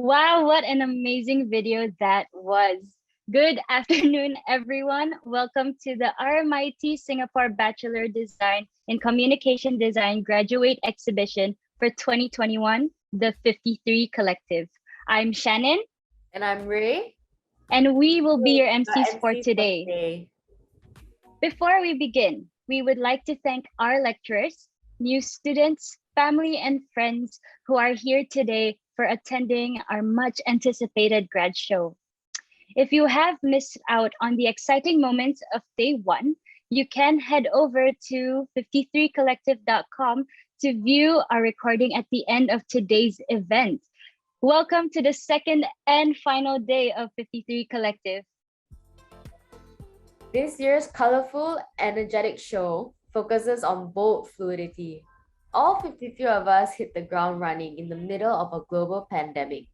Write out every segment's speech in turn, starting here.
Wow, what an amazing video that was. Good afternoon, everyone. Welcome to the RMIT Singapore Bachelor Design in Communication Design Graduate Exhibition for 2021, the 53 Collective. I'm Shannon. And I'm Ray. And we will be your MCs MCs for today. Before we begin, we would like to thank our lecturers, new students, family, and friends who are here today for attending our much anticipated grad show. If you have missed out on the exciting moments of day one, you can head over to 53collective.com to view our recording at the end of today's event. Welcome to the second and final day of 53 Collective. This year's colorful, energetic show focuses on bold fluidity. All 53 of us hit the ground running in the middle of a global pandemic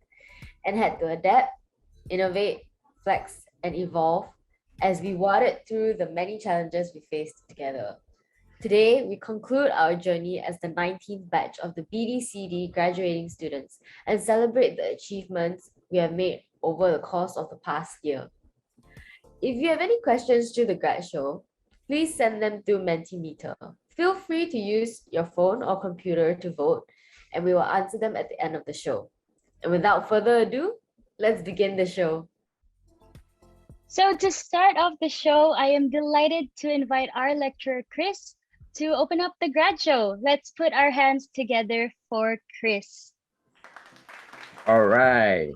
and had to adapt, innovate, flex, and evolve as we waded through the many challenges we faced together. Today, we conclude our journey as the 19th batch of the BDCD graduating students and celebrate the achievements we have made over the course of the past year. If you have any questions to the grad show, please send them to Mentimeter. Feel free to use your phone or computer to vote, and we will answer them at the end of the show. And without further ado, let's begin the show. So to start off the show, I am delighted to invite our lecturer, Chris, to open up the grad show. Let's put our hands together for Chris. All right.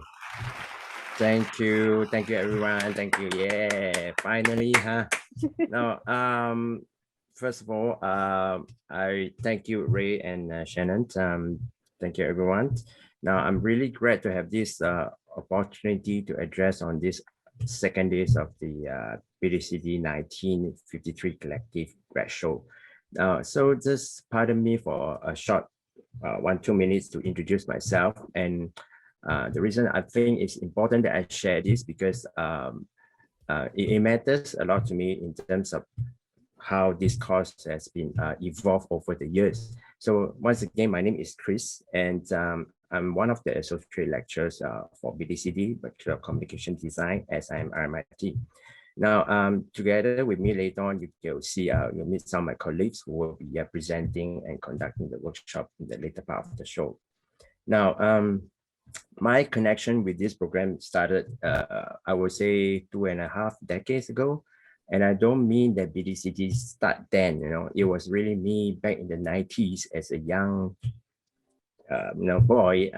Thank you everyone. Thank you. Yeah, finally, huh? Now, first of all, I thank you, Ray and Shannon. Thank you, everyone. Now, I'm really glad to have this opportunity to address on this second days of the BDCD 1953 Collective grad show. So just pardon me for a short 1-2 minutes to introduce myself. And the reason I think it's important that I share this because it matters a lot to me in terms of how this course has been evolved over the years. So once again, my name is Chris, and I'm one of the associate lecturers for BDCD, Bachelor of Communication Design, as I'm RMIT. Now, together with me later on, you'll see, you'll meet some of my colleagues who will be presenting and conducting the workshop in the later part of the show. Now, my connection with this program started, I would say, 2.5 decades ago. And I don't mean that BDCD start then, it was really me back in the 90s as a young boy,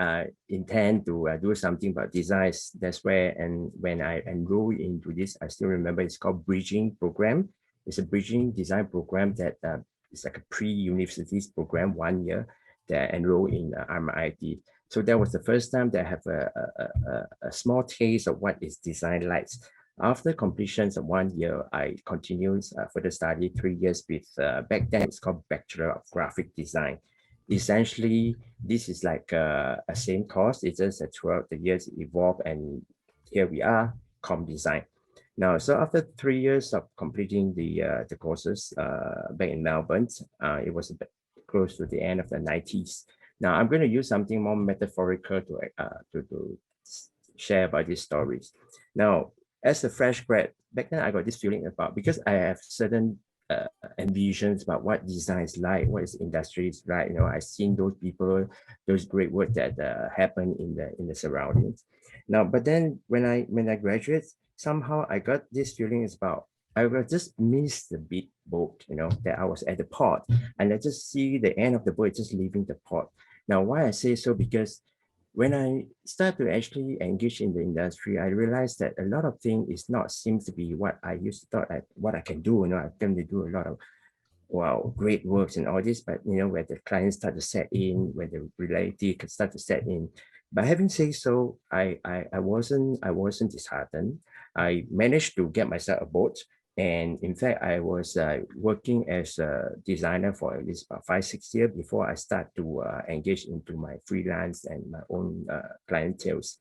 intend to do something about designs. That's where, and when I enrolled into this, I still remember it's called Bridging Program. It's a bridging design program that it's like a pre-universities program, 1 year that I enrolled in RMIT. So that was the first time that I have a small taste of what is design like. After completion of 1 year, I continued further study 3 years with, back then it's called Bachelor of Graphic Design. Essentially, this is like a same course. It's just that throughout the years it evolved, and here we are, Com Design. Now, so after 3 years of completing the courses back in Melbourne, it was close to the end of the 90s. Now, I'm going to use something more metaphorical to share about these stories. Now, as a fresh grad, back then I got this feeling about, because I have certain ambitions about what design is like, what is industry is like. I've seen those people, those great work that happen in the surroundings. Now, but then when I graduate, somehow I got this feeling about I will just miss the big boat, that I was at the port, and I just see the end of the boat just leaving the port. Now, why I say so, because when I start to actually engage in the industry, I realized that a lot of things is not seems to be what I used to thought what I can do. I tend to do a lot of great works and all this, but where the clients start to set in, when the reality can start to set in. But having said so, I wasn't disheartened. I managed to get myself a boat. And in fact, I was working as a designer for at least about 5-6 years before I start to engage into my freelance and my own clienteles.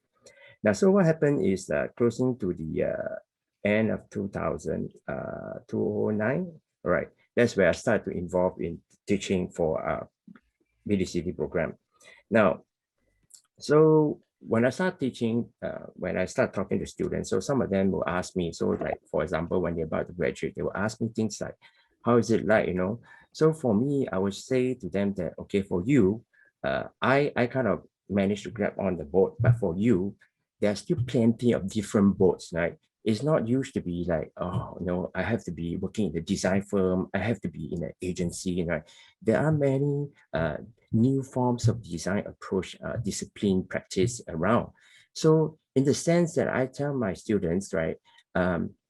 Now, so what happened is closing to the end of 2009, all right, that's where I started to involve in teaching for BDCD program. Now, so when I start teaching, when I start talking to students, so some of them will ask me, so like, for example, when they're about to graduate, they will ask me things like, how is it like, you know? So for me, I would say to them that, okay, for you, I kind of managed to grab on the boat, but for you, there are still plenty of different boats, right? It's not used to be like, oh, no, I have to be working in a design firm. I have to be in an agency, right? There are many new forms of design approach, discipline, practice around. So in the sense that I tell my students, right,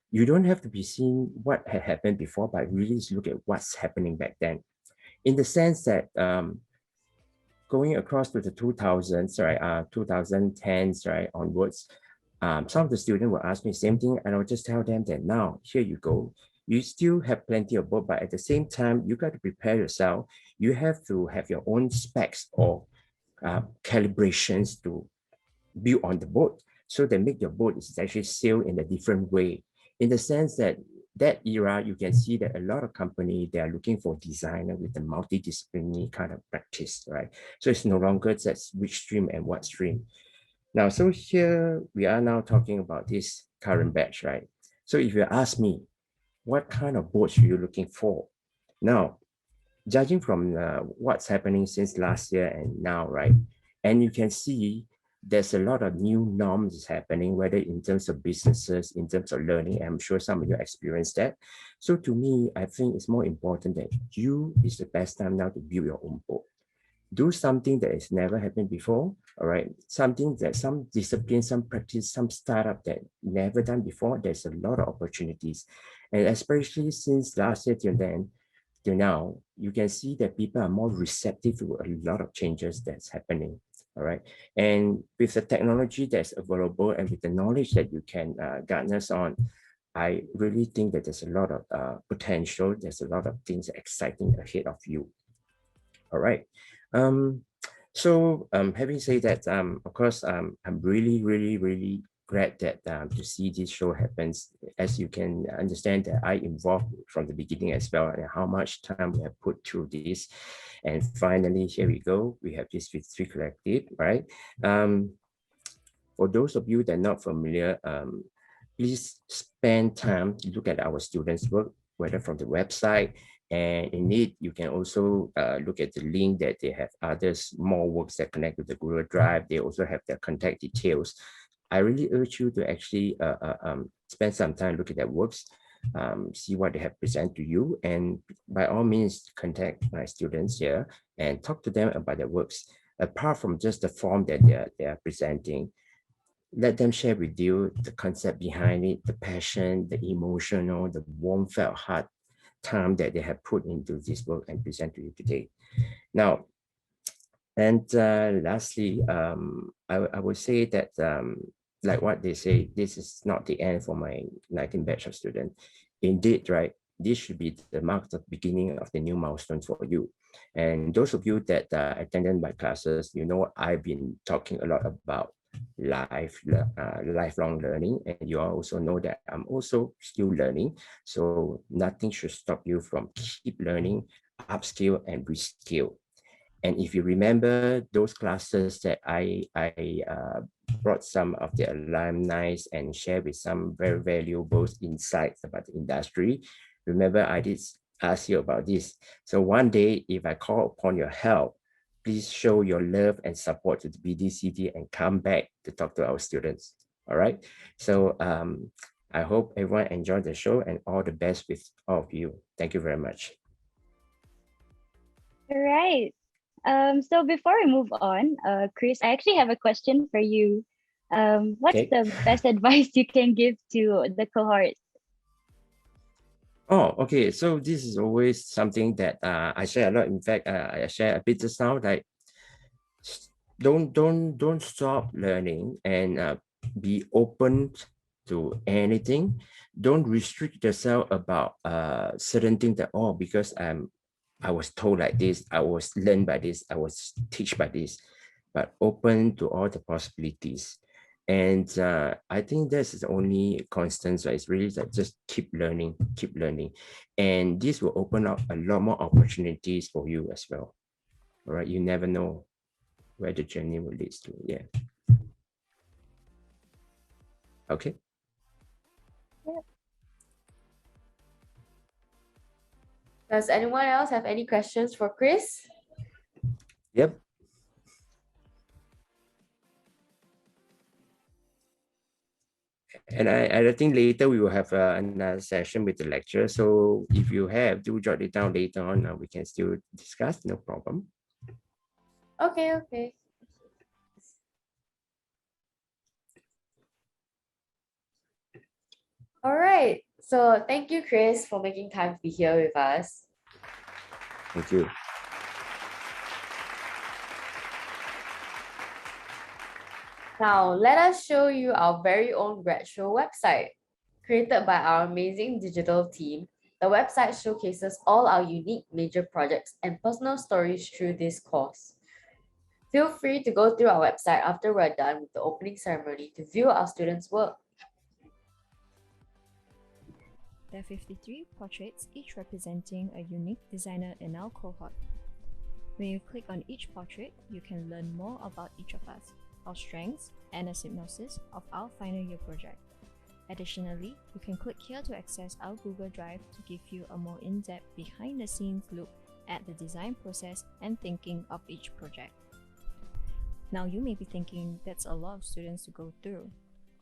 you don't have to be seeing what had happened before, but really look at what's happening back then. In the sense that going across to the 2000s, right, 2010s, right, onwards, some of the students will ask me the same thing, and I'll just tell them that now, here you go. You still have plenty of book, but at the same time, you got to prepare yourself. You have to have your own specs or calibrations to build on the boat, so that make your boat is actually sail in a different way. In the sense that that era, you can see that a lot of company, they are looking for designer with a multidisciplinary kind of practice, right? So it's no longer just which stream and what stream. Now, so here we are now talking about this current batch, right? So if you ask me, what kind of boats are you looking for? Now, judging from what's happening since last year and now, right? And you can see there's a lot of new norms happening, whether in terms of businesses, in terms of learning. I'm sure some of you experienced that. So to me, I think it's more important that you is the best time now to build your own boat. Do something that has never happened before, all right? Something that some discipline, some practice, some startup that never done before. There's a lot of opportunities. And especially since last year till then, till now, you can see that people are more receptive to a lot of changes that's happening. All right. And with the technology that's available and with the knowledge that you can garner on, I really think that there's a lot of potential. There's a lot of things exciting ahead of you. All right. Um, having said that, of course, I'm really glad that to see this show happens. As you can understand that I involved from the beginning as well, and how much time we have put through this. And finally, here we go. We have this Victory Collective, right? For those of you that are not familiar, please spend time to look at our students' work, whether from the website, and in it, you can also look at the link that they have others more works that connect with the Google Drive. They also have their contact details. I really urge you to actually spend some time, look at their works, see what they have presented to you, and by all means, contact my students here and talk to them about their works. Apart from just the form that they are presenting, let them share with you the concept behind it, the passion, the emotional, the warm felt heart time that they have put into this work and present to you today. Now, and lastly, I would say that like what they say, this is not the end for my 19 batch of students. Indeed, right, this should be the mark of the beginning of the new milestone for you. And those of you that attended my classes, you know I've been talking a lot about lifelong learning, and you all also know that I'm also still learning. So nothing should stop you from keep learning, upskill and reskill. And if you remember those classes that I brought some of the alumni and share with some very valuable insights about the industry, remember I did ask you about this. So one day, if I call upon your help, please show your love and support to the BDCD and come back to talk to our students. All right. So I hope everyone enjoyed the show, and all the best with all of you. Thank you very much. All right. So before we move on, Chris, I actually have a question for you. What's Okay. the best advice you can give to the cohort? Oh, okay. So this is always something that I share a lot. In fact, I share a bit just now. Like, don't stop learning, and be open to anything. Don't restrict yourself about certain things that, oh, because I was told like this, I was learned by this, I was teach by this, but open to all the possibilities. And I think this is the only constant. So it's really like just keep learning, and this will open up a lot more opportunities for you as well. All right, you never know where the journey will lead to. Yeah. Okay. Does anyone else have any questions for Chris? Yep. And I think later we will have another session with the lecturer. So if you have, do jot it down later on. We can still discuss, no problem. Okay, okay. All right. So thank you, Chris, for making time to be here with us. Thank you. Now, let us show you our very own Grad Show website. Created by our amazing digital team, the website showcases all our unique major projects and personal stories through this course. Feel free to go through our website after we're done with the opening ceremony to view our students' work. There are 53 portraits, each representing a unique designer in our cohort. When you click on each portrait, you can learn more about each of us, our strengths, and a synopsis of our final year project. Additionally, you can click here to access our Google Drive to give you a more in-depth behind-the-scenes look at the design process and thinking of each project. Now you may be thinking that's a lot of students to go through.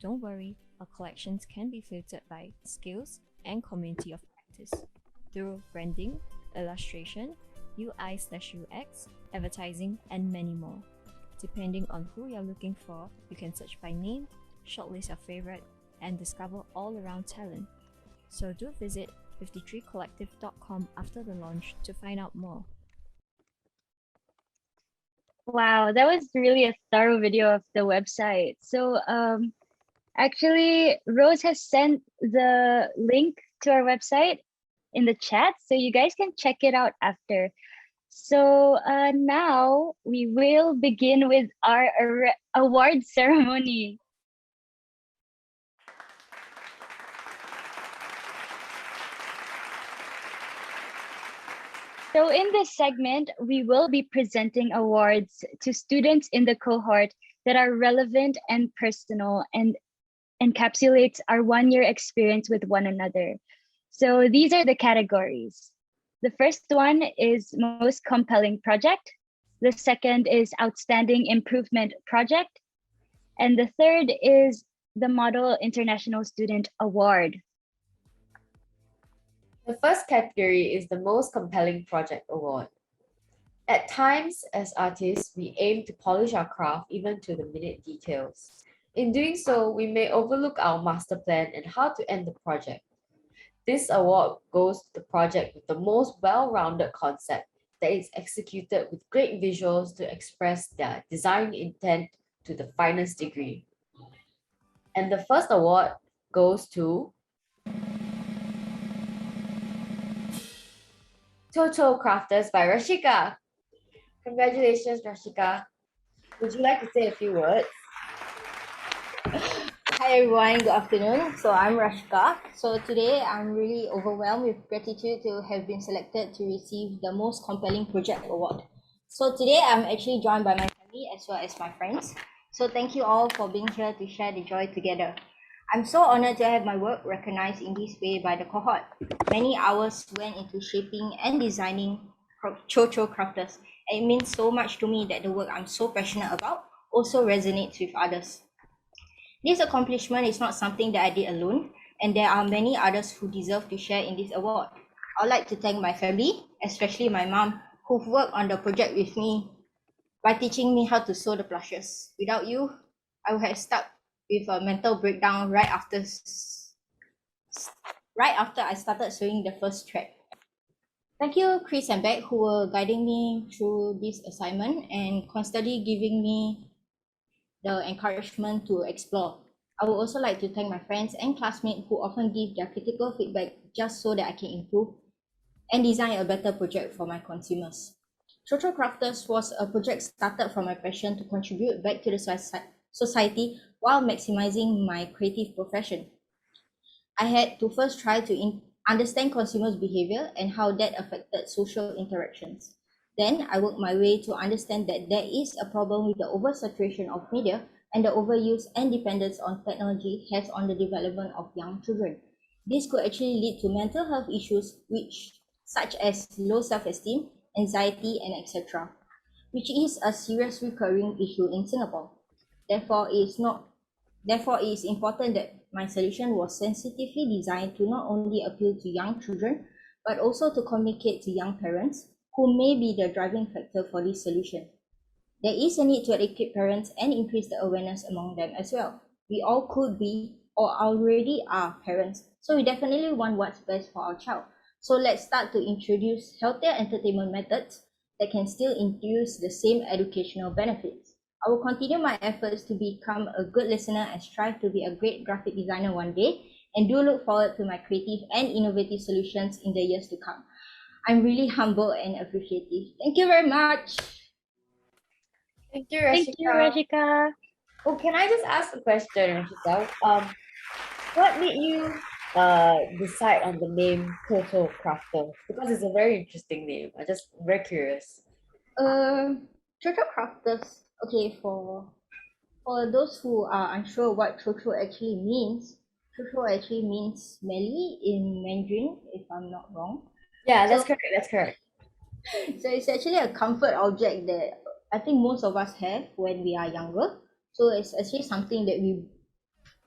Don't worry, our collections can be filtered by skills and community of practice through branding, illustration, UI/UX, advertising, and many more. Depending on who you're looking for, you can search by name, shortlist your favorite, and discover all-around talent. So do visit 53collective.com after the launch to find out more. Wow, that was really a thorough video of the website. So actually, Rose has sent the link to our website in the chat, so you guys can check it out after. So now we will begin with our award ceremony. So in this segment, we will be presenting awards to students in the cohort that are relevant and personal and encapsulates our one-year experience with one another. So these are the categories. The first one is most compelling project. The second is outstanding improvement project. And the third is the Model International Student Award. The first category is the most compelling project award. At times, as artists, we aim to polish our craft even to the minute details. In doing so, we may overlook our master plan and how to end the project. This award goes to the project with the most well-rounded concept that is executed with great visuals to express their design intent to the finest degree. And the first award goes to Toto Crafters by Rashika. Congratulations, Rashika. Would you like to say a few words? Hi everyone, good afternoon. So I'm Rashika. So today I'm really overwhelmed with gratitude to have been selected to receive the Most Compelling Project Award. So today I'm actually joined by my family as well as my friends. So thank you all for being here to share the joy together. I'm so honored to have my work recognized in this way by the cohort. Many hours went into shaping and designing Chocho Crafters, and it means so much to me that the work I'm so passionate about also resonates with others. This accomplishment is not something that I did alone, and there are many others who deserve to share in this award. I'd like to thank my family, especially my mom, who've worked on the project with me by teaching me how to sew the plushes. Without you, I would have stuck with a mental breakdown right after I started sewing the first thread. Thank you, Chris and Beck, who were guiding me through this assignment and constantly giving me the encouragement to explore. I would also like to thank my friends and classmates who often give their critical feedback just so that I can improve and design a better project for my consumers. Social Crafters was a project started from my passion to contribute back to the society while maximizing my creative profession. I had to first try to understand consumers' behavior and how that affected social interactions. Then I worked my way to understand that there is a problem with the oversaturation of media and the overuse and dependence on technology has on the development of young children. This could actually lead to mental health issues such as low self-esteem, anxiety, and etc., which is a serious recurring issue in Singapore. Therefore, it is important that my solution was sensitively designed to not only appeal to young children, but also to communicate to young parents who may be the driving factor for this solution. There is a need to educate parents and increase the awareness among them as well. We all could be or already are parents, so we definitely want what's best for our child. So let's start to introduce healthier entertainment methods that can still induce the same educational benefits. I will continue my efforts to become a good listener and strive to be a great graphic designer one day, and do look forward to my creative and innovative solutions in the years to come. I'm really humble and appreciative. Thank you very much. Thank you, Thank you, Rashika. Rashika. Oh, can I just ask a question, Rashika? What made you decide on the name Toto Crafter? Because it's a very interesting name. I'm just very curious. Chocho crafters. Okay, for those who are unsure what chocho actually means smelly in Mandarin, if I'm not wrong. Yeah, that's So- correct. That's correct. So it's actually a comfort object that I think most of us have when we are younger. So it's actually something that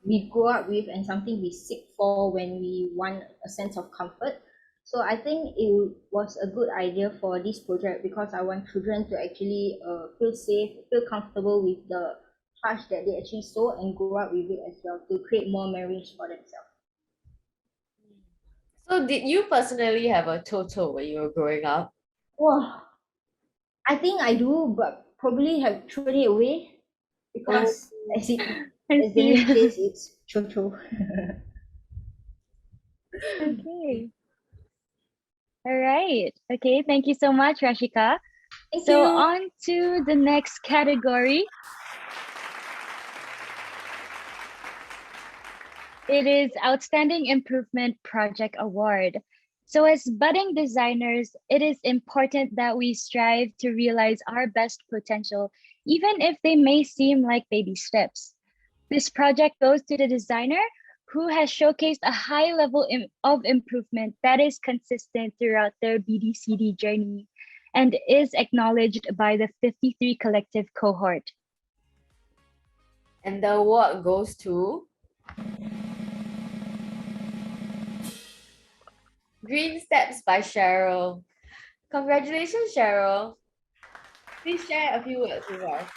we grow up with and something we seek for when we want a sense of comfort. So I think it was a good idea for this project because I want children to actually feel safe, feel comfortable with the touch that they actually saw and grow up with it as well to create more memories for themselves. So, did you personally have a Toto when you were growing up? Wow, I think I do, but probably have thrown it away because as the name says, it's Chocho. Okay. All right. Okay. Thank you so much, Rashika. Thank So you. on to the next category. It is Outstanding Improvement Project Award. So as budding designers, it is important that we strive to realize our best potential, even if they may seem like baby steps. This project goes to the designer who has showcased a high level of improvement that is consistent throughout their BDCD journey and is acknowledged by the 53 collective cohort. And the award goes to Green Steps by Cheryl. Congratulations, Cheryl. Please share a few words with us.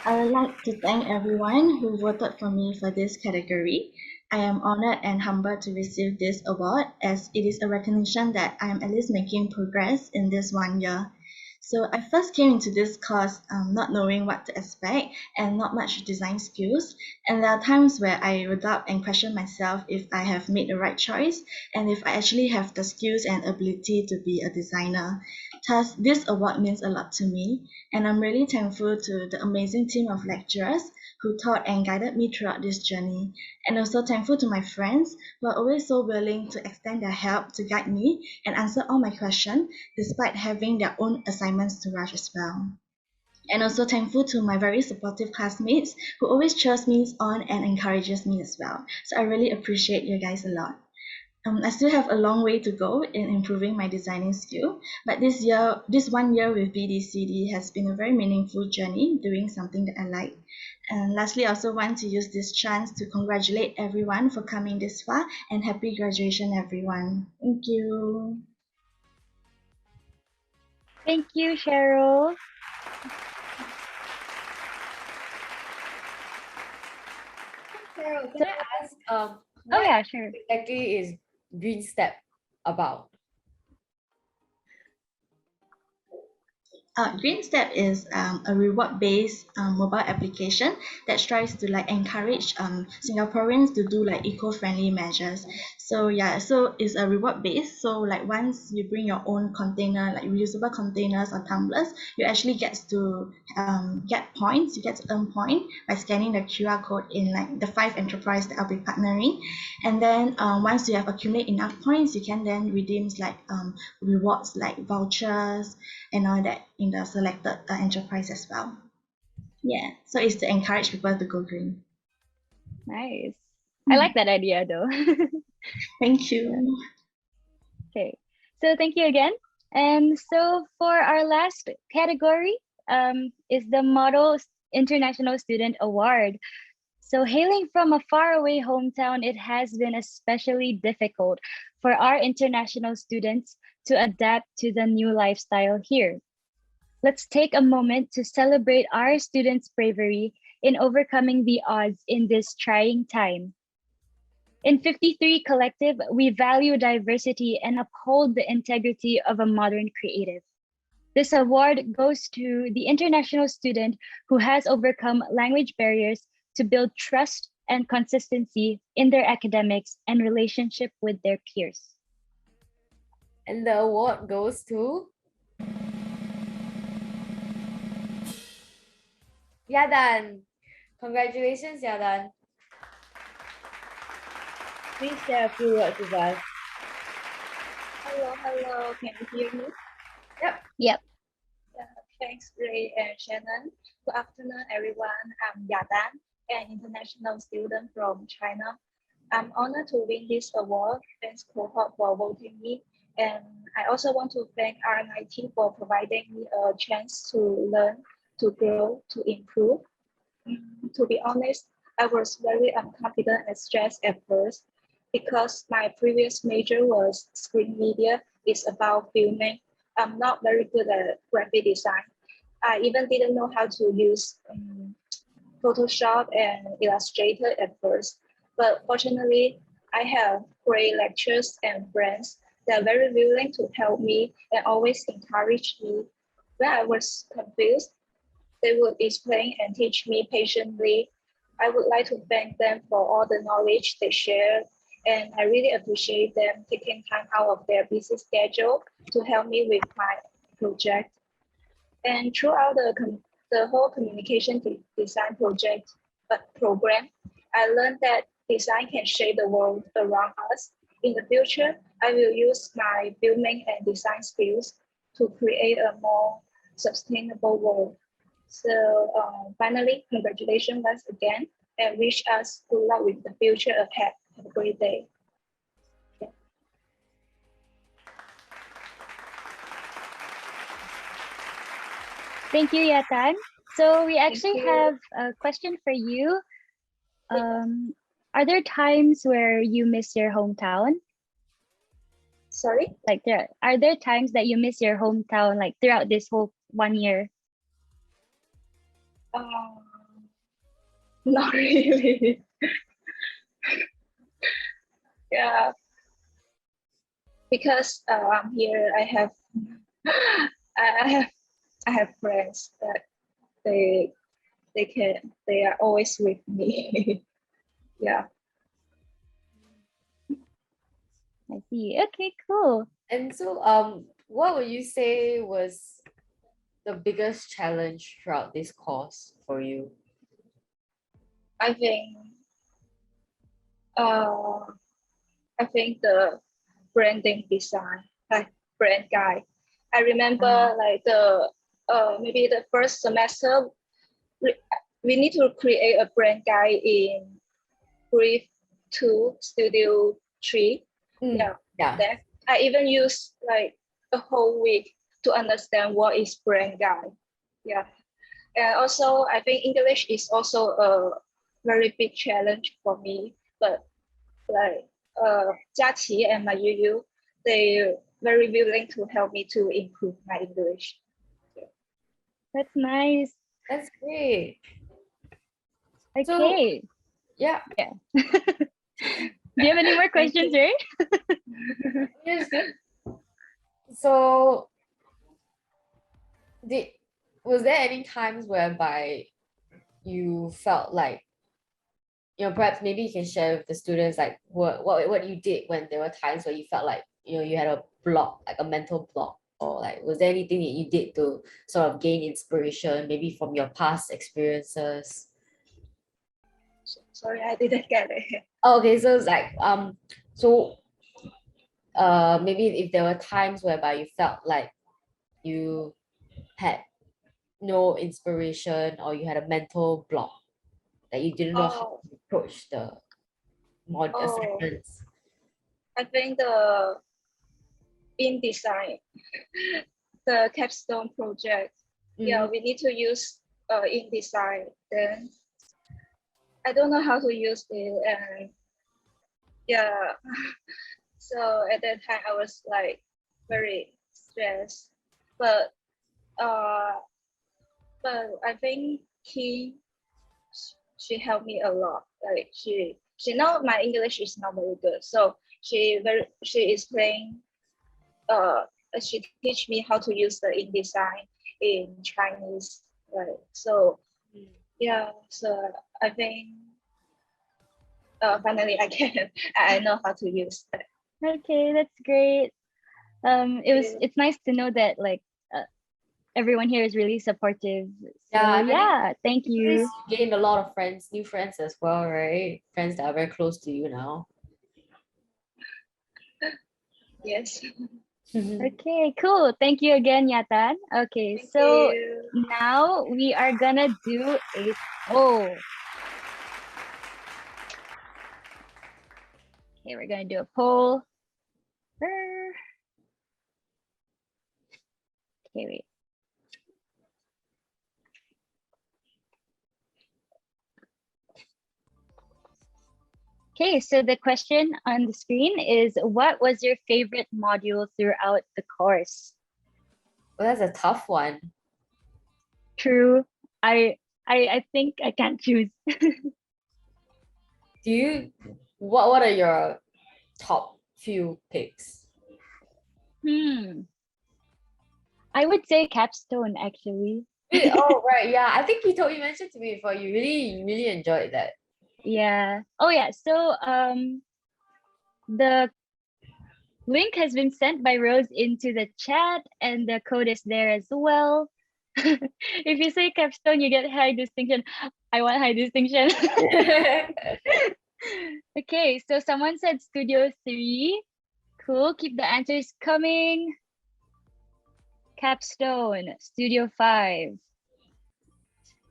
I would like to thank everyone who voted for me for this category. I am honored and humbled to receive this award as it is a recognition that I am at least making progress in this 1 year. So I first came into this course not knowing what to expect and not much design skills. And there are times where I would doubt and question myself if I have made the right choice and if I actually have the skills and ability to be a designer. Thus, this award means a lot to me, and I'm really thankful to the amazing team of lecturers who taught and guided me throughout this journey, and also thankful to my friends who are always so willing to extend their help to guide me and answer all my questions despite having their own assignments to rush as well. And also thankful to my very supportive classmates who always cheers me on and encourages me as well. So I really appreciate you guys a lot. I still have a long way to go in improving my designing skill, but this 1 year with BDCD has been a very meaningful journey doing something that I like. And lastly, I also want to use this chance to congratulate everyone for coming this far and happy graduation, everyone. Thank you. Thank you, Cheryl. Cheryl, can I ask, Oh what yeah, sure. exactly is Green Step about? Green Step is a reward-based mobile application that strives to encourage Singaporeans to do eco-friendly measures. So it's a reward-based. So once you bring your own container, reusable containers or tumblers, you actually get to get points. You get to earn points by scanning the QR code in the 5 enterprise that I'll be partnering. And then once you have accumulated enough points, you can then redeem rewards like vouchers and all that. in the selected enterprise as well. Yeah, so it's to encourage people to go green. Nice. I like that idea though. Thank you. Okay, so thank you again. And so for our last category is the Model International Student Award. So hailing from a faraway hometown, it has been especially difficult for our international students to adapt to the new lifestyle here. Let's take a moment to celebrate our students' bravery in overcoming the odds in this trying time. In 53 Collective, we value diversity and uphold the integrity of a modern creative. This award goes to the international student who has overcome language barriers to build trust and consistency in their academics and relationship with their peers. And the award goes to Yadan. Congratulations, Yadan. Please share a few words with us. Hello, can you hear me? Yep. Thanks, Ray and Shannon. Good afternoon, everyone. I'm Yadan, an international student from China. I'm honored to win this award. Thanks, Cohort, for voting me. And I also want to thank RNIT for providing me a chance to learn, to grow, to improve. To be honest, I was very unconfident and stressed at first because my previous major was screen media. It's about filming. I'm not very good at graphic design. I even didn't know how to use Photoshop and Illustrator at first. But fortunately, I have great lecturers and friends that are very willing to help me and always encourage me. When I was confused, they would explain and teach me patiently. I would like to thank them for all the knowledge they shared, and I really appreciate them taking time out of their busy schedule to help me with my project. And throughout the whole communication design project program, I learned that design can shape the world around us. In the future, I will use my filming and design skills to create a more sustainable world. So finally, congratulations once again, and wish us good luck with the future ahead. Have a great day. Thank you, Yatan. So we actually you. have a question for you. Are there times where you miss your hometown? Sorry? Like are there times that you miss your hometown like throughout this whole 1 year? Not really. Yeah, because I'm here. I have friends that they are always with me. Yeah. I see. Okay, cool. And so, what would you say was the biggest challenge throughout this course for you? I think the branding design, like brand guide. I remember like maybe the first semester we need to create a brand guide in Brief 2 Studio 3. Yeah. Then I even used like a whole week to understand what is brand guide. Yeah. And also I think English is also a very big challenge for me. But like Jackie and my Yu, they very willing to help me to improve my English. That's nice. That's great. Okay. So, yeah. Do you have any more questions, Ray? Yes. So, was there any times whereby you felt like, perhaps maybe you can share with the students like what you did when there were times where you felt like you had a block, like a mental block, or like was there anything that you did to sort of gain inspiration, maybe from your past experiences? Sorry, I didn't get it. Oh, okay, so it's like maybe if there were times whereby you felt like you had no inspiration or you had a mental block that you didn't know how Oh, to approach the mod oh, assignments? I think the InDesign, the capstone project. Yeah, we need to use InDesign. Then I don't know how to use it, and yeah, so at that time I was like very stressed. But uh, but I think she helped me a lot. Like she know my English is not very good, so she explained she teach me how to use the InDesign in Chinese. Right. So yeah, so I think finally I can I know how to use that. Okay, that's great. It's nice to know that like everyone here is really supportive. So Yeah, yeah, thank you. you gained a lot of friends, new friends as well, right? Friends that are very close to you now. Yes. Okay, cool. Thank you again, Yatan. Okay, Thank so you. now we are gonna do a poll. Okay, we're gonna do a poll. Okay, wait. Okay, so the question on the screen is, what was your favorite module throughout the course? Well, that's a tough one. True. I think I can't choose. What are your top few picks? I would say capstone actually. Oh, right. Yeah. I think you mentioned to me before, you really enjoyed that. Yeah. Oh yeah. So the link has been sent by Rose into the chat and the code is there as well. If you say capstone, you get high distinction. I want high distinction. Okay, so someone said Studio 3. Cool, keep the answers coming. Capstone, Studio 5.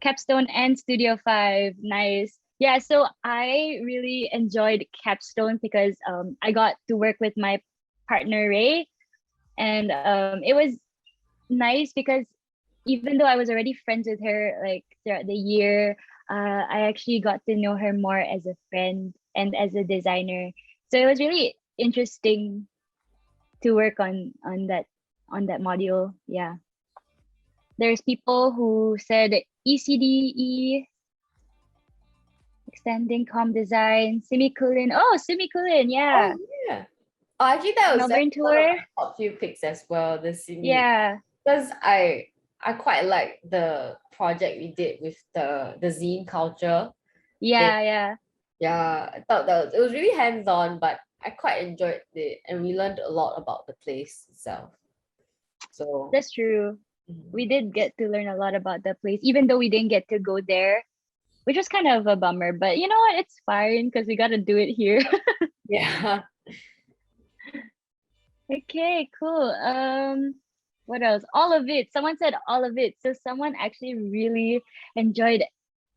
Capstone and Studio 5, nice. Yeah, so I really enjoyed Capstone because I got to work with my partner Ray, and it was nice because even though I was already friends with her like throughout the year, I actually got to know her more as a friend and as a designer. So it was really interesting to work on that module. Yeah. There's people who said ECDE, extending com design, semicolon. Oh, semicolon, yeah. Oh, yeah. Oh, actually, that was Melbourne one of tour. my top few picks as well. The semi. Yeah. Because I quite like the project we did with the zine culture. Yeah. Yeah, I thought it was really hands-on, but I quite enjoyed it, and we learned a lot about the place itself. So That's true. We did get to learn a lot about the place, even though we didn't get to go there, which was kind of a bummer. But you know what? It's fine because we got to do it here. yeah. Okay, cool. What else? All of it. Someone said all of it. So someone actually really enjoyed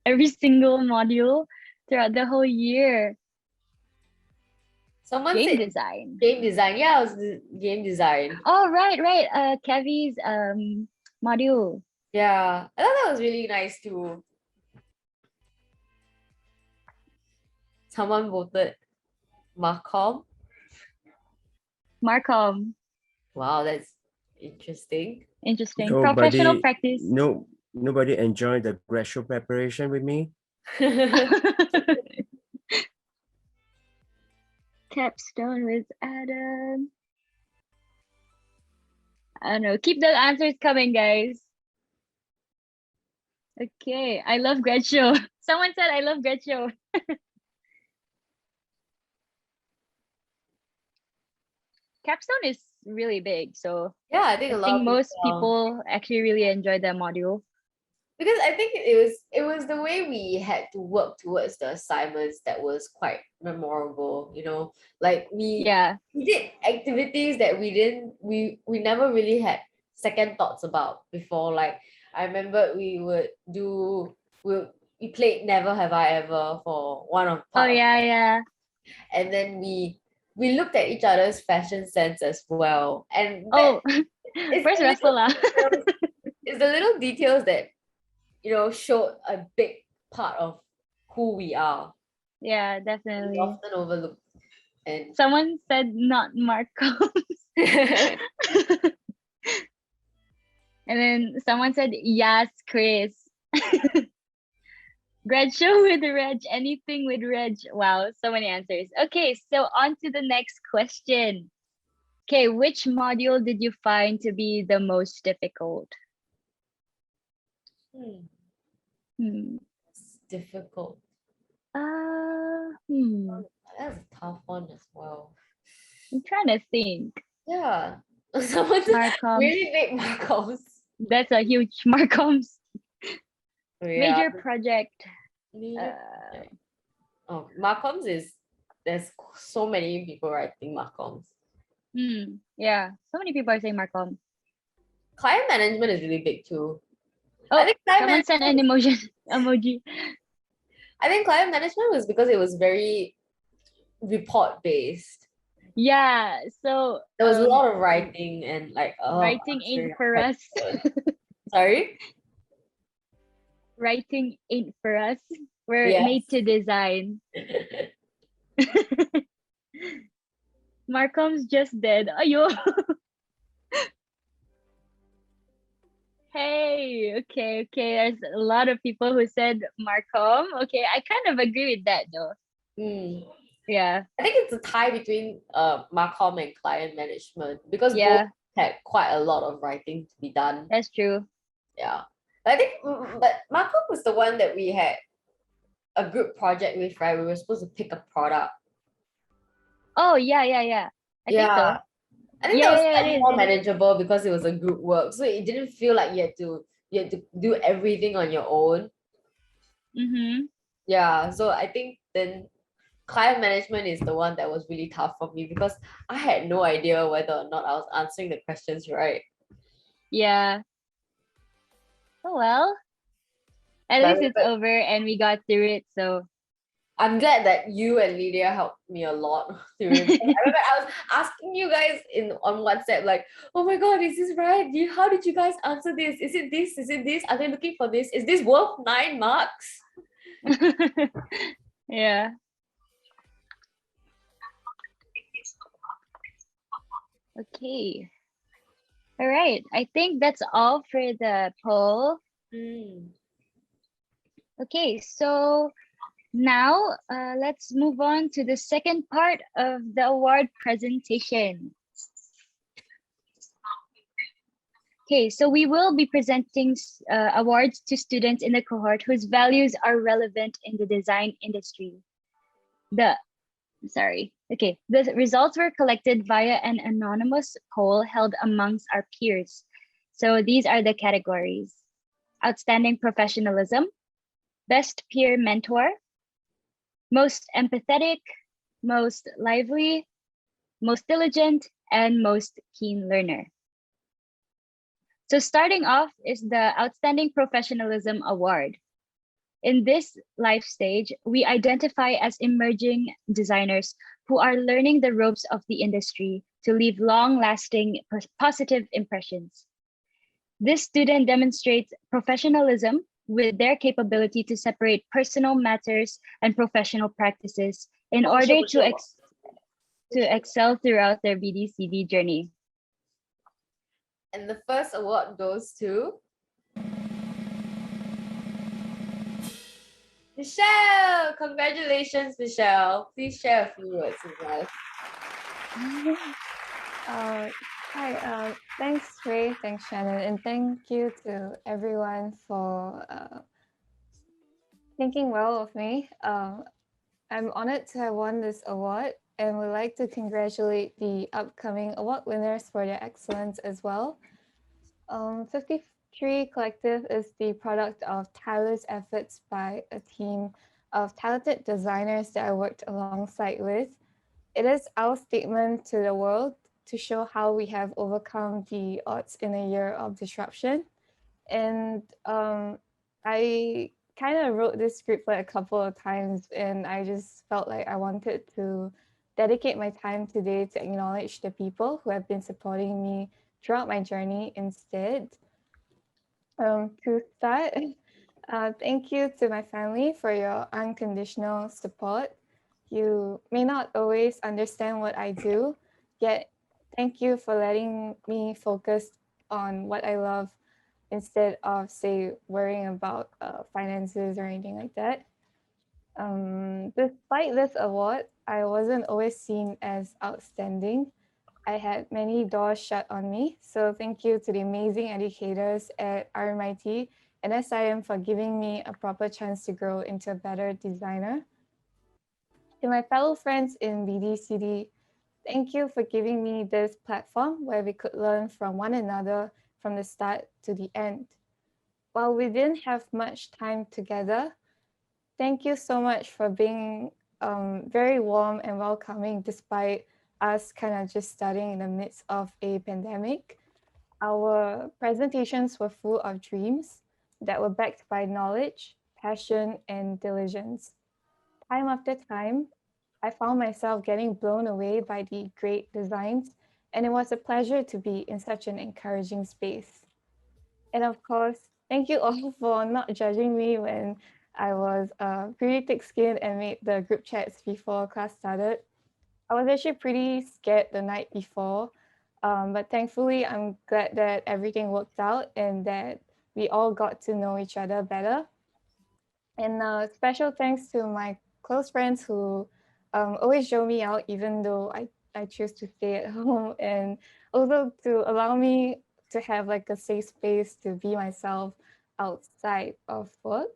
every single module throughout the whole year. Someone Game said design. game design. Yeah, it was game design. Oh, right. Cavvy's module. Yeah, I thought that was really nice too. Someone voted Marcom. Marcom. Wow, that's interesting. Interesting. Professional Nobody, practice. nobody enjoyed the grad show preparation with me. Capstone with Adam. I don't know. Keep the answers coming, guys. Okay. I love grad show. Someone said I love grad show. Capstone is really big, so Yeah, I think I a lot think of most people actually really enjoyed that module. because I think it was the way we had to work towards the assignments that was quite memorable, you know. Like we Yeah. did activities that we never really had second thoughts about before. Like I remember we played Never Have I Ever for one of Oh part of- yeah. and then we looked at each other's fashion sense as well. And Oh, it's where's the little Russell? details- it's the little details that showed a big part of who we are. Yeah, We definitely. often overlook. And Someone said not Marco. And then someone said, yes, Chris. Grad show with Reg, anything with Reg. Wow, so many answers. Okay, so on to the next question. Okay, which module did you find to be the most difficult? It's difficult. That's a tough one as well. I'm trying to think. Yeah. Someone Marcoms. really big Marcoms. That's a huge Marcoms. Yeah. Major project. Marcoms there's so many people writing Marcoms. Yeah, so many people are saying Marcom. Client management is really big too. Oh, I think someone sent an emoji. I think client management was because it was very report based. Yeah, so there was a lot of writing and like writing ain't for us. Sorry? Writing ain't for us. We're made to design. Marcom's just dead. Ayo. Hey, okay. There's a lot of people who said Marcom. Okay, I kind of agree with that though. Yeah. I think it's a tie between Marcom and client management because both had quite a lot of writing to be done. That's true. Yeah. I think but Marcom was the one that we had a group project with, right? We were supposed to pick a product. Oh, yeah. I think so. I think that was slightly more manageable because it was a group work. So it didn't feel like you had to do everything on your own. Yeah. So I think then client management is the one that was really tough for me because I had no idea whether or not I was answering the questions right. Yeah. Oh well. At least it's over and we got through it, so I'm glad that you and Lydia helped me a lot through it. I remember I was asking you guys on WhatsApp, like, oh my god, is this right? How did you guys answer this? Is it this? Is it this? Are they looking for this? Is this worth 9 marks? Yeah. Okay. All right. I think that's all for the poll. Okay, so now let's move on to the second part of the award presentation. Okay, so we will be presenting awards to students in the cohort whose values are relevant in the design industry. The results were collected via an anonymous poll held amongst our peers. So these are the categories: outstanding professionalism, best peer mentor, most empathetic, most lively, most diligent, and most keen learner. So starting off is the Outstanding Professionalism Award. In this life stage, we identify as emerging designers who are learning the ropes of the industry to leave long-lasting positive impressions. This student demonstrates professionalism with their capability to separate personal matters and professional practices in order to excel throughout their BDCD journey. And the first award goes to Michelle. Congratulations, Michelle. Please share a few words with us. Hi, thanks Ray, thanks Shannon, and thank you to everyone for thinking well of me. I'm honored to have won this award and would like to congratulate the upcoming award winners for their excellence as well. 53 Collective is the product of tireless efforts by a team of talented designers that I worked alongside with. It is our statement to the world to show how we have overcome the odds in a year of disruption. And I kind of wrote this script like a couple of times, and I just felt like I wanted to dedicate my time today to acknowledge the people who have been supporting me throughout my journey instead. To start, thank you to my family for your unconditional support. You may not always understand what I do, yet thank you for letting me focus on what I love instead of, say, worrying about finances or anything like that. Despite this award, I wasn't always seen as outstanding. I had many doors shut on me. So thank you to the amazing educators at RMIT and SIM for giving me a proper chance to grow into a better designer. To my fellow friends in BDCD, thank you for giving me this platform where we could learn from one another from the start to the end. While we didn't have much time together, thank you so much for being very warm and welcoming despite us kind of just studying in the midst of a pandemic. Our presentations were full of dreams that were backed by knowledge, passion, and diligence. Time after time, I found myself getting blown away by the great designs, and it was a pleasure to be in such an encouraging space. And of course, thank you all for not judging me when I was pretty thick-skinned and made the group chats before class started. I was actually pretty scared the night before, but thankfully I'm glad that everything worked out and that we all got to know each other better. And special thanks to my close friends who always show me out even though I choose to stay at home, and also to allow me to have like a safe space to be myself outside of work.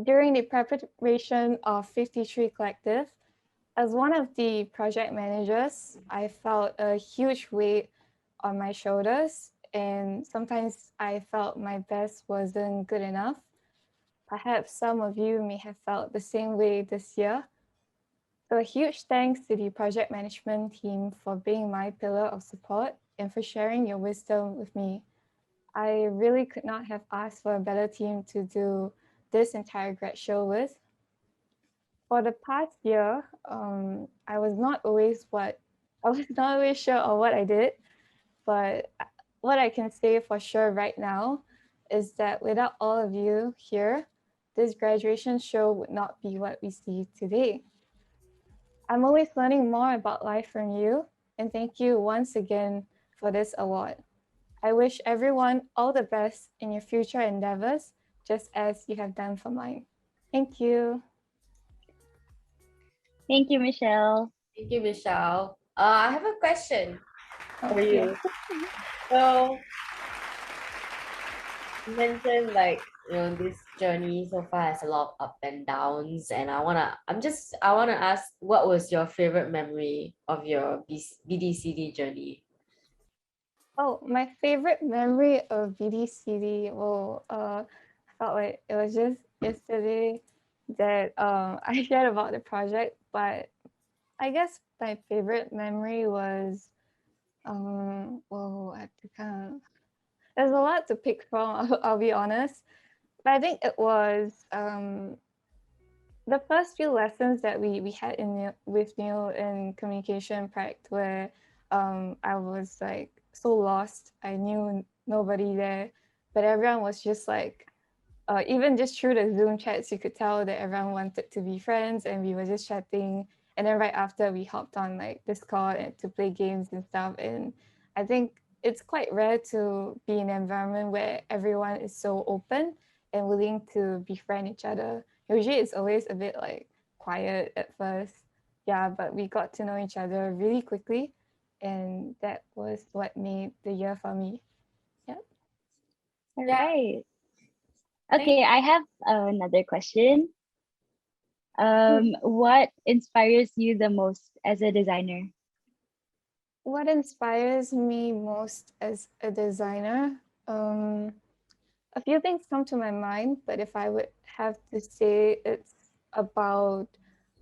During the preparation of 53 Collective, as one of the project managers, I felt a huge weight on my shoulders, and sometimes I felt my best wasn't good enough. Perhaps some of you may have felt the same way this year. So a huge thanks to the project management team for being my pillar of support and for sharing your wisdom with me. I really could not have asked for a better team to do this entire grad show with. For the past year, I was not always sure of what I did, but what I can say for sure right now is that without all of you here, this graduation show would not be what we see today. I'm always learning more about life from you, and thank you once again for this award. I wish everyone all the best in your future endeavors, just as you have done for mine. Thank you. Thank you, Michelle. Thank you, Michelle. I have a question for you. Yeah. So you mentioned like this journey so far has a lot of up and downs, and I wanna ask, what was your favorite memory of your BDCD journey? Oh, my favorite memory of BDCD. Well, I felt like it was just yesterday that I shared about the project, but I guess my favorite memory was well, I have to kind of, there's a lot to pick from, I'll be honest. But I think it was the first few lessons that we had with Neil in communication pract, where I was like so lost. I knew nobody there, but everyone was just like, even just through the Zoom chats, you could tell that everyone wanted to be friends, and we were just chatting. And then right after, we hopped on like Discord and to play games and stuff. And I think it's quite rare to be in an environment where everyone is so open and willing to befriend each other. Usually it's always a bit like quiet at first. Yeah, but we got to know each other really quickly. And that was what made the year for me. Yeah. All right. Okay, I have another question. What inspires you the most as a designer? What inspires me most as a designer? A few things come to my mind, but if I would have to say, it's about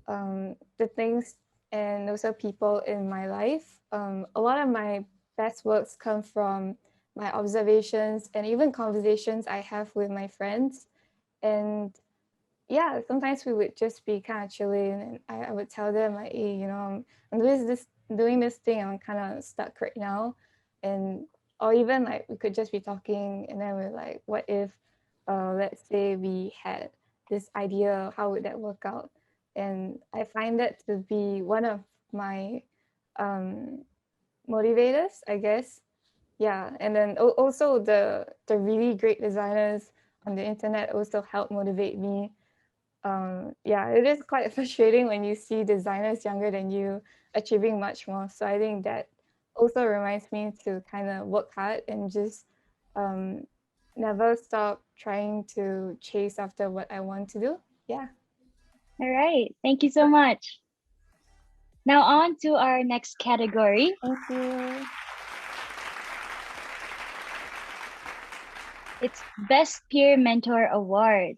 the things and also people in my life. A lot of my best works come from my observations and even conversations I have with my friends. And yeah, sometimes we would just be kind of chilling, and I would tell them like, hey, you know, I'm doing this thing, I'm kind of stuck right now. And or even like we could just be talking, and then we're like, what if let's say we had this idea, how would that work out? And I find that to be one of my um motivators, I guess. Yeah, and then also the really great designers on the internet also help motivate me. Yeah, it is quite frustrating when you see designers younger than you achieving much more. So I think that also reminds me to kind of work hard and just um, never stop trying to chase after what I want to do. Yeah. All right. Thank you so much. Now on to our next category. Thank you. It's Best Peer Mentor Award.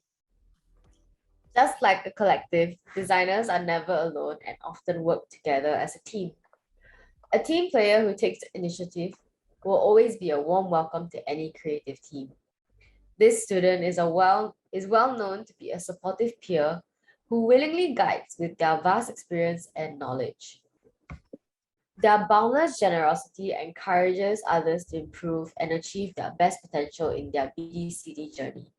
Just like a collective, designers are never alone and often work together as a team. A team player who takes the initiative will always be a warm welcome to any creative team. This student is well known to be a supportive peer who willingly guides with their vast experience and knowledge. Their boundless generosity encourages others to improve and achieve their best potential in their BDCD journey.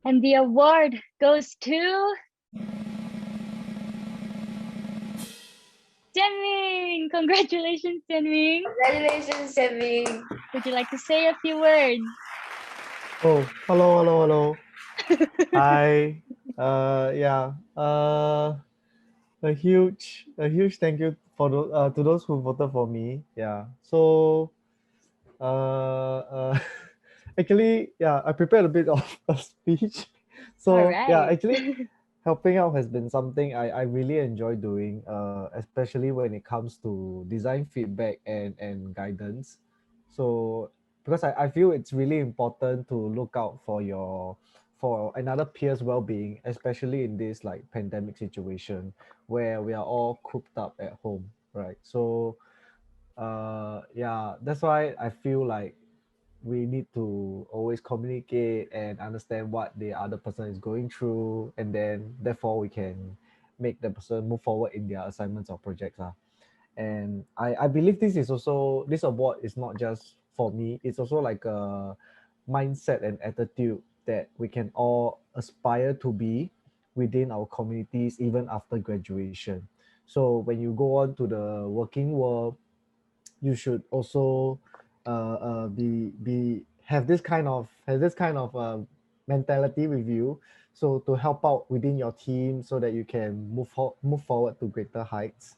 And the award goes to Jianming. Congratulations, Jianming. Congratulations, Semi. Would you like to say a few words? Oh, hello. Hi. Yeah. A huge thank you to those who voted for me. Yeah. So, actually, yeah, I prepared a bit of a speech. All So, yeah, right. actually, helping out has been something I really enjoy doing, especially when it comes to design feedback and guidance. So because I feel it's really important to look out for another peer's well-being, especially in this like pandemic situation where we are all cooped up at home, right? So yeah, that's why I feel like we need to always communicate and understand what the other person is going through, and then therefore we can make the person move forward in their assignments or projects. And I believe this award is not just for me, it's also like a mindset and attitude that we can all aspire to be within our communities even after graduation. So when you go on to the working world, you should also be have this kind of mentality with you, so to help out within your team so that you can move forward to greater heights.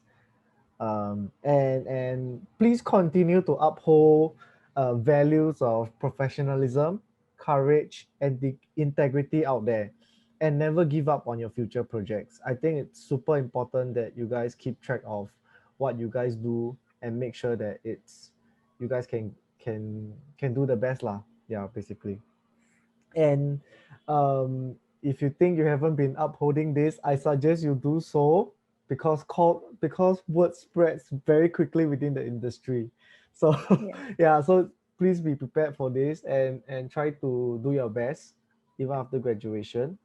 And please continue to uphold values of professionalism, courage, and the integrity out there, and never give up on your future projects. I think it's super important that you guys keep track of what you guys do and make sure that it's you guys can do the best lah. Yeah, basically. And if you think you haven't been upholding this, I suggest you do so, because word spreads very quickly within the industry. So Yeah. yeah, so please be prepared for this and try to do your best even after graduation.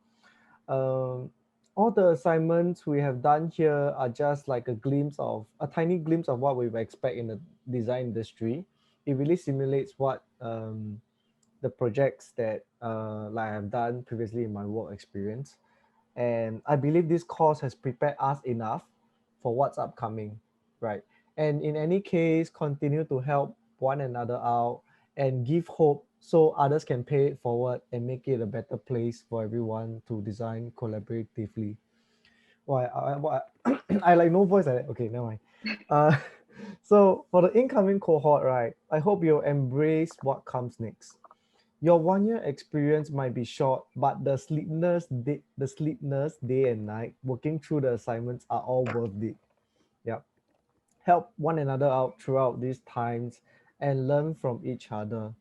Um, all the assignments we have done here are just like a tiny glimpse of what we expect in the design industry. It really simulates what the projects that like I've done previously in my work experience. And I believe this course has prepared us enough for what's upcoming, right? And in any case, continue to help one another out and give hope so others can pay it forward and make it a better place for everyone to design collaboratively. Why I like no voice like that. Okay, never mind. Uh, so for the incoming cohort, right, I hope you'll embrace what comes next. Your 1 year experience might be short, but the sleepless day and night working through the assignments are all worth it. Yep. Help one another out throughout these times and learn from each other.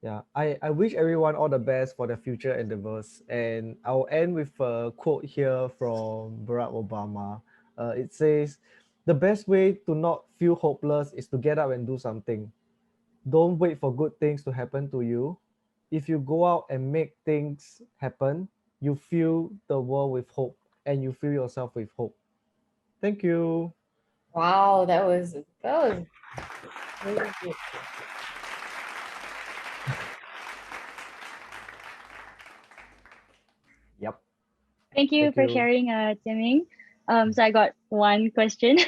Yeah. I wish everyone all the best for their future endeavors. And I'll end with a quote here from Barack Obama. It says, the best way to not feel hopeless is to get up and do something. Don't wait for good things to happen to you. If you go out and make things happen, you fill the world with hope and you fill yourself with hope. Thank you. Wow, that was really good. Yep. Thank you Thank for you. sharing, Timing. So I got one question.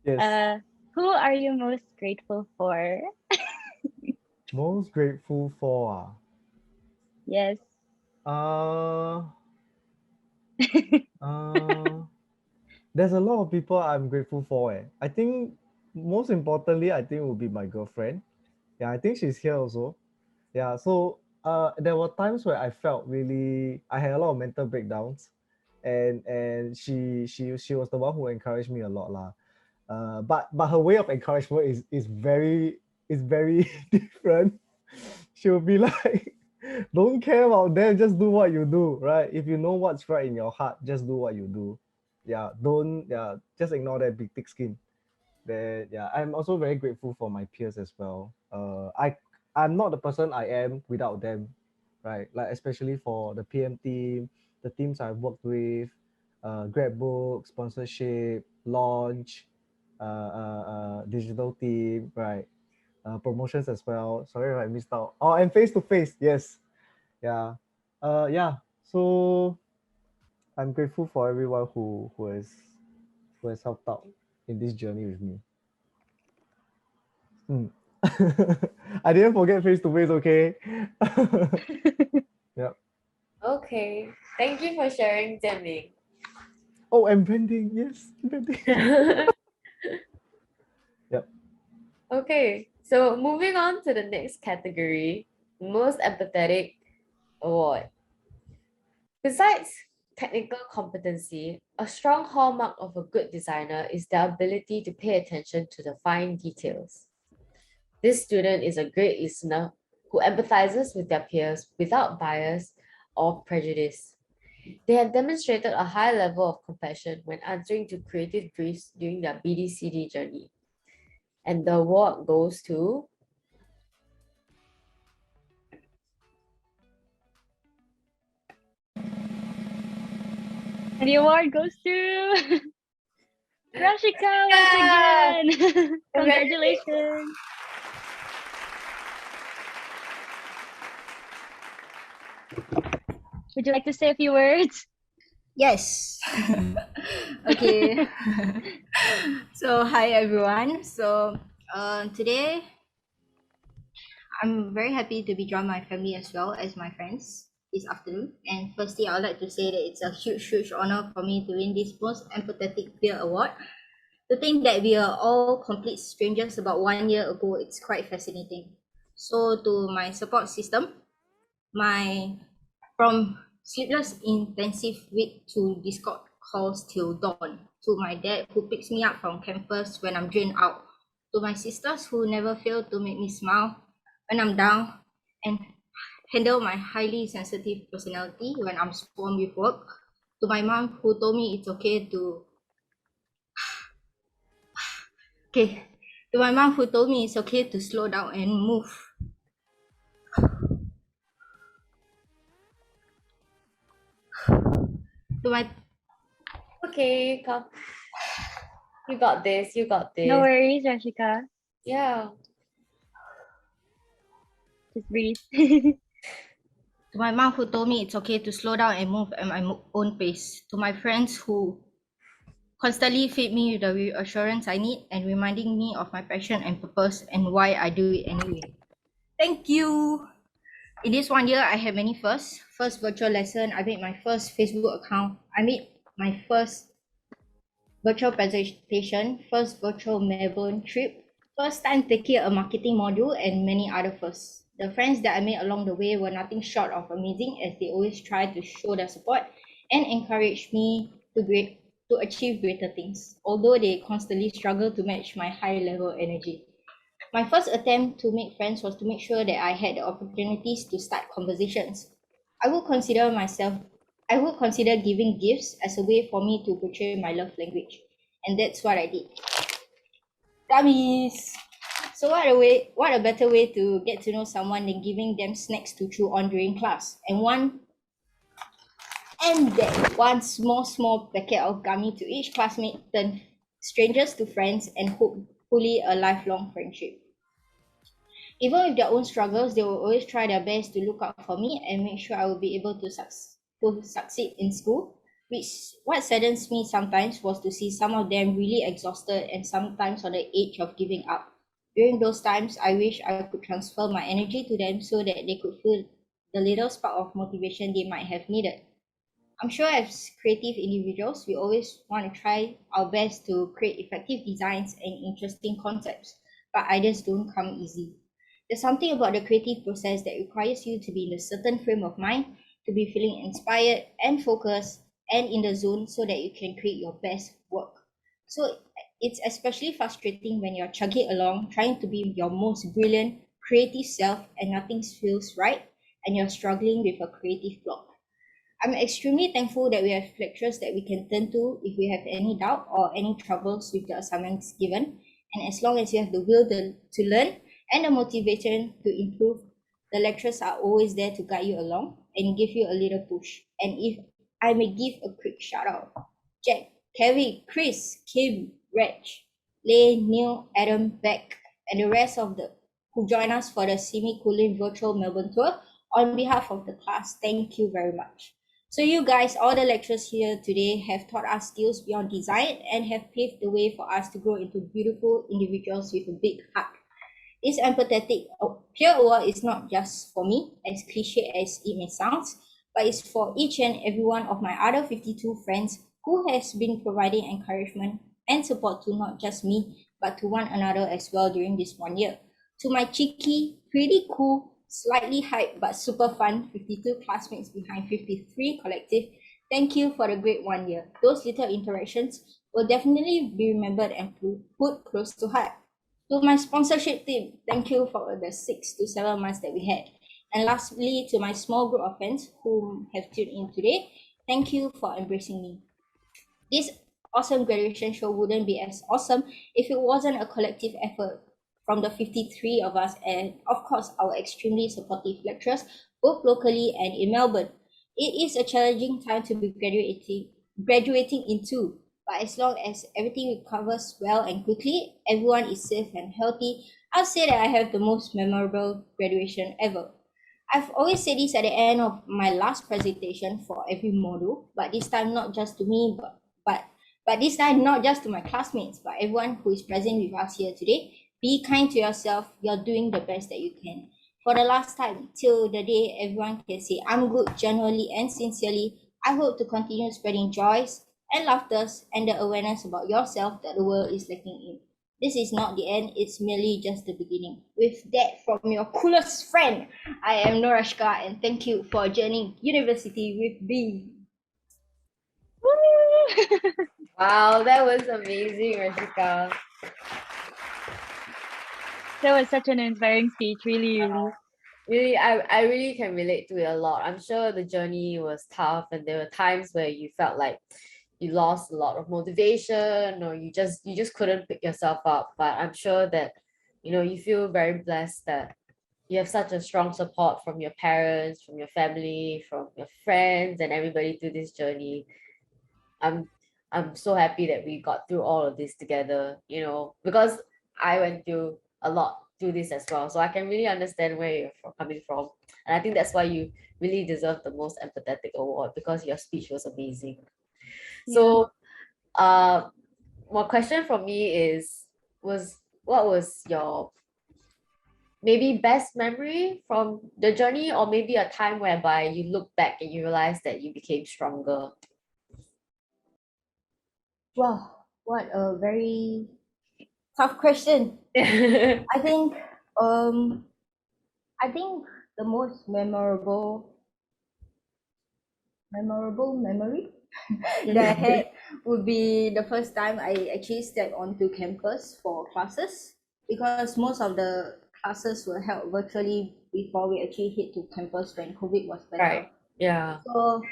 Yes. Who are you most grateful for? Most grateful for Yes. uh uh there's a lot of people I'm grateful for. I think most importantly, I think it would be my girlfriend. Yeah, I think she's here also. Yeah, so there were times where I felt really I had a lot of mental breakdowns, and she was the one who encouraged me a lot lah. But her way of encouragement is very different. She will be like, don't care about them, just do what you do, right? If you know what's right in your heart, just do what you do. Yeah, don't just ignore that big thick skin. Then yeah, I'm also very grateful for my peers as well. I'm not the person I am without them, right? Like especially for the PM team, the teams I've worked with, Grad book, sponsorship, launch, digital team, right? Promotions as well. Sorry if I missed out. Oh, and face to face, yes, yeah, yeah. So I'm grateful for everyone who has helped out in this journey with me. I didn't forget face to face, okay? Yep. Okay, thank you for sharing, Demi. Oh, and branding, yes, branding. Yep. Okay, so moving on to the next category, most empathetic award. Besides technical competency, a strong hallmark of a good designer is their ability to pay attention to the fine details. This student is a great listener who empathizes with their peers without bias or prejudice. They have demonstrated a high level of compassion when answering to creative briefs during their BDCD journey. And the award goes to And the award goes to Rashika once again. Congratulations. Would you like to say a few words? Yes. Okay. So hi everyone. So today I'm very happy to be joined my family as well as my friends this afternoon. And firstly, I would like to say that it's a huge honor for me to win this most empathetic peer award. To think that we are all complete strangers about 1 year ago, it's quite fascinating. So to my support system, from sleepless intensive week to Discord calls till dawn, to my dad who picks me up from campus when I'm drained out, to my sisters who never fail to make me smile when I'm down and handle my highly sensitive personality when I'm swamped with work, to my mom who told me it's okay to slow down and move. To my okay, come. You got this. You got this. No worries, Rashika. Yeah. Just breathe. To my mom who told me it's okay to slow down and move at my own pace. To my friends who constantly feed me with the reassurance I need and reminding me of my passion and purpose and why I do it anyway. Thank you. In this 1 year, I had many firsts. First virtual lesson, I made my first Facebook account. I made my first virtual presentation, first virtual Melbourne trip, first time taking a marketing module, and many other firsts. The friends that I made along the way were nothing short of amazing, as they always try to show their support and encourage me to achieve greater things, although they constantly struggle to match my high level energy. My first attempt to make friends was to make sure that I had the opportunities to start conversations. I would consider myself I would consider giving gifts as a way for me to portray my love language. And that's what I did. Gummies! So what a better way to get to know someone than giving them snacks to chew on during class. And that one small packet of gummy to each classmate turned strangers to friends and hopefully a lifelong friendship. Even with their own struggles, they will always try their best to look out for me and make sure I will be able to succeed in school. Which what saddens me sometimes was to see some of them really exhausted and sometimes on the edge of giving up. During those times, I wish I could transfer my energy to them so that they could feel the little spark of motivation they might have needed. I'm sure as creative individuals, we always want to try our best to create effective designs and interesting concepts, but ideas don't come easy. There's something about the creative process that requires you to be in a certain frame of mind, to be feeling inspired and focused and in the zone so that you can create your best work. So it's especially frustrating when you're chugging along, trying to be your most brilliant, creative self, and nothing feels right, and you're struggling with a creative block. I'm extremely thankful that we have lecturers that we can turn to if we have any doubt or any troubles with the assignments given. And as long as you have the will to learn and the motivation to improve, the lecturers are always there to guide you along and give you a little push. And if I may give a quick shout out, Jack, Cavvy, Chris, Kim, Reg, Lay, Neil, Adam, Beck, and the rest of the who join us for the semi-cooling virtual Melbourne tour. On behalf of the class, thank you very much. So you guys, all the lecturers here today have taught us skills beyond design and have paved the way for us to grow into beautiful individuals with a big heart. This empathetic peer award is not just for me, as cliche as it may sound, but it's for each and every one of my other 52 friends who has been providing encouragement and support to not just me, but to one another as well during this 1 year. To my cheeky, pretty cool, slightly hyped but super fun 52 classmates behind 53 collective, thank you for the great 1 year. Those little interactions will definitely be remembered and put close to heart. To my sponsorship team, thank you for the 6 to 7 months that we had. And lastly, to my small group of friends who have tuned in today, thank you for embracing me. This awesome graduation show wouldn't be as awesome if it wasn't a collective effort from the 53 of us and of course our extremely supportive lecturers both locally and in Melbourne. It is a challenging time to be graduating into, but as long as everything recovers well and quickly, everyone is safe and healthy, I'll say that I have the most memorable graduation ever. I've always said this at the end of my last presentation for every module, but this time not just to me, but this time not just to my classmates, but everyone who is present with us here today. Be kind to yourself. You're doing the best that you can. For the last time, till the day everyone can say, I'm good, genuinely and sincerely, I hope to continue spreading joys and laughters and the awareness about yourself that the world is lacking in. This is not the end, it's merely just the beginning. With that, from your coolest friend, I am Norashka, and thank you for joining University with me. Wow, that was amazing, Rashika. That was such an inspiring speech, really. Really, I really can relate to it a lot. I'm sure the journey was tough and there were times where you felt like you lost a lot of motivation or you just couldn't pick yourself up. But I'm sure that, you feel very blessed that you have such a strong support from your parents, from your family, from your friends and everybody through this journey. I'm so happy that we got through all of this together, because I went through a lot through this as well. So I can really understand where you're coming from. And I think that's why you really deserve the most empathetic award because your speech was amazing. So one question from me was what was your maybe best memory from the journey or maybe a time whereby you look back and you realize that you became stronger? Wow, what a very tough question. I think the most memorable memory that I had would be the first time I actually stepped onto campus for classes, because most of the classes were held virtually before we actually hit to campus when COVID was better. Right. Yeah. So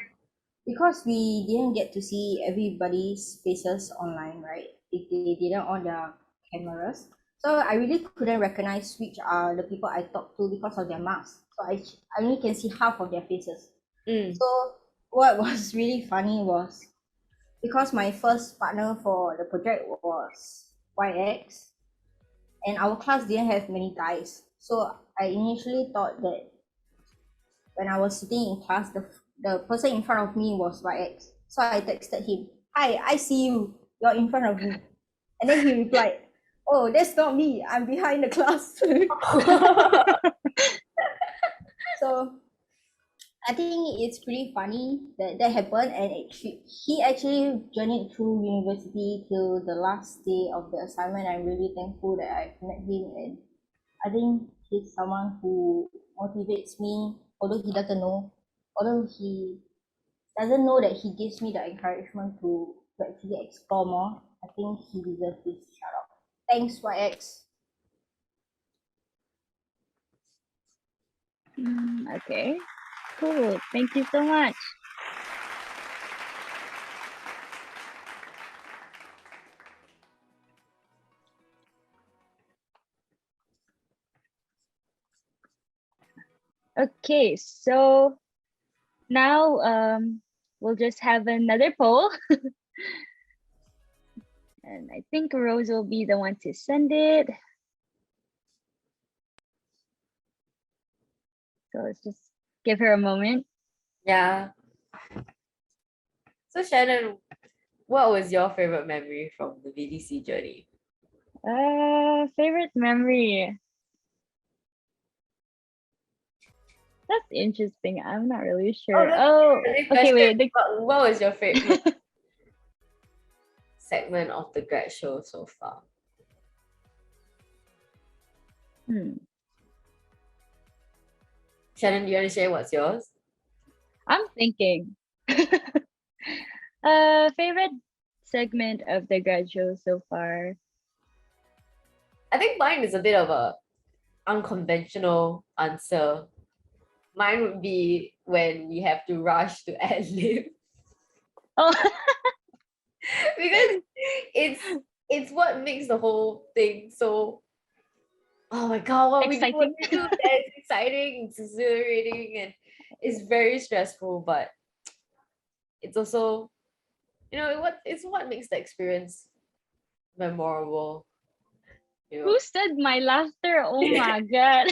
because we didn't get to see everybody's faces online, right? If they didn't on their cameras. So I really couldn't recognize which are the people I talked to because of their masks. So I only can see half of their faces. So what was really funny was because my first partner for the project was YX, and our class didn't have many guys. So I initially thought that when I was sitting in class, the person in front of me was YX. So I texted him, "Hi, I see you. You're in front of me." And then he replied, "Oh, that's not me. I'm behind the class." So I think it's pretty funny that that happened, and he actually journeyed through university till the last day of the assignment. I'm really thankful that I've met him, and I think he's someone who motivates me, although he doesn't know that he gives me the encouragement to actually explore more. I think he deserves this shout out. Thanks, YX. Okay, cool. Thank you so much. Okay, so now we'll just have another poll. And I think Rose will be the one to send it. So let's just give her a moment. Yeah. So Shannon, what was your favorite memory from the BDC journey? Favorite memory. That's interesting. I'm not really sure. Oh, okay, wait. What was your favorite segment of the grad show so far? Shannon, do you want to share what's yours? I'm thinking. Favorite segment of the grad show so far. I think mine is a bit of a unconventional answer. Mine would be when we have to rush to ad lib. Oh, because it's what makes the whole thing so, oh my god, what we do, it's exciting, it's exhilarating, and it's very stressful, but it's also, you know, it's what makes the experience memorable. You know? Who said my laughter? Oh my god.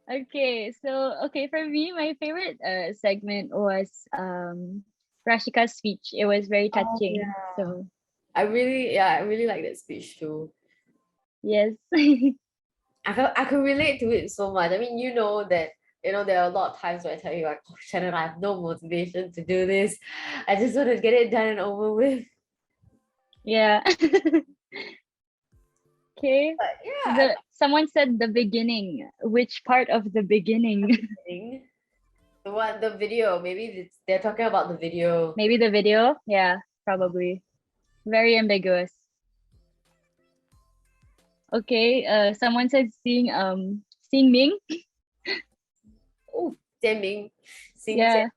Okay, so for me, my favorite segment was Rashika's speech. It was very touching. Oh, yeah. So I really like that speech too. Yes. I can relate to it so much. I mean, you know that, you know, there are a lot of times where I tell you like, oh, Shannon, I have no motivation to do this. I just want to get it done and over with. Yeah. Okay. But yeah. Someone said the beginning. Which part of the beginning? The video. Maybe they're talking about the video. Maybe the video? Yeah, probably. Very ambiguous. Okay, someone said seeing Ming. Oh, Ming. Yeah.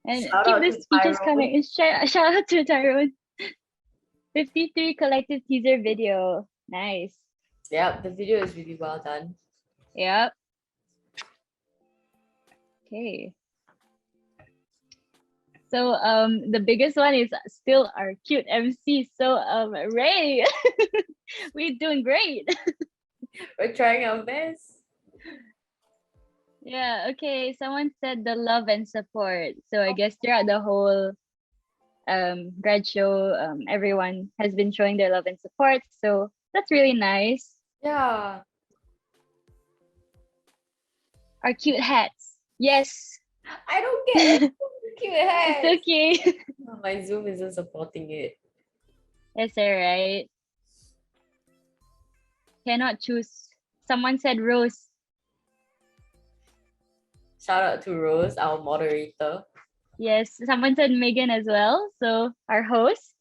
And shout keep the speeches coming. Shout out to Tyrone. 53 collective teaser video. Nice. Yeah, the video is really well done. Yep. Okay. So the biggest one is still our cute MC. So Ray, we're doing great. We're trying our best. Yeah, okay. Someone said the love and support. So I guess throughout the whole grad show, everyone has been showing their love and support. So that's really nice. Yeah. Our cute hats. Yes. I don't get it. Cute hats. It's okay. My Zoom isn't supporting it. It's alright. Cannot choose. Someone said Rose. Shout out to Rose, our moderator. Yes, someone said Megan as well. So our host.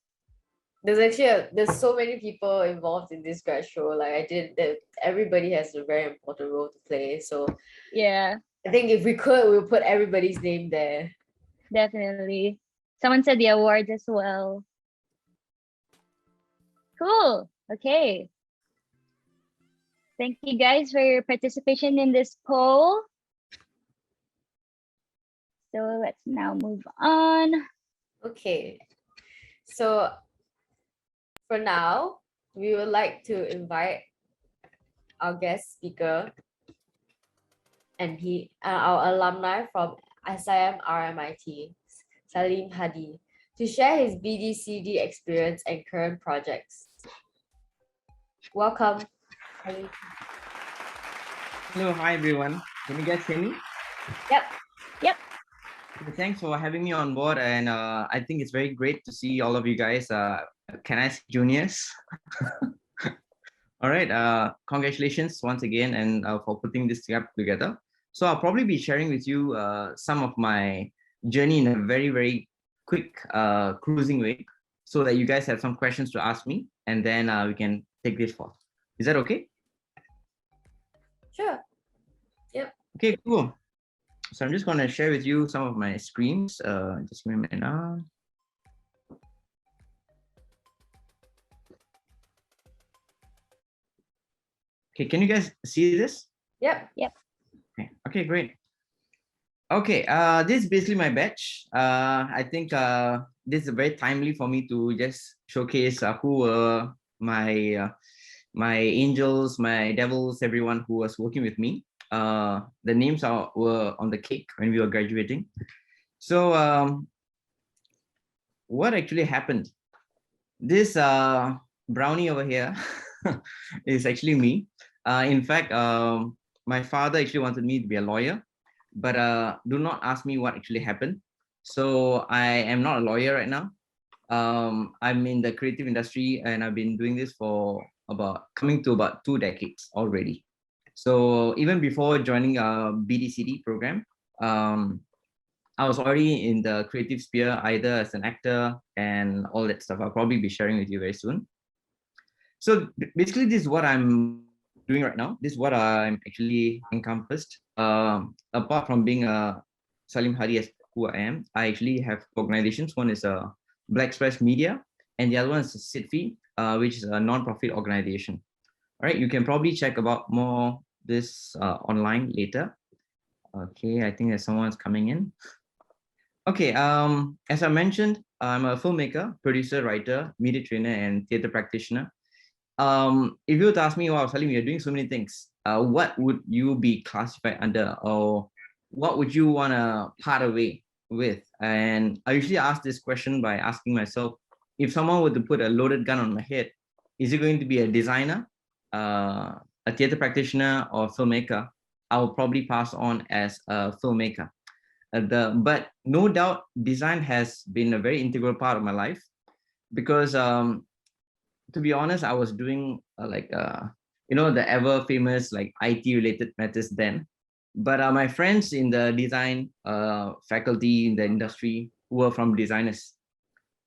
there's so many people involved in this grad show. Like I did that, everybody has a very important role to play. So Yeah, I think if we could, we'll put everybody's name there. definitely. Someone said the awards as well. Cool. Okay. Thank you guys for your participation in this poll. So let's now move on. Okay. So for now, we would like to invite our guest speaker and our alumni from SIM RMIT, Saleem Hadi, to share his BDCD experience and current projects. Welcome, Saleem. Hello, hi everyone. Can you guys hear me? Yep. Thanks for having me on board, and I think it's very great to see all of you guys. Can I see juniors? All right. Congratulations once again, and for putting this app together. So I'll probably be sharing with you some of my journey in a very quick cruising way, so that you guys have some questions to ask me, and then we can take this forth. Is that okay? Sure. Yep. Okay, cool. So I'm just going to share with you some of my screens. Just give me a minute now. Okay, can you guys see this? Yep. Okay, great. Okay, this is basically my batch. I think this is very timely for me to just showcase who were my my angels, my devils, everyone who was working with me. The names were on the cake when we were graduating. So what actually happened? This brownie over here is actually me. In fact, my father actually wanted me to be a lawyer, but do not ask me what actually happened. So I am not a lawyer right now. I'm in the creative industry, and I've been doing this for coming to about 2 decades already. So even before joining a BDCD program, I was already in the creative sphere, either as an actor and all that stuff. I'll probably be sharing with you very soon. So basically, this is what I'm doing right now. This is what I'm actually encompassed. Apart from being a Saleem Hadi as who I am, I actually have organizations. One is a Black Express Media, and the other one is SITFI, which is a non-profit organization. All right, you can probably check about more this online later. Okay, I think there's someone's coming in. Okay, as I mentioned, I'm a filmmaker, producer, writer, media trainer, and theater practitioner. If you were to ask me, wow, Saleem, you're doing so many things, what would you be classified under, or what would you want to part away with? And I usually ask this question by asking myself, if someone were to put a loaded gun on my head, is it going to be a designer, a theater practitioner, or a filmmaker? I will probably pass on as a filmmaker. But no doubt, design has been a very integral part of my life, because to be honest, I was doing the ever famous like IT related matters then. But my friends in the design faculty in the industry were from designers.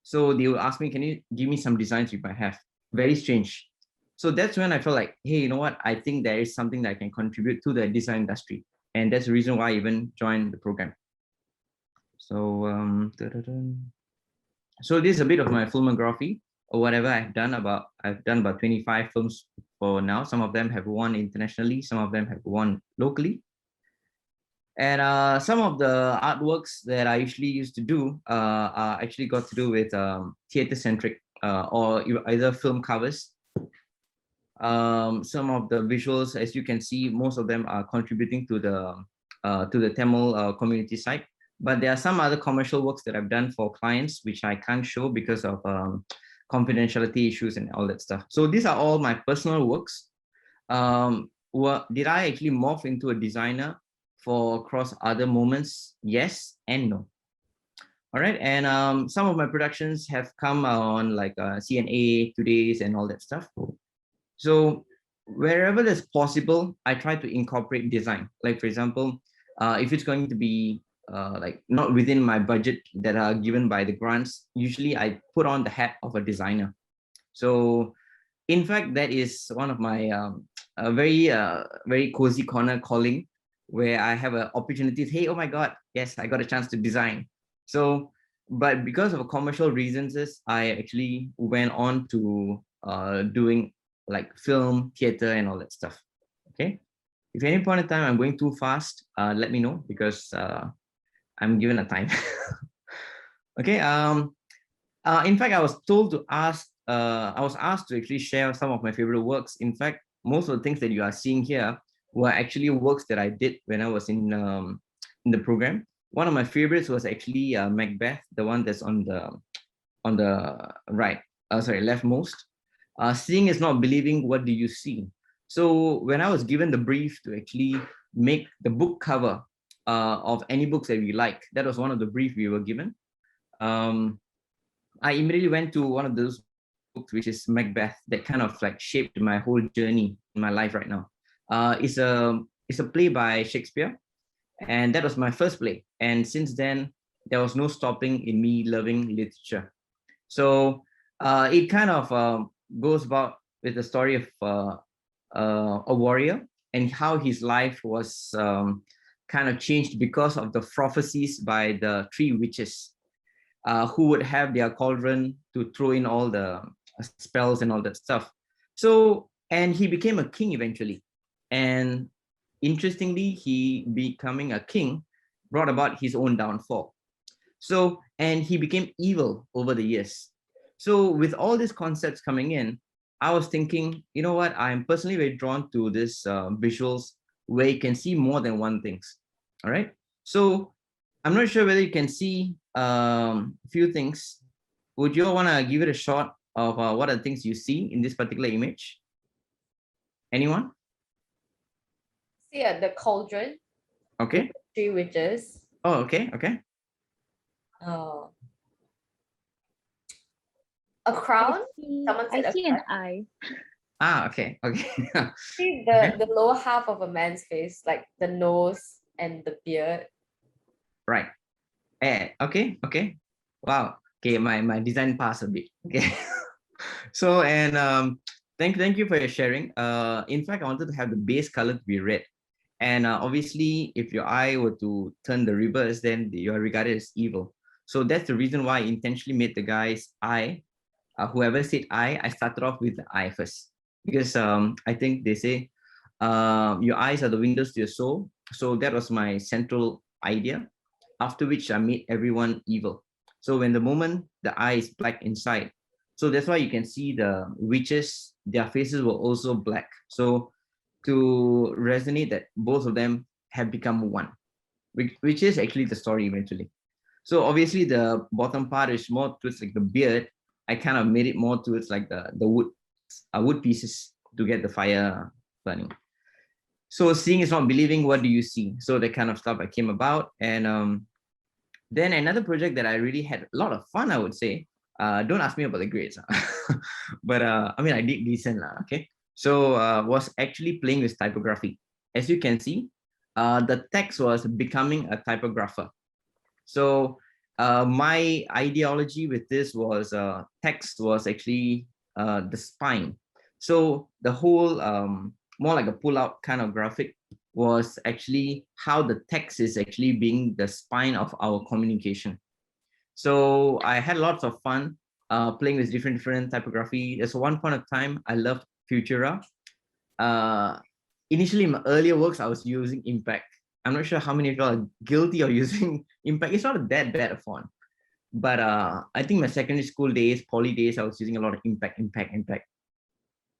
So they would ask me, can you give me some designs you might have? Very strange. So that's when I felt like, hey, you know what? I think there is something that I can contribute to the design industry. And that's the reason why I even joined the program. So, so this is a bit of my filmography or whatever I've done about 25 films for now. Some of them have won internationally, some of them have won locally. And some of the artworks that I usually used to do actually got to do with theater-centric or either film covers. Some of the visuals, as you can see, most of them are contributing to the Tamil community side. But there are some other commercial works that I've done for clients, which I can't show because of confidentiality issues and all that stuff. So these are all my personal works. Did I actually morph into a designer for across other moments? Yes and no. All right, and some of my productions have come on like CNA, Today's, and all that stuff. So wherever that's possible, I try to incorporate design. Like for example, if it's going to be like not within my budget that are given by the grants, usually I put on the hat of a designer So in fact, that is one of my a very cozy corner calling, where I have an opportunity. Hey, oh my God, yes, I got a chance to design. So, but because of commercial reasons, I actually went on to doing like film, theater, and all that stuff. Okay. If any point in time I'm going too fast, let me know, because I'm given a time. Okay. In fact, I was told to ask. I was asked to actually share some of my favorite works. In fact, most of the things that you are seeing here were actually works that I did when I was in the program. One of my favorites was actually Macbeth, the one that's on the right, sorry, leftmost. Seeing is not believing. What do you see? So when I was given the brief to actually make the book cover of any books that we like, that was one of the brief we were given. I immediately went to one of those books, which is Macbeth, that kind of like shaped my whole journey in my life right now. It's a play by Shakespeare, and that was my first play. And since then, there was no stopping in me loving literature. So it kind of goes about with the story of a warrior and how his life was kind of changed because of the prophecies by the three witches, who would have their cauldron to throw in all the spells and all that stuff. So, and he became a king eventually. And interestingly, he becoming a king brought about his own downfall. So, and he became evil over the years. So with all these concepts coming in, I was thinking, you know what, I'm personally very drawn to this visuals where you can see more than one things. All right. So I'm not sure whether you can see a few things. Would you want to give it a shot of what are the things you see in this particular image? Anyone? See the cauldron. Okay. Three witches. Oh, okay. Okay. A crown. I see an eye. Ah, okay. Okay. See the lower half of a man's face, like the nose and the beard. Right. Okay. Okay. Wow. Okay. My design passed a bit. Okay. So, and thank you for your sharing. In fact, I wanted to have the base color to be red. And obviously, if your eye were to turn the reverse, then you are regarded as evil. So that's the reason why I intentionally made the guy's eye. Whoever said I started off with the eye first, because I think they say your eyes are the windows to your soul. So that was my central idea. After which I made everyone evil. So when the moment the eye is black inside, so that's why you can see the witches, their faces were also black. So to resonate that both of them have become one, which is actually the story eventually. So obviously the bottom part is more towards like the beard. I kind of made it more towards like the wood pieces to get the fire burning. So seeing is not believing. What do you see? So that kind of stuff I came about. And then another project that I really had a lot of fun, I would say. Don't ask me about the grades, but I mean, I did decent, okay. So was actually playing with typography. As you can see, the text was becoming a typographer. So my ideology with this was text was actually the spine. So the whole more like a pull-out kind of graphic was actually how the text is actually being the spine of our communication. So I had lots of fun playing with different typography. There's one point of time I loved Futura. Initially, in my earlier works, I was using Impact. I'm not sure how many of you are guilty of using Impact. It's not that bad a font. But I think my secondary school days, poly days, I was using a lot of Impact.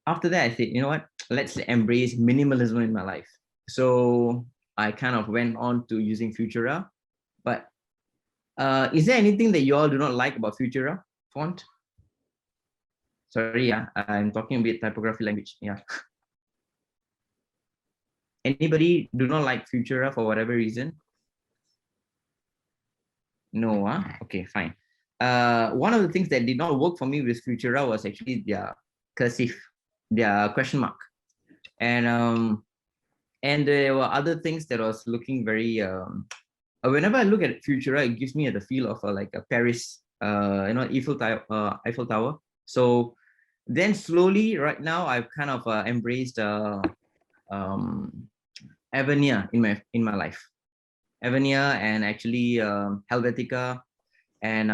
After that, I said, you know what? Let's embrace minimalism in my life. So I kind of went on to using Futura. But is there anything that you all do not like about Futura font? Sorry, yeah, I'm talking a bit typography language. Yeah. Anybody do not like Futura for whatever reason? No, okay, fine. One of the things that did not work for me with Futura was actually their cursive, their question mark. And there were other things that was looking very whenever I look at Futura, it gives me the feel of like a Paris, Eiffel Tower. So Then slowly, right now, I've kind of embraced Avenir in my life. Avenir and actually Helvetica, and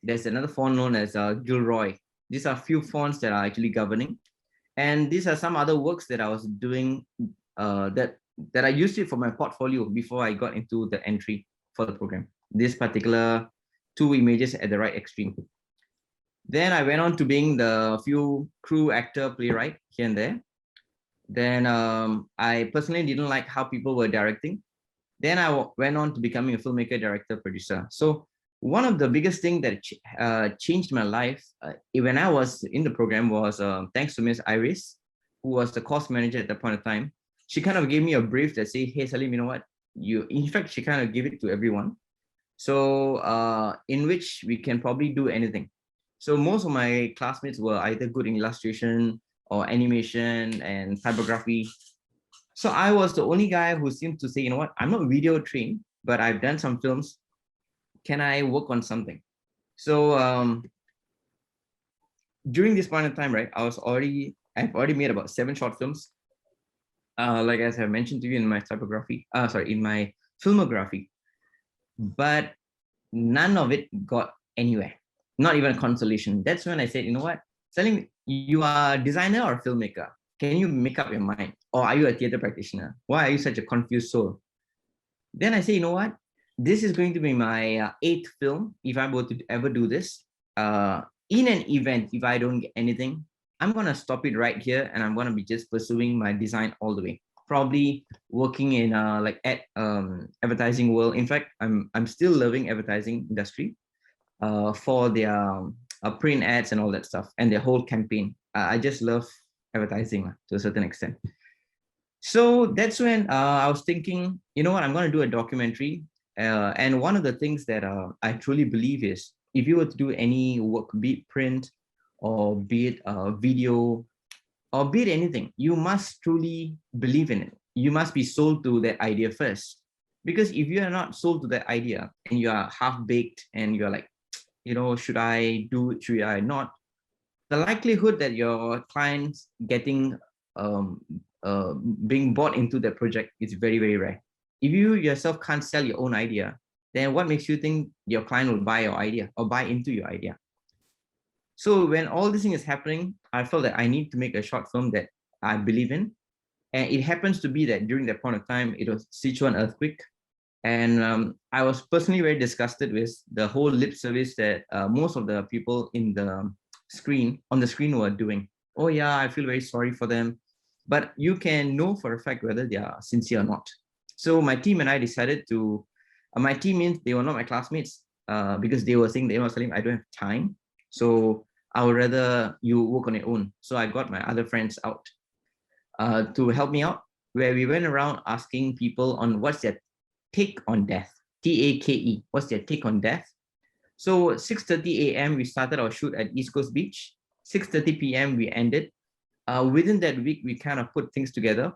there's another font known as Gilroy. These are few fonts that are actually governing, and these are some other works that I was doing that I used it for my portfolio before I got into the entry for the program. This particular two images at the right extreme. Then I went on to being the few crew, actor, playwright here and there. Then I personally didn't like how people were directing. Then I went on to becoming a filmmaker, director, producer. So one of the biggest things that changed my life when I was in the program was thanks to Miss Iris, who was the course manager at that point of time. She kind of gave me a brief that say, hey, Saleem, you know what? In fact, she kind of gave it to everyone. So in which we can probably do anything. So most of my classmates were either good in illustration or animation and typography. So I was the only guy who seemed to say, you know what, I'm not video trained, but I've done some films. Can I work on something? So during this point in time, right, I've already made about 7 short films. Like as I mentioned to you in my typography, in my filmography, but none of it got anywhere, not even a consolation. That's when I said, you know what, Salim, you are a designer or a filmmaker? Can you make up your mind? Or are you a theater practitioner? Why are you such a confused soul? Then I say, you know what? This is going to be my 8th film. If I were to ever do this, in an event, if I don't get anything, I'm going to stop it right here. And I'm going to be just pursuing my design all the way. Probably working in advertising world. In fact, I'm still loving advertising industry for their print ads and all that stuff and their whole campaign. I just love advertising to a certain extent. So that's when I was thinking, you know what, I'm going to do a documentary. And one of the things that I truly believe is, if you were to do any work, be it print or be it video or be it anything, you must truly believe in it. You must be sold to that idea first. Because if you are not sold to that idea and you are half-baked and you're like, you know, should I do it, should I not? The likelihood that your clients getting being bought into the project is very, very rare. If you yourself can't sell your own idea, then what makes you think your client will buy your idea or buy into your idea? So when all this thing is happening, I felt that I need to make a short film that I believe in. And it happens to be that during that point of time, it was Sichuan earthquake. And I was personally very disgusted with the whole lip service that most of the people on the screen were doing. Oh yeah, I feel very sorry for them. But you can know for a fact whether they are sincere or not. So my team and I decided to, my team means they were not my classmates because they were saying, they were saying, I don't have time. So I would rather you work on your own. So I got my other friends out to help me out, where we went around asking people on what's their take on death, TAKE, what's their take on death. So 6:30 a.m. we started our shoot at East Coast Beach. 6:30 p.m. we ended. Within that week, we kind of put things together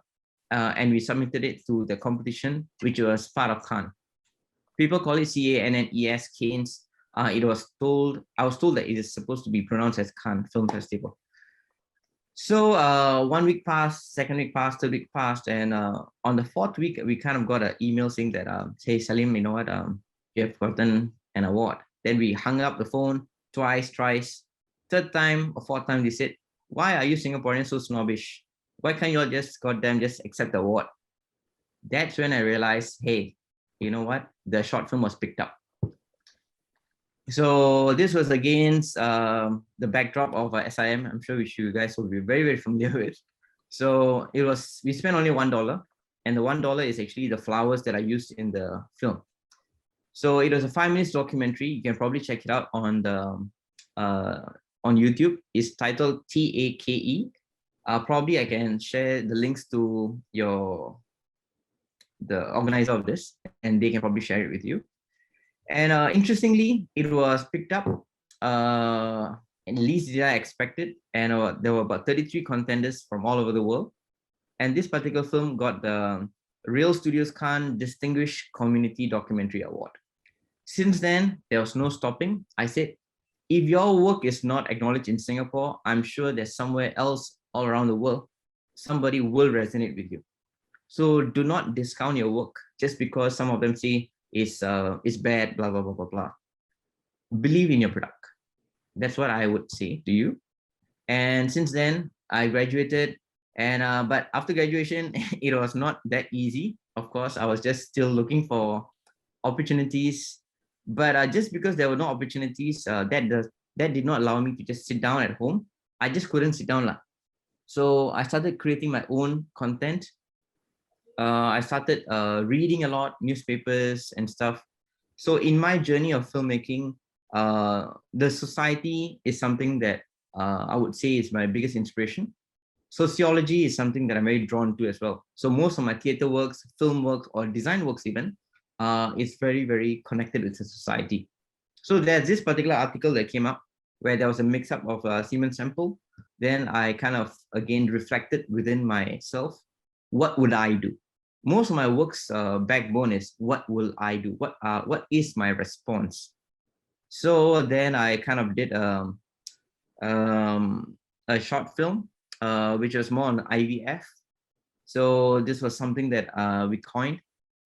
and we submitted it to the competition, which was part of Cannes. People call it CANNES, Cannes. I was told that it is supposed to be pronounced as Cannes Film Festival. So 1 week passed, second week passed, third week passed, and on the 4th week, we kind of got an email saying that, hey, Saleem, you know what, you have gotten an award. Then we hung up the phone twice, thrice. Third time or fourth time, they said, why are you Singaporeans so snobbish? Why can't you all just accept the award? That's when I realized, hey, you know what? The short film was picked up. So this was against the backdrop of SIM, I'm sure which you guys will be very, very familiar with. So we spent only $1, and the $1 is actually the flowers that I used in the film. So it was a 5-minute documentary. You can probably check it out on YouTube. It's titled TAKE. Probably I can share the links to the organizer of this, and they can probably share it with you. And interestingly, it was picked up at least than I expected. And there were about 33 contenders from all over the world. And this particular film got the Real Studios Cannes Distinguished Community Documentary Award. Since then, there was no stopping. I said, if your work is not acknowledged in Singapore, I'm sure there's somewhere else all around the world, somebody will resonate with you. So do not discount your work just because some of them say it's bad, blah, blah, blah, blah, blah. Believe in your product. That's what I would say to you. And since then, I graduated. And but after graduation, it was not that easy. Of course, I was just still looking for opportunities. But just because there were no opportunities, that did not allow me to just sit down at home. I just couldn't sit down. So I started creating my own content. I started reading a lot, newspapers and stuff. So in my journey of filmmaking, the society is something that I would say is my biggest inspiration. Sociology is something that I'm very drawn to as well. So most of my theater works, film works, or design works even, is very, very connected with the society. So there's this particular article that came up where there was a mix-up of semen sample. Then I kind of, again, reflected within myself, what would I do? Most of my work's backbone is, what will I do? What is my response? So then I kind of did a short film, which was more on IVF. So this was something that we coined.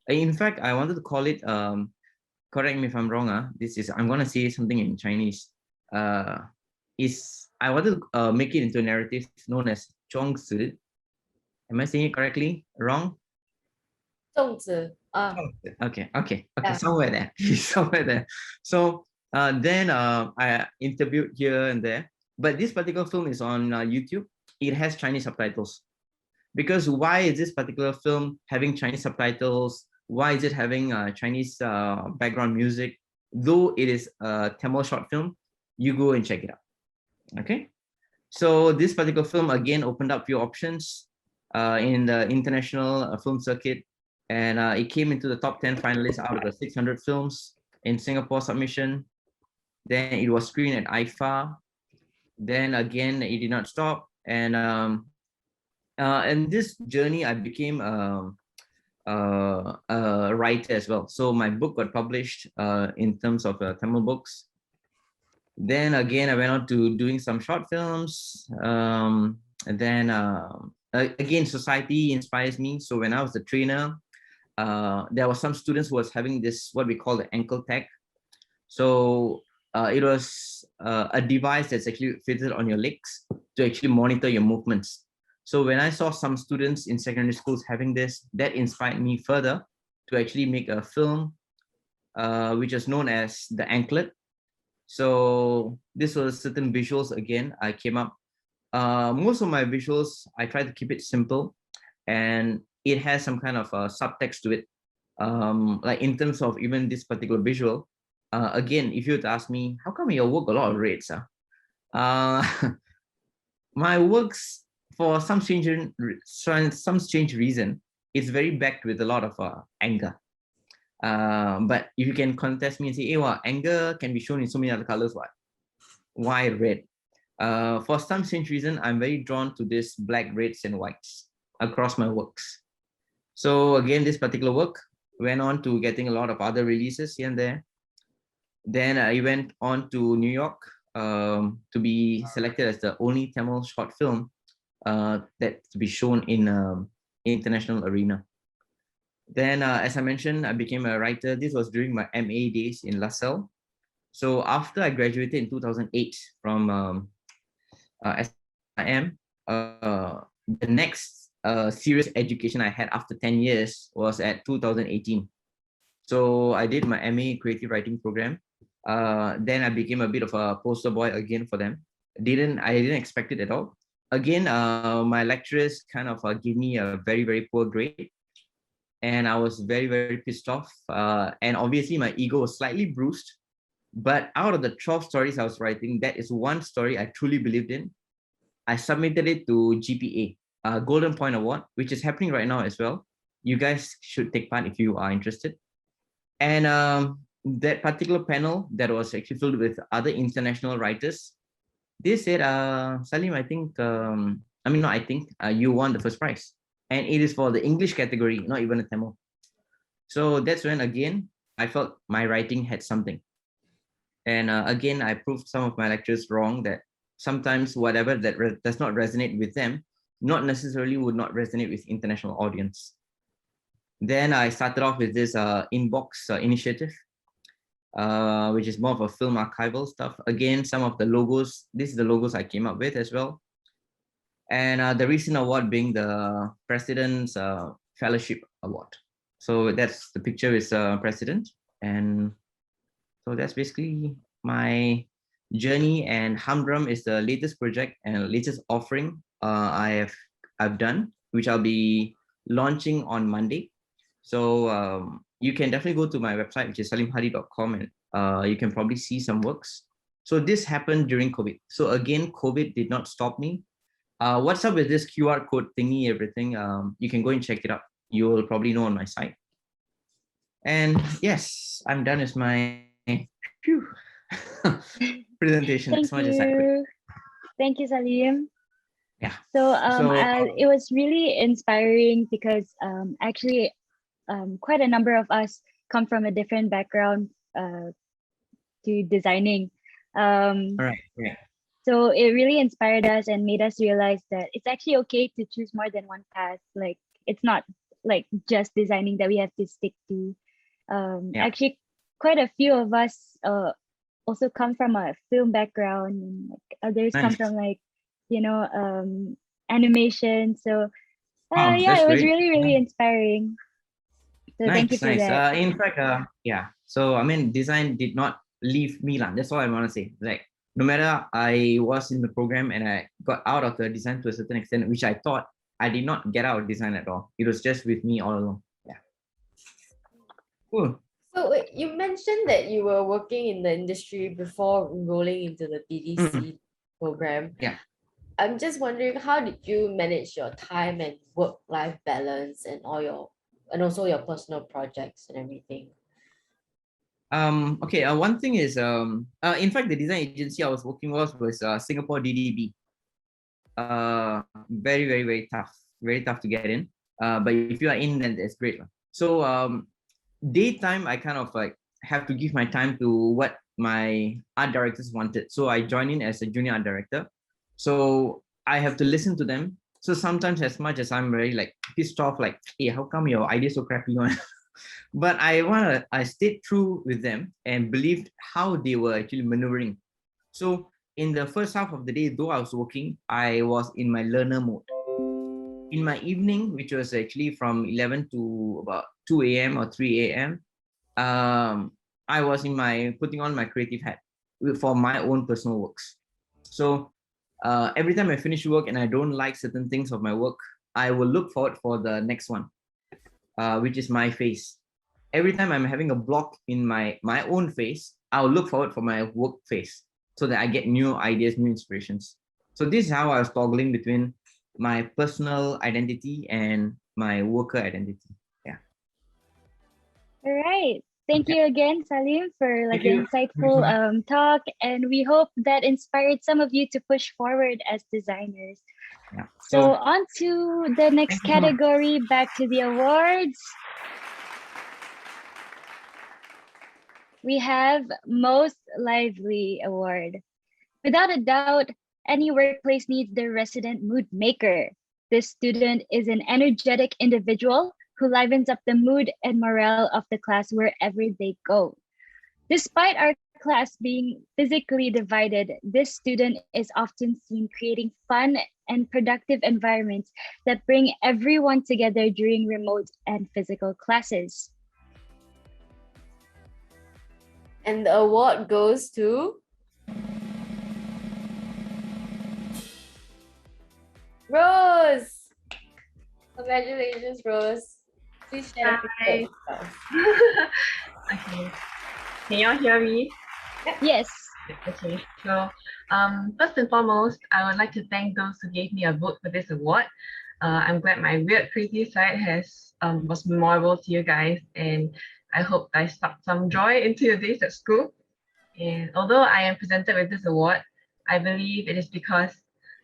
In fact, I wanted to call it, correct me if I'm wrong, I'm going to say something in Chinese. I wanted to make it into a narrative known as Zhongzi. Am I saying it correctly? Wrong? Zhongzi. Okay, Yeah. somewhere there. Somewhere there. So then I interviewed here and there. But this particular film is on YouTube. It has Chinese subtitles. Because why is this particular film having Chinese subtitles? Why is it having Chinese background music? Though it is a Tamil short film, you go and check it out. Okay. So this particular film again opened up few options in the international film circuit, and it came into the top 10 finalists out of the 600 films in Singapore submission. Then it was screened at IFA. Then again, it did not stop. And this journey, I became a writer as well. So my book got published in terms of Tamil books. Then again, I went on to doing some short films. And then again, society inspires me. So when I was the trainer, there were some students who was having this, what we call the ankle tag. So it was a device that's actually fitted on your legs to actually monitor your movements. So when I saw some students in secondary schools having this, that inspired me further to actually make a film, which is known as The Anklet. So this was certain visuals again, I came up. Most of my visuals, I try to keep it simple, and it has some kind of subtext to it. Like in terms of even this particular visual, again, if you were to ask me, how come your work a lot of reds? My works, for some strange reason, it's very backed with a lot of anger. But if you can contest me and say, hey, well, anger can be shown in so many other colors, why red? For some strange reason, I'm very drawn to this black, reds, and whites across my works. So again, this particular work went on to getting a lot of other releases here and there. Then I went on to New York to be selected as the only Tamil short film that to be shown in international arena. Then, as I mentioned, I became a writer. This was during my MA days in LaSalle. So after I graduated in 2008 from SIM, the next serious education I had after 10 years was at 2018. So I did my MA creative writing program. Then I became a bit of a poster boy again for them. I didn't expect it at all. Again, my lecturers kind of gave me a very, very poor grade. And I was very, very pissed off. And obviously my ego was slightly bruised. But out of the 12 stories I was writing, that is one story I truly believed in. I submitted it to GPA, Golden Point Award, which is happening right now as well. You guys should take part if you are interested. And that particular panel that was actually filled with other international writers, they said, Saleem, I think, you won the first prize. And it is for the English category, not even a Tamil. So that's when, again, I felt my writing had something. And again, I proved some of my lectures wrong, that sometimes whatever that does not resonate with them, not necessarily would not resonate with international audience. Then I started off with this inbox initiative, which is more of a film archival stuff. Again, some of the logos, this is the logos I came up with as well. And the recent award being the President's Fellowship Award. So that's the picture with President. And so that's basically my journey, and Humdrum is the latest project and latest offering I've done, which I'll be launching on Monday. So you can definitely go to my website, which is saleemhadi.com, and you can probably see some works. So this happened during COVID. So again, COVID did not stop me. What's up with this QR code thingy, everything? You can go and check it out. You will probably know on my site. And yes, I'm done with my presentation. Thank as much as I could. you. Thank you, Saleem. Yeah. So it was really inspiring because actually quite a number of us come from a different background to designing. Right. So it really inspired us and made us realize that it's actually okay to choose more than one path. Like it's not like just designing that we have to stick to. Actually, quite a few of us also come from a film background, and like others come from like, you know, animation. So yeah, it was great. really inspiring. So thank you for that. In fact, yeah. So I mean, design did not leave me lah. That's all I want to say. Like no matter I was in the program and I got out of the design to a certain extent, which I thought I did not get out of design at all. It was just with me all along. Yeah. Cool. So you mentioned that you were working in the industry before enrolling into the BDCD program. Yeah. I'm just wondering, how did you manage your time and work-life balance and also your personal projects and everything? Okay. One thing is, in fact, the design agency I was working with was Singapore DDB. Very tough to get in. But if you are in, then that's great. So daytime, I kind of like have to give my time to what my art directors wanted. So I joined in as a junior art director. So I have to listen to them. So sometimes, as much as I'm very like pissed off, like, hey, how come your idea so crappy? But I stayed true with them and believed how they were actually maneuvering. So in the first half of the day, though I was working, I was in my learner mode. In my evening, which was actually from 11 to about 2 a.m. or 3 a.m., I was in putting on my creative hat for my own personal works. So every time I finish work and I don't like certain things of my work, I will look forward for the next one, which is my face. Every time I'm having a block in my own face, I'll look forward for my work face so that I get new ideas, new inspirations. So this is how I was toggling between my personal identity and my worker identity. Yeah. All right. Thank you again, Saleem, for like the Thank you. insightful talk, and we hope that inspired some of you to push forward as designers. Yeah. So on to the next category, back to the awards. We have Most Lively Award. Without a doubt, any workplace needs their resident mood maker. This student is an energetic individual who livens up the mood and morale of the class wherever they go. Despite our class being physically divided, this student is often seen creating fun and productive environments that bring everyone together during remote and physical classes. And the award goes to Rose. Congratulations, Rose. Please share the picture with us. Okay. Can y'all hear me? Yes. Okay. So first and foremost, I would like to thank those who gave me a vote for this award. I'm glad my weird crazy side was memorable to you guys, and I hope I sparked some joy into your days at school. And although I am presented with this award, I believe it is because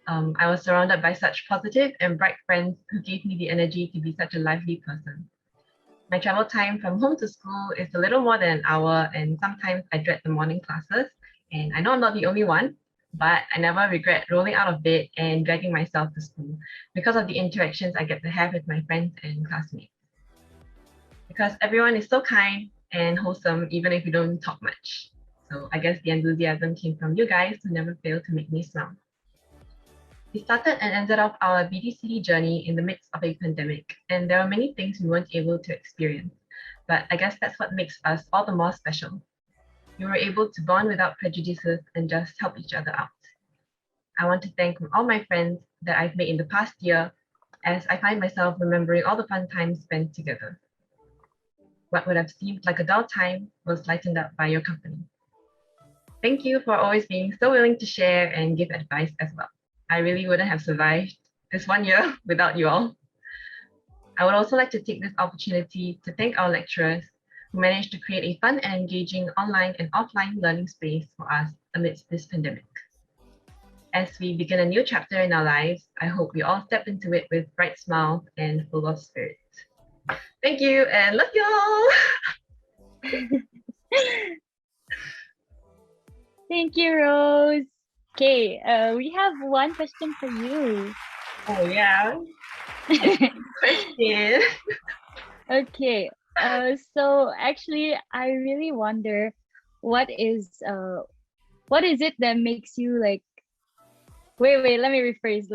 I was surrounded by such positive and bright friends who gave me the energy to be such a lively person. My travel time from home to school is a little more than an hour, and sometimes I dread the morning classes. And I know I'm not the only one, but I never regret rolling out of bed and dragging myself to school because of the interactions I get to have with my friends and classmates. Because everyone is so kind and wholesome, even if you don't talk much. So I guess the enthusiasm came from you guys who never fail to make me smile. We started and ended off our BDCD journey in the midst of a pandemic, and there were many things we weren't able to experience. But I guess that's what makes us all the more special. We were able to bond without prejudices and just help each other out. I want to thank all my friends that I've made in the past year, as I find myself remembering all the fun times spent together. What would have seemed like a dull time was lightened up by your company. Thank you for always being so willing to share and give advice as well. I really wouldn't have survived this 1 year without you all. I would also like to take this opportunity to thank our lecturers who managed to create a fun and engaging online and offline learning space for us amidst this pandemic. As we begin a new chapter in our lives, I hope we all step into it with bright smiles and full of spirit. Thank you and love y'all. Thank you, Rose. Okay, we have one question for you. Oh yeah. Question. Okay, so actually, I really wonder what is it that makes you like, wait, let me rephrase.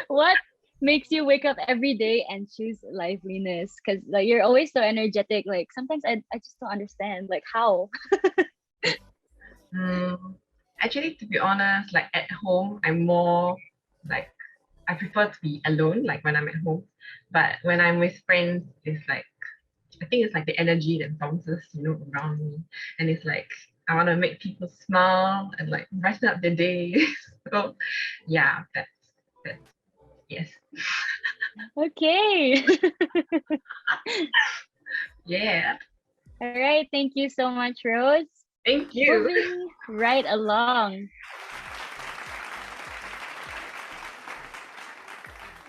What makes you wake up every day and choose liveliness? Because like you're always so energetic. Like sometimes I just don't understand like how. Actually, to be honest, like at home, I'm more like I prefer to be alone, like when I'm at home. But when I'm with friends, it's like I think it's like the energy that bounces, around me. And it's like I want to make people smile and like brighten up their day. So yeah, that's yes. Okay. Yeah. All right. Thank you so much, Rose. Thank you. Moving right along.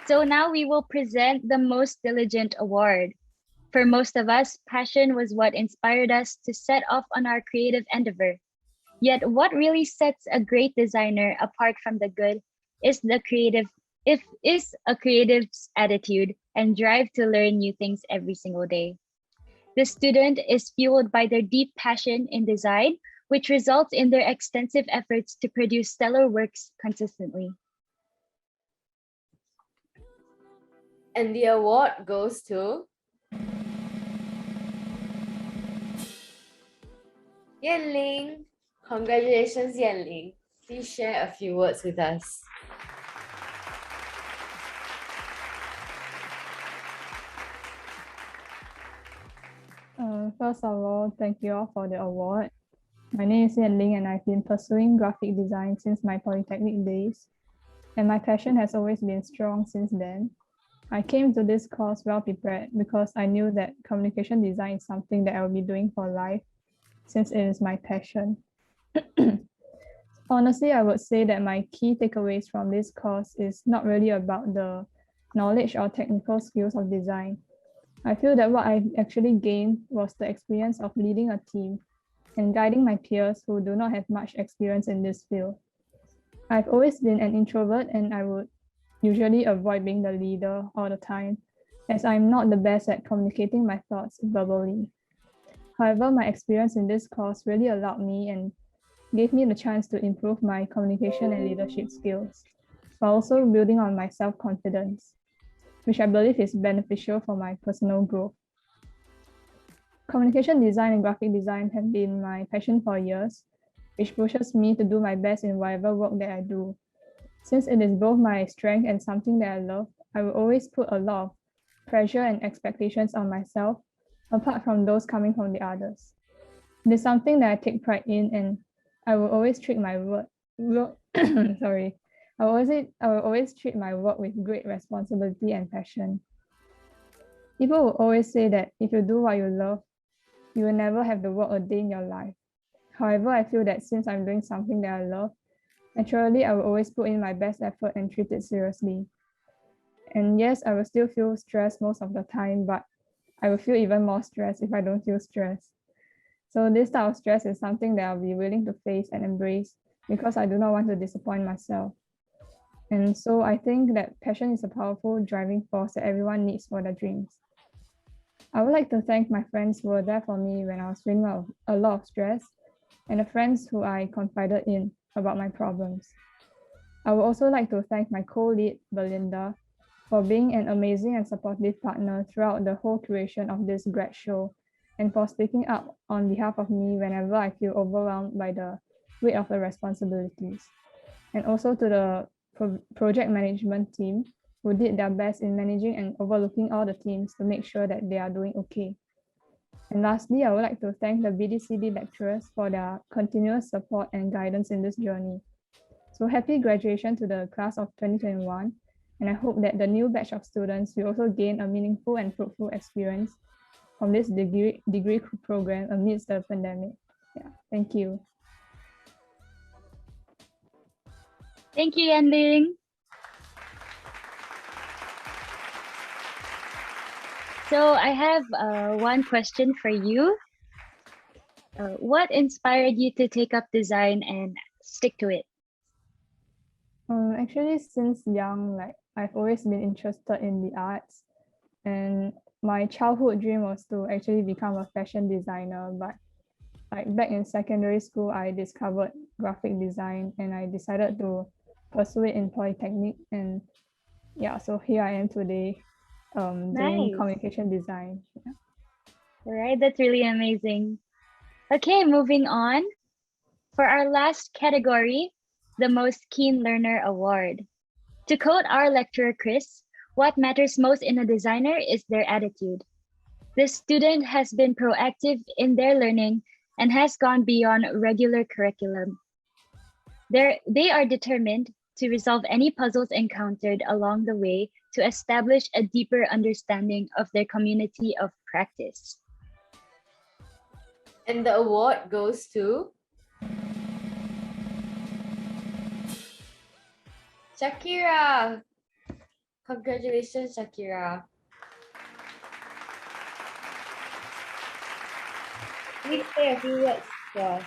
So now we will present the Most Diligent Award. For most of us, passion was what inspired us to set off on our creative endeavor. Yet what really sets a great designer apart from the good is a creative's attitude and drive to learn new things every single day. The student is fueled by their deep passion in design, which results in their extensive efforts to produce stellar works consistently. And the award goes to Yanling. Congratulations, Yanling. Please share a few words with us. First of all, thank you all for the award. My name is Yanling and I've been pursuing graphic design since my polytechnic days, and my passion has always been strong since then. I came to this course well prepared because I knew that communication design is something that I will be doing for life since it is my passion. Honestly, I would say that my key takeaways from this course is not really about the knowledge or technical skills of design. I feel that what I actually gained was the experience of leading a team and guiding my peers who do not have much experience in this field. I've always been an introvert and I would usually avoid being the leader all the time, as I'm not the best at communicating my thoughts verbally. However, my experience in this course really allowed me and gave me the chance to improve my communication and leadership skills, while also building on my self-confidence, which I believe is beneficial for my personal growth. Communication design and graphic design have been my passion for years, which pushes me to do my best in whatever work that I do. Since it is both my strength and something that I love, I will always put a lot of pressure and expectations on myself, apart from those coming from the others. It is something that I take pride in, and I will always treat my work I will always treat my work with great responsibility and passion. People will always say that if you do what you love, you will never have to work a day in your life. However, I feel that since I'm doing something that I love, naturally I will always put in my best effort and treat it seriously. And yes, I will still feel stressed most of the time, but I will feel even more stressed if I don't feel stressed. So this type of stress is something that I'll be willing to face and embrace because I do not want to disappoint myself. And so I think that passion is a powerful driving force that everyone needs for their dreams. I would like to thank my friends who were there for me when I was feeling a lot of stress, and the friends who I confided in about my problems. I would also like to thank my co-lead, Belinda, for being an amazing and supportive partner throughout the whole creation of this grad show, and for speaking up on behalf of me whenever I feel overwhelmed by the weight of the responsibilities. And also to the project management team, who did their best in managing and overlooking all the teams to make sure that they are doing okay. And lastly, I would like to thank the BDCD lecturers for their continuous support and guidance in this journey. So happy graduation to the class of 2021, and I hope that the new batch of students will also gain a meaningful and fruitful experience from this degree program amidst the pandemic. Yeah, thank you. Thank you, Yanling. So I have one question for you. What inspired you to take up design and stick to it? Actually, since young, I've always been interested in the arts, and my childhood dream was to actually become a fashion designer. But back in secondary school, I discovered graphic design, and I decided to pursue it in Polytechnic. And yeah, so here I am today, doing Nice. communication design. Yeah. All right, that's really amazing. Okay, moving on. For our last category, the Most Keen Learner Award. To quote our lecturer, Chris, what matters most in a designer is their attitude. The student has been proactive in their learning and has gone beyond regular curriculum. They are determined to resolve any puzzles encountered along the way to establish a deeper understanding of their community of practice. And the award goes to Shakira. Congratulations, Shakira. Please say a few words to us.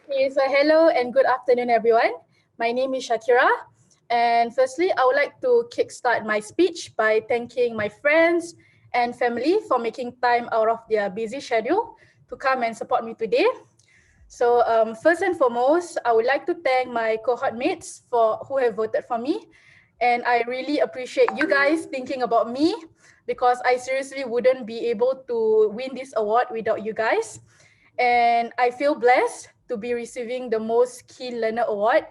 Okay, so hello and good afternoon, everyone. My name is Shakira. And firstly, I would like to kickstart my speech by thanking my friends and family for making time out of their busy schedule to come and support me today. So first and foremost, I would like to thank my cohort mates who have voted for me. And I really appreciate you guys thinking about me because I seriously wouldn't be able to win this award without you guys. And I feel blessed to be receiving the Most Keen Learner Award.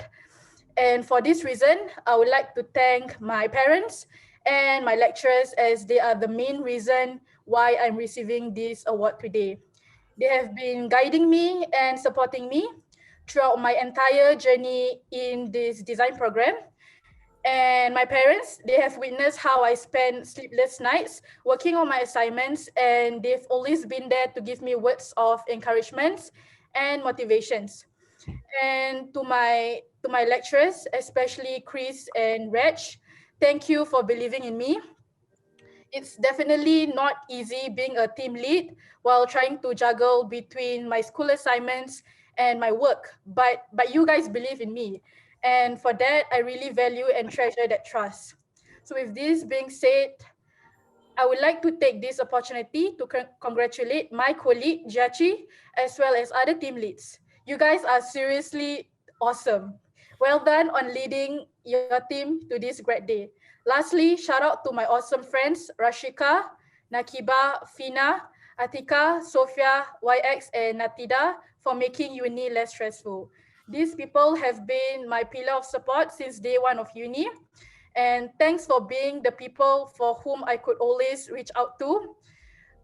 And for this reason, I would like to thank my parents and my lecturers as they are the main reason why I'm receiving this award today. They have been guiding me and supporting me throughout my entire journey in this design program. And my parents, they have witnessed how I spend sleepless nights working on my assignments, and they've always been there to give me words of encouragement and motivations. And to my lecturers, especially Chris and Reg, thank you for believing in me. It's definitely not easy being a team lead while trying to juggle between my school assignments and my work, but you guys believe in me. And for that, I really value and treasure that trust. So with this being said, I would like to take this opportunity to congratulate my colleague, Jachi, as well as other team leads. You guys are seriously awesome. Well done on leading your team to this great day. Lastly, shout out to my awesome friends, Rashika, Nakiba, Fina, Atika, Sophia, YX, and Natida for making uni less stressful. These people have been my pillar of support since day one of uni. And thanks for being the people for whom I could always reach out to,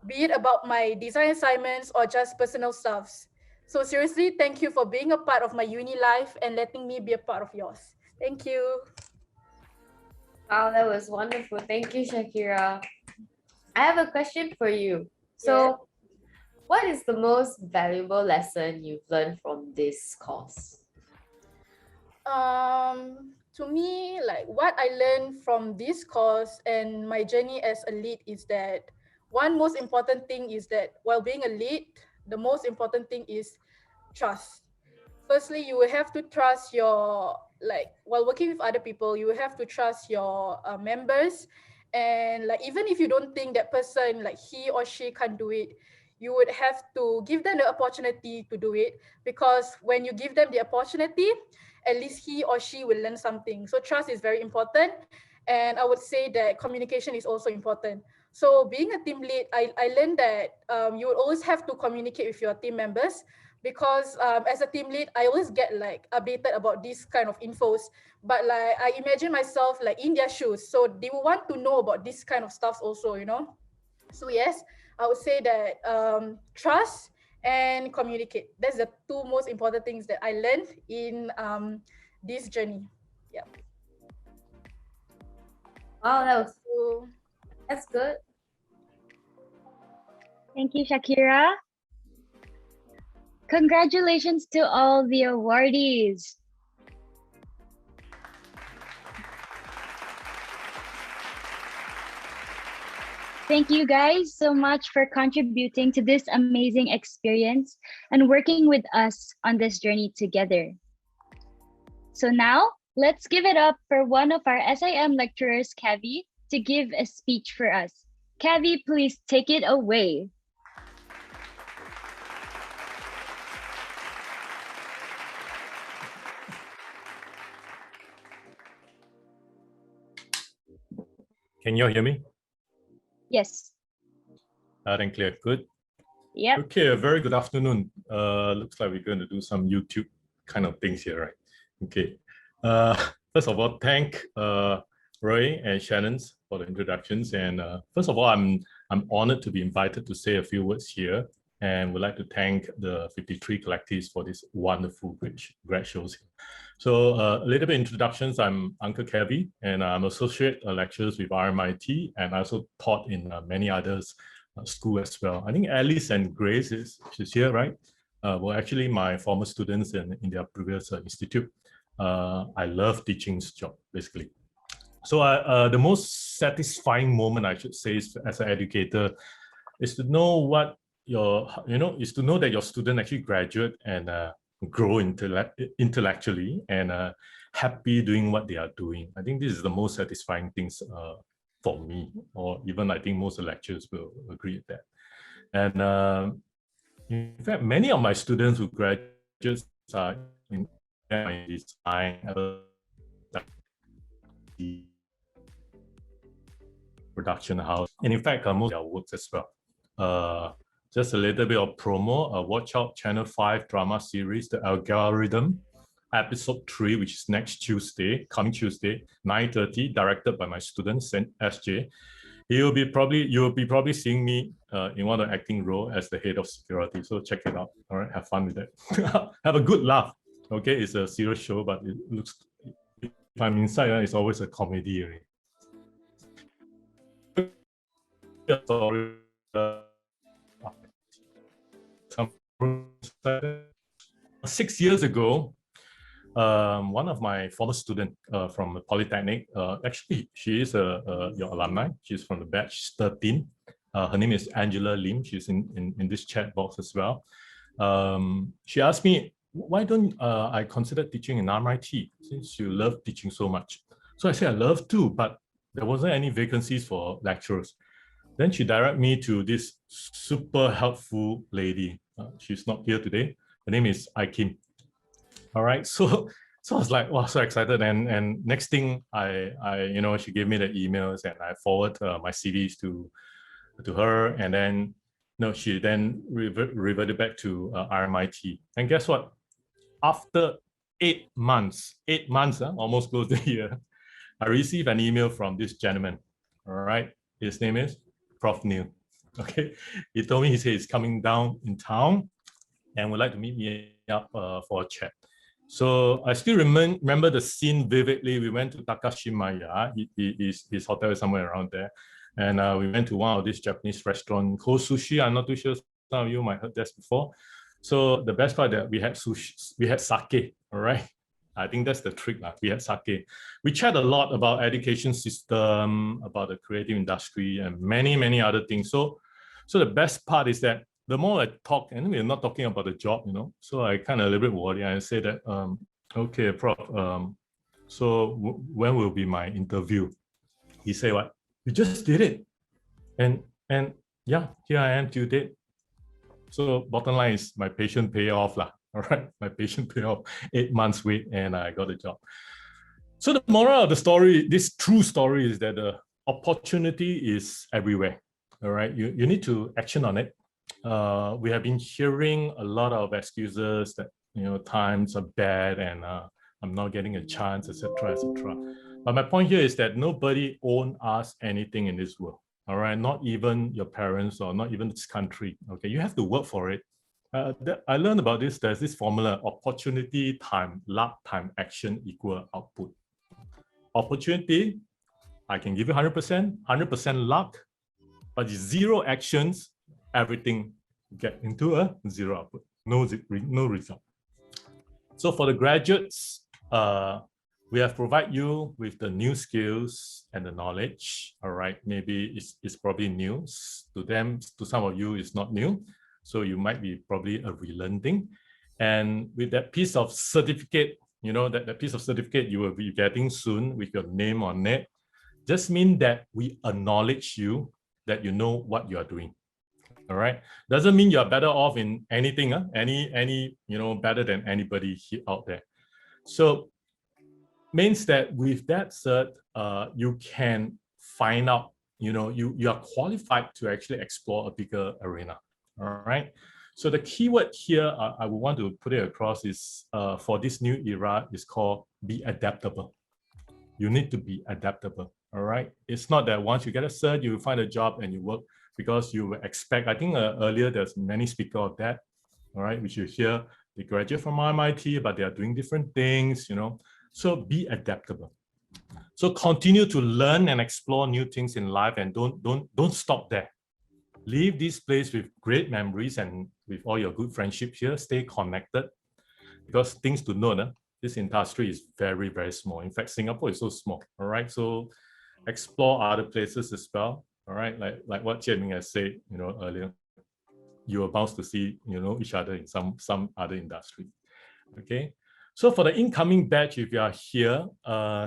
be it about my design assignments or just personal stuffs. So seriously, thank you for being a part of my uni life and letting me be a part of yours. Thank you. Wow, that was wonderful. Thank you, Shakira. I have a question for you. So, what is the most valuable lesson you've learned from this course? to me, like what I learned from this course and my journey as a lead is that one most important thing is that while being a lead, the most important thing is trust. Firstly, you will have to trust your, like while working with other people, you will have to trust your members. And like, even if you don't think that person, like he or she can do it, you would have to give them the opportunity to do it, because when you give them the opportunity, at least he or she will learn something. So trust is very important. And I would say that communication is also important. So being a team lead, I learned that you will always have to communicate with your team members, because as a team lead, I always get like updated about this kind of infos. But like I imagine myself like in their shoes, so they will want to know about this kind of stuff also, you know. So yes, I would say that trust and communicate. That's the two most important things that I learned in this journey. Yeah. Wow, So, that's good. Thank you, Shakira. Congratulations to all the awardees. Thank you guys so much for contributing to this amazing experience and working with us on this journey together. So now, let's give it up for one of our SIM lecturers, Cavvy, to give a speech for us. Cavvy, please take it away. Can you all hear me? Yes. Loud and clear. Good. Yeah. Okay, a very good afternoon. Looks like we're going to do some YouTube kind of things here, right? Okay. First of all, thank Roy and Shannon for the introductions. And first of all, I'm honored to be invited to say a few words here, and would like to thank the 53 collectives for this wonderful grad shows. So a little bit introductions. I'm Uncle Cavvy, and I'm associate lecturers with RMIT, and I also taught in many others school as well. I think Alice and Grace she's here, right? Were actually my former students in their previous institute. I love teaching's job, basically. So the most satisfying moment, I should say, is, as an educator, is to know what is to know that your student actually graduate and grow intellectually and happy doing what they are doing. I think this is the most satisfying things for me, or even I think most of the lecturers will agree with that. And in fact, many of my students who graduate are in design, production house, and in fact, most of their works as well. Just a little bit of promo. Watch out, Channel 5 drama series, The Algorithm, episode 3, which is next Tuesday, coming Tuesday, 9:30, directed by my student SJ. You will be probably seeing me in one of the acting role as the head of security. So check it out. All right, have fun with it. Have a good laugh. Okay, it's a serious show, but it looks. If I'm inside, it's always a comedy. Sorry. 6 years ago, one of my former students from Polytechnic, actually, she is your alumni. She's from the batch 13. Her name is Angela Lim. She's in this chat box as well. She asked me, why don't I consider teaching in RMIT since you love teaching so much? So I said, I love to, but there wasn't any vacancies for lecturers. Then she directed me to this super helpful lady. She's not here today. Her name is Kim. All right, so I was like, wow, so excited. And next thing, she gave me the emails, and I forward my CVs to her, and then she then reverted back to RMIT. And guess what? After 8 months, almost close to a year, I received an email from this gentleman. All right, his name is Prof. Neil. Okay, he told me, he said he's coming down in town and would like to meet me up for a chat. So I still remember the scene vividly. We went to Takashimaya, his hotel is somewhere around there, and we went to one of these Japanese restaurants called Sushi. I'm not too sure some of you might have heard this before. So the best part that we had sushi, we had sake, all right? I think that's the trick. We had sake. We chat a lot about education system, about the creative industry, and many, many other things. So the best part is that the more I talk, and we're not talking about the job, you know, so I kind of a little bit worried. I say that, okay, Prof, so when will be my interview? He said, what? You just did it. And yeah, here I am till date. So bottom line is my patient pay off lah. All right, my patient pay off, 8 months wait, and I got a job. So the moral of the story, this true story, is that the opportunity is everywhere. All right, you need to action on it. We have been hearing a lot of excuses that, you know, times are bad and I'm not getting a chance, etc., etc. But my point here is that nobody owns us anything in this world. All right, not even your parents or not even this country. Okay, you have to work for it. I learned about this. There's this formula: opportunity time luck time action equal output. Opportunity, I can give you 100%, 100% luck, but 0 actions, everything get into a 0 output, no result. So for the graduates, we have provided you with the new skills and the knowledge. All right, maybe it's probably new to them. To some of you, it's not new. So you might be probably a relearn thing. And with that piece of certificate, you know, that piece of certificate you will be getting soon with your name on it, just mean that we acknowledge you, that you know what you are doing. All right, doesn't mean you're better off in anything, any you know, better than anybody out there. So means that with that cert, you can find out, you know, you are qualified to actually explore a bigger arena. All right. So the keyword here I would want to put it across is for this new era is called be adaptable. You need to be adaptable. All right. It's not that once you get a cert, you find a job and you work, because you expect, I think earlier there's many speakers of that. All right. Which you hear, they graduate from MIT, but they are doing different things, you know. So be adaptable. So continue to learn and explore new things in life, and don't stop there. Leave this place with great memories and with all your good friendships here. Stay connected, because things to note, this industry is very, very small. In fact, Singapore is so small. All right. So explore other places as well. All right. Like what Jian-Ming has said, you know, earlier, you are bound to see, you know, each other in some other industry. Okay. So for the incoming batch, if you are here,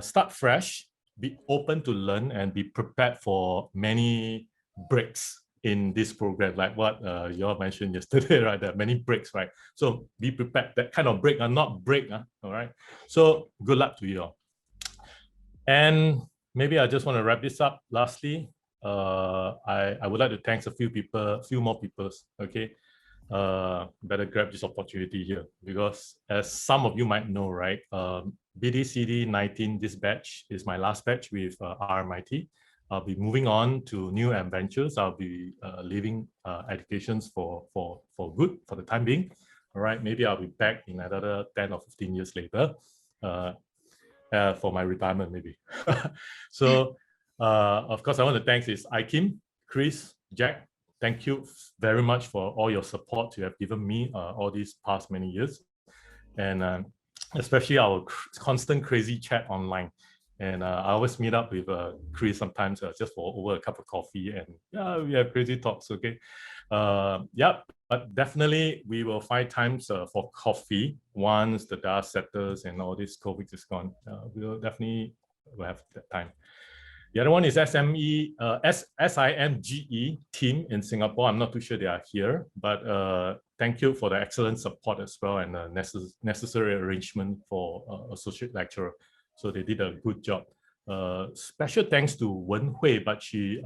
start fresh, be open to learn, and be prepared for many breaks in this program, like what you all mentioned yesterday, right? There are many breaks, right? So be prepared. That kind of break are not break, all right? So good luck to you all. And maybe I just want to wrap this up. Lastly, I would like to thank a few more people, okay? Better grab this opportunity here, because as some of you might know, right, BDCD 19, this batch is my last batch with RMIT. I'll be moving on to new adventures. I'll be leaving educations for good for the time being. All right, maybe I'll be back in another 10 or 15 years later for my retirement, maybe. So, of course, I want to thank Kim, Chris, Jack. Thank you very much for all your support you have given me all these past many years, and especially our constant crazy chat online. And I always meet up with Chris sometimes just for over a cup of coffee, and yeah, we have crazy talks. Okay, yeah, but definitely we will find times for coffee once the dust settles and all this COVID is gone. We'll definitely have that time. The other one is SIMGE team in Singapore. I'm not too sure they are here, but thank you for the excellent support as well, and necessary arrangement for associate lecturer. So they did a good job. Special thanks to Wen Hui, but she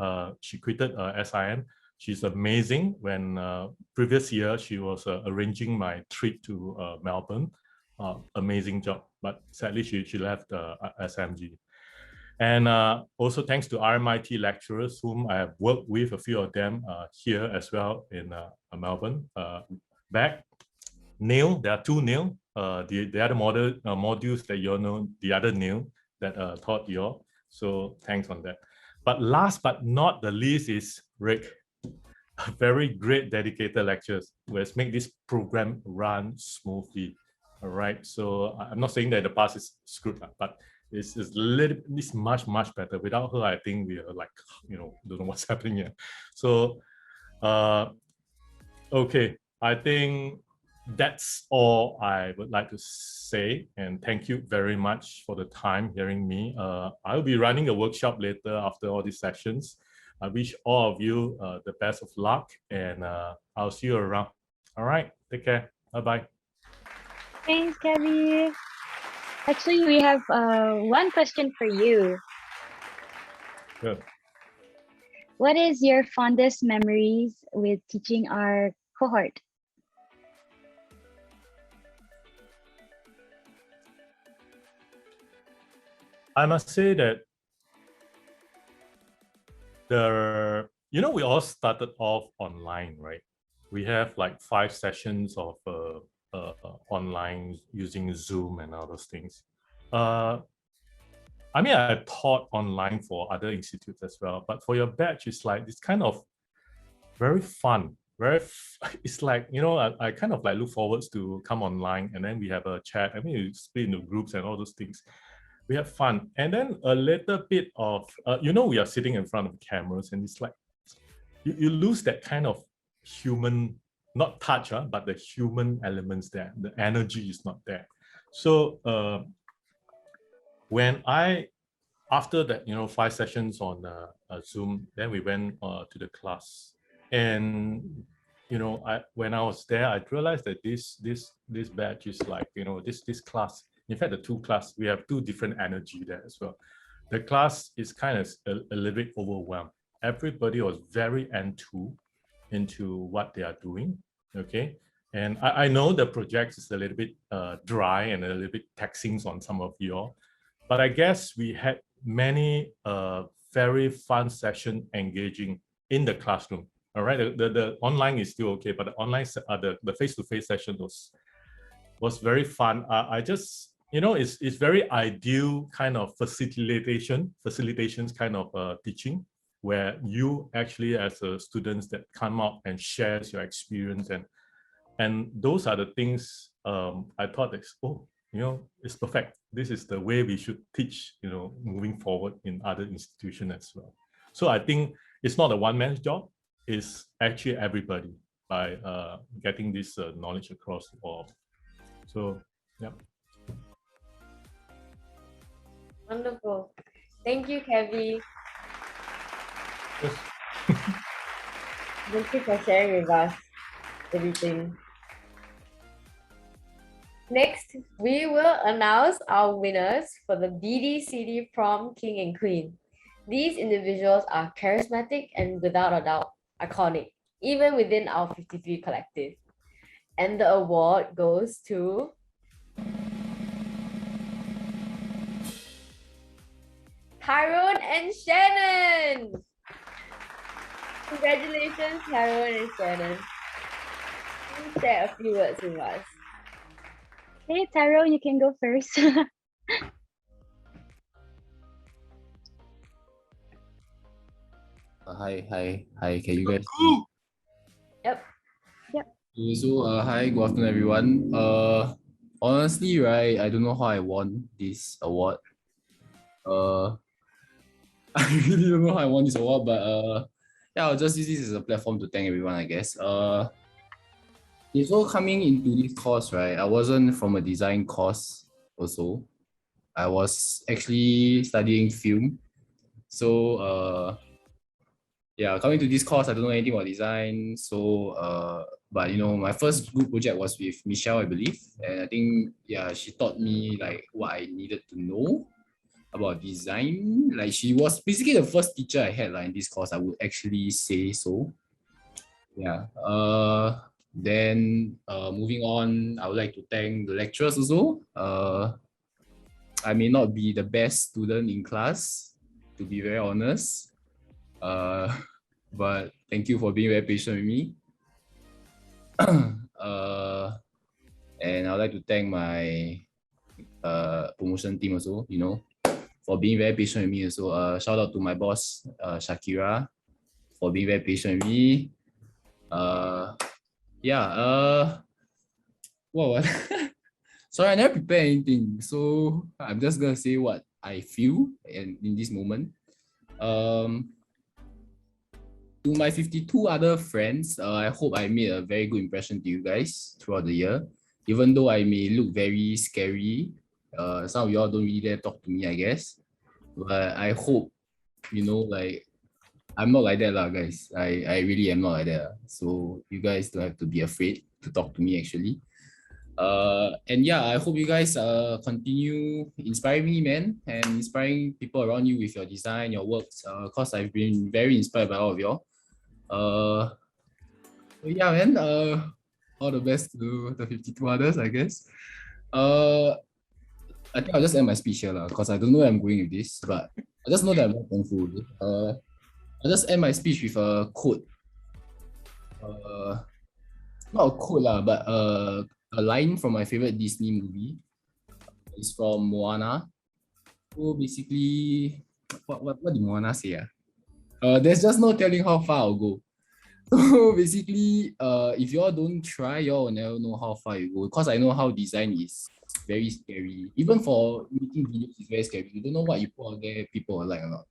quitted SIM. She's amazing. When previous year she was arranging my trip to Melbourne. Amazing job, but sadly she left SIMG. And also thanks to RMIT lecturers whom I have worked with, a few of them here as well in Melbourne. Back, Neil, there are two Neil. The other modules that you all know, the other Neil that taught you all. So thanks on that. But last but not the least is Rick. Very great dedicated lectures who has made this program run smoothly. All right. So I'm not saying that the past is screwed up, but it's much better. Without her, I think we are like, don't know what's happening here. So, okay, I think that's all I would like to say. And thank you very much for the time hearing me. I'll be running a workshop later after all these sessions. I wish all of you the best of luck, and I'll see you around. All right, take care. Bye-bye. Thanks, Cavvy. Actually, we have one question for you. Good. What is your fondest memories with teaching our cohort? I must say that we all started off online, right? We have like 5 sessions of online using Zoom and all those things. I mean, I taught online for other institutes as well, but for your batch, it's like this kind of very fun. It's like, I kind of like look forward to come online, and then we have a chat. I mean, you split into groups and all those things. We have fun. And then a little bit of, we are sitting in front of cameras, and it's like, you lose that kind of human, not touch, but the human elements there. The energy is not there. So after that, 5 sessions on Zoom, then we went to the class. And, when I was there, I realized that this batch is like, this class, in fact, the 2 class, we have 2 different energy there as well. The class is kind of a little bit overwhelmed. Everybody was very into what they are doing, okay? And I know the project is a little bit dry and a little bit taxing on some of you all, but I guess we had many very fun session engaging in the classroom. All right, the online is still okay, but the online, the face-to-face session was very fun. I just, it's very ideal kind of facilitations kind of teaching, where you actually as students that come out and shares your experience, and those are the things I thought that, it's perfect. This is the way we should teach, moving forward in other institutions as well. So I think it's not a one-man's job. It's actually everybody by getting this knowledge across all. So, yeah. Wonderful. Thank you, Cavvy. Yes. Thank you for sharing with us everything. Next, we will announce our winners for the BDCD Prom King and Queen. These individuals are charismatic and without a doubt iconic, even within our 53 collective. And the award goes to Tyrone and Shannon. Congratulations, Tyrone and Shannon. Please share a few words with us. Hey, Tyrone, you can go first. Hi. Can you guys? Yep. So, hi, good afternoon, everyone. Honestly, right, I don't know how I won this award. I really don't know how I won this award, but yeah, I'll just use this as a platform to thank everyone, I guess. So coming into this course, right, I wasn't from a design course also. I was actually studying film. So yeah, coming to this course, I don't know anything about design. So but my first group project was with Michelle, I believe. And I think, yeah, she taught me like what I needed to know about design. Like, she was basically the first teacher I had in this course, I would actually say so. Yeah. Then moving on, I would like to thank the lecturers also. I may not be the best student in class, to be very honest. But thank you for being very patient with me. And I'd like to thank my promotion team also, for being very patient with me also. Shout out to my boss, Shakira, for being very patient with me. Yeah. What? Sorry, I never prepared anything. So I'm just gonna say what I feel and in this moment. To my 52 other friends, I hope I made a very good impression to you guys throughout the year. Even though I may look very scary, some of y'all don't really dare talk to me, I guess. But I hope, like, I'm not like that, guys. I really am not like that. So you guys don't have to be afraid to talk to me, actually. And yeah, I hope you guys continue inspiring me, man, and inspiring people around you with your design, your works. Cause I've been very inspired by all of y'all. So yeah, man. All the best to the 52 others, I guess. I think I'll just end my speech here, because I don't know where I'm going with this, but I just know that I'm very thankful. I'll just end my speech with a quote. Not a quote, but a line from my favorite Disney movie. It's from Moana. So basically, what did Moana say? There's just no telling how far I'll go. So basically, if y'all don't try, y'all will never know how far you go. Because I know how design is very scary. Even for making videos, it's very scary. You don't know what you put out there, people will like or not.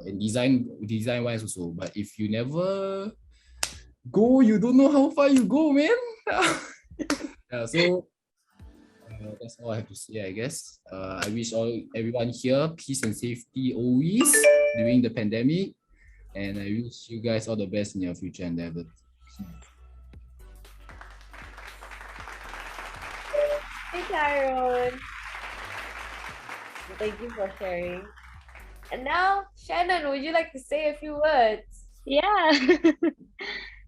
And design wise also. But if you never go, you don't know how far you go, man. Yeah, so that's all I have to say, I guess. I wish everyone here peace and safety always during the pandemic. And I wish you guys all the best in your future endeavors. Hey, Tyrone. Thank you for sharing. And now, Shannon, would you like to say a few words? Yeah.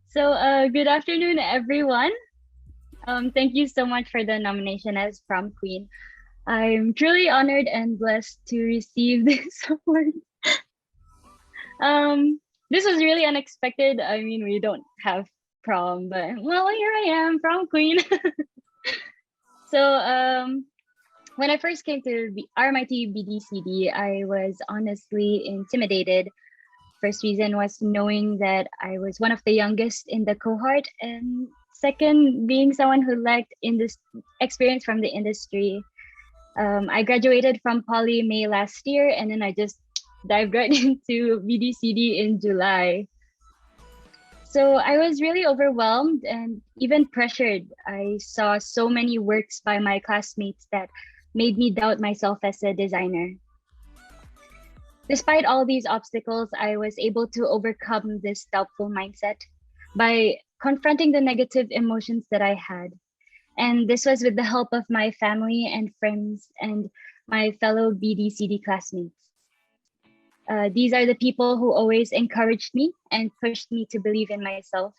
So good afternoon, everyone. Thank you so much for the nomination as prom queen. I'm truly honored and blessed to receive this award. This was really unexpected. I mean, we don't have prom, but well, here I am, prom queen. So when I first came to the RMIT BDCD, I was honestly intimidated. First reason was knowing that I was one of the youngest in the cohort, and second, being someone who lacked experience from the industry. I graduated from Poly May last year, and then I just dived right into BDCD in July. So I was really overwhelmed and even pressured. I saw so many works by my classmates that made me doubt myself as a designer. Despite all these obstacles, I was able to overcome this doubtful mindset by confronting the negative emotions that I had. And this was with the help of my family and friends and my fellow BDCD classmates. These are the people who always encouraged me and pushed me to believe in myself.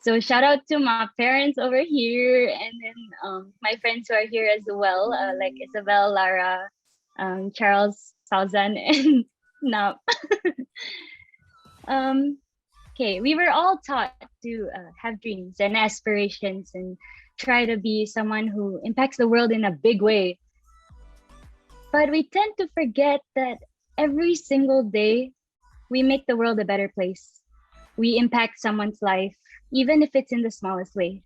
So shout out to my parents over here, and then my friends who are here as well, like Isabel, Lara, Charles, Sauzan, and Nap. Okay, we were all taught to have dreams and aspirations and try to be someone who impacts the world in a big way. But we tend to forget that every single day, we make the world a better place. We impact someone's life, even if it's in the smallest way.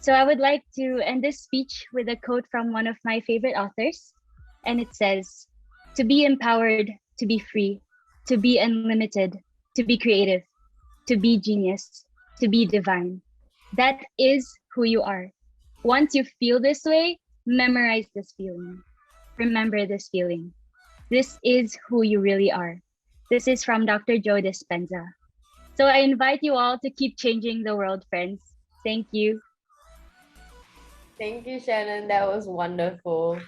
So I would like to end this speech with a quote from one of my favorite authors. And it says, "To be empowered, to be free, to be unlimited, to be creative, to be genius, to be divine. That is who you are. Once you feel this way, memorize this feeling. Remember this feeling. This is who you really are." This is from Dr. Joe Dispenza. So I invite you all to keep changing the world, friends. Thank you. Thank you, Shannon. That was wonderful.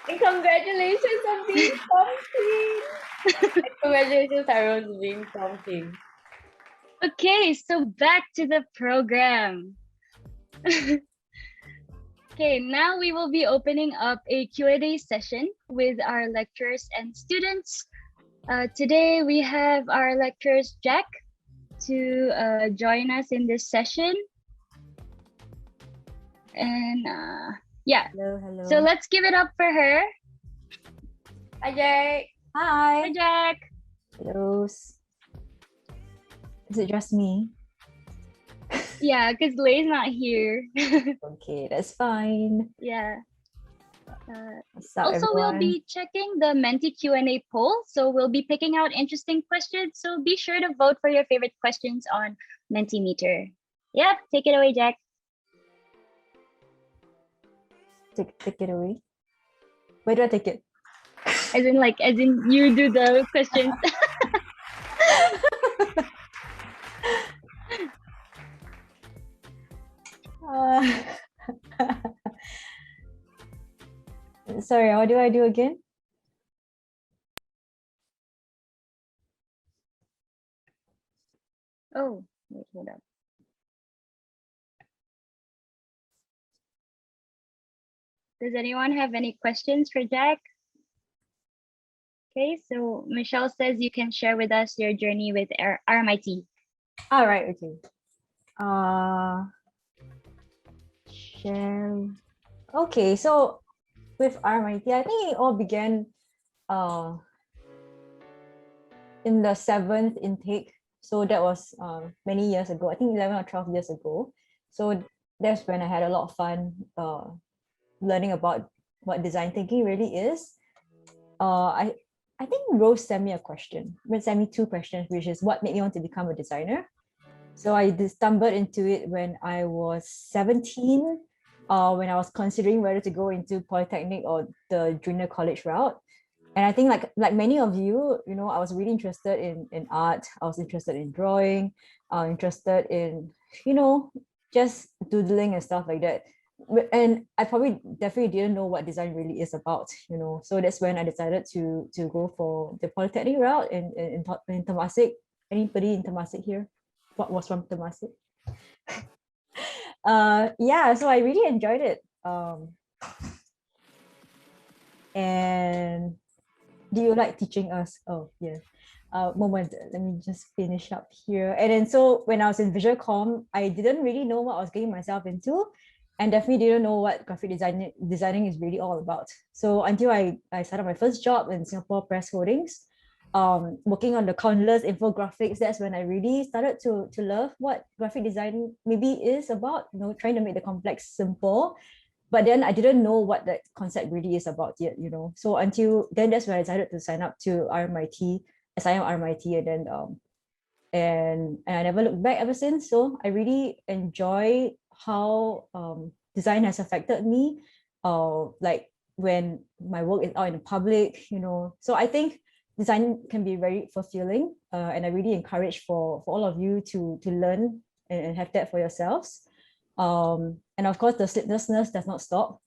And congratulations on being prom king. And congratulations, Tyrone, on being prom king. Okay, so back to the program. Okay, now we will be opening up a Q&A session with our lecturers and students. Today we have our lecturers, Jack, to join us in this session. And yeah, hello. So let's give it up for her. Hi, Jack. Hi. Hi, Jack. Hello. Is it just me? Yeah, because Lay's not here. Okay, that's fine. Yeah. What's up, Also, we'll everyone? be checking the Menti Q&A poll. So we'll be picking out interesting questions. So be sure to vote for your favorite questions on Mentimeter. Yep, take it away, Jack. Take it away. Where do I take it? As in you do the questions. Sorry, what do I do again? Oh, wait, hold up. Does anyone have any questions for Jack? Okay, so Michelle says you can share with us your journey with RMIT. All right, okay. Share. Okay, so with RMIT, I think it all began in the 7th intake. So that was many years ago, I think 11 or 12 years ago. So that's when I had a lot of fun learning about what design thinking really is. I think Rose sent me two questions, which is what made me want to become a designer. So I stumbled into it when I was 17, when I was considering whether to go into Polytechnic or the junior college route. And I think like many of you, I was really interested in art. I was interested in drawing, interested in, just doodling and stuff like that. And I probably definitely didn't know what design really is about, So that's when I decided to go for the Polytechnic route in Temasek. Anybody in Temasek here? What was from Temasek? Yeah, so I really enjoyed it. And do you like teaching us? Oh, yeah. Moment, let me just finish up here. And then so when I was in visual comm, I didn't really know what I was getting myself into, and definitely didn't know what graphic designing is really all about. So until I started my first job in Singapore Press Holdings, working on the countless infographics, that's when I really started to love what graphic design maybe is about, trying to make the complex simple. But then I didn't know what that concept really is about yet, So until then, that's when I decided to sign up to RMIT, SIM RMIT, and then and I never looked back ever since. So I really enjoy how design has affected me, like when my work is out in the public, So I think design can be very fulfilling, and I really encourage for all of you to learn and have that for yourselves. And of course, the sleeplessness does not stop.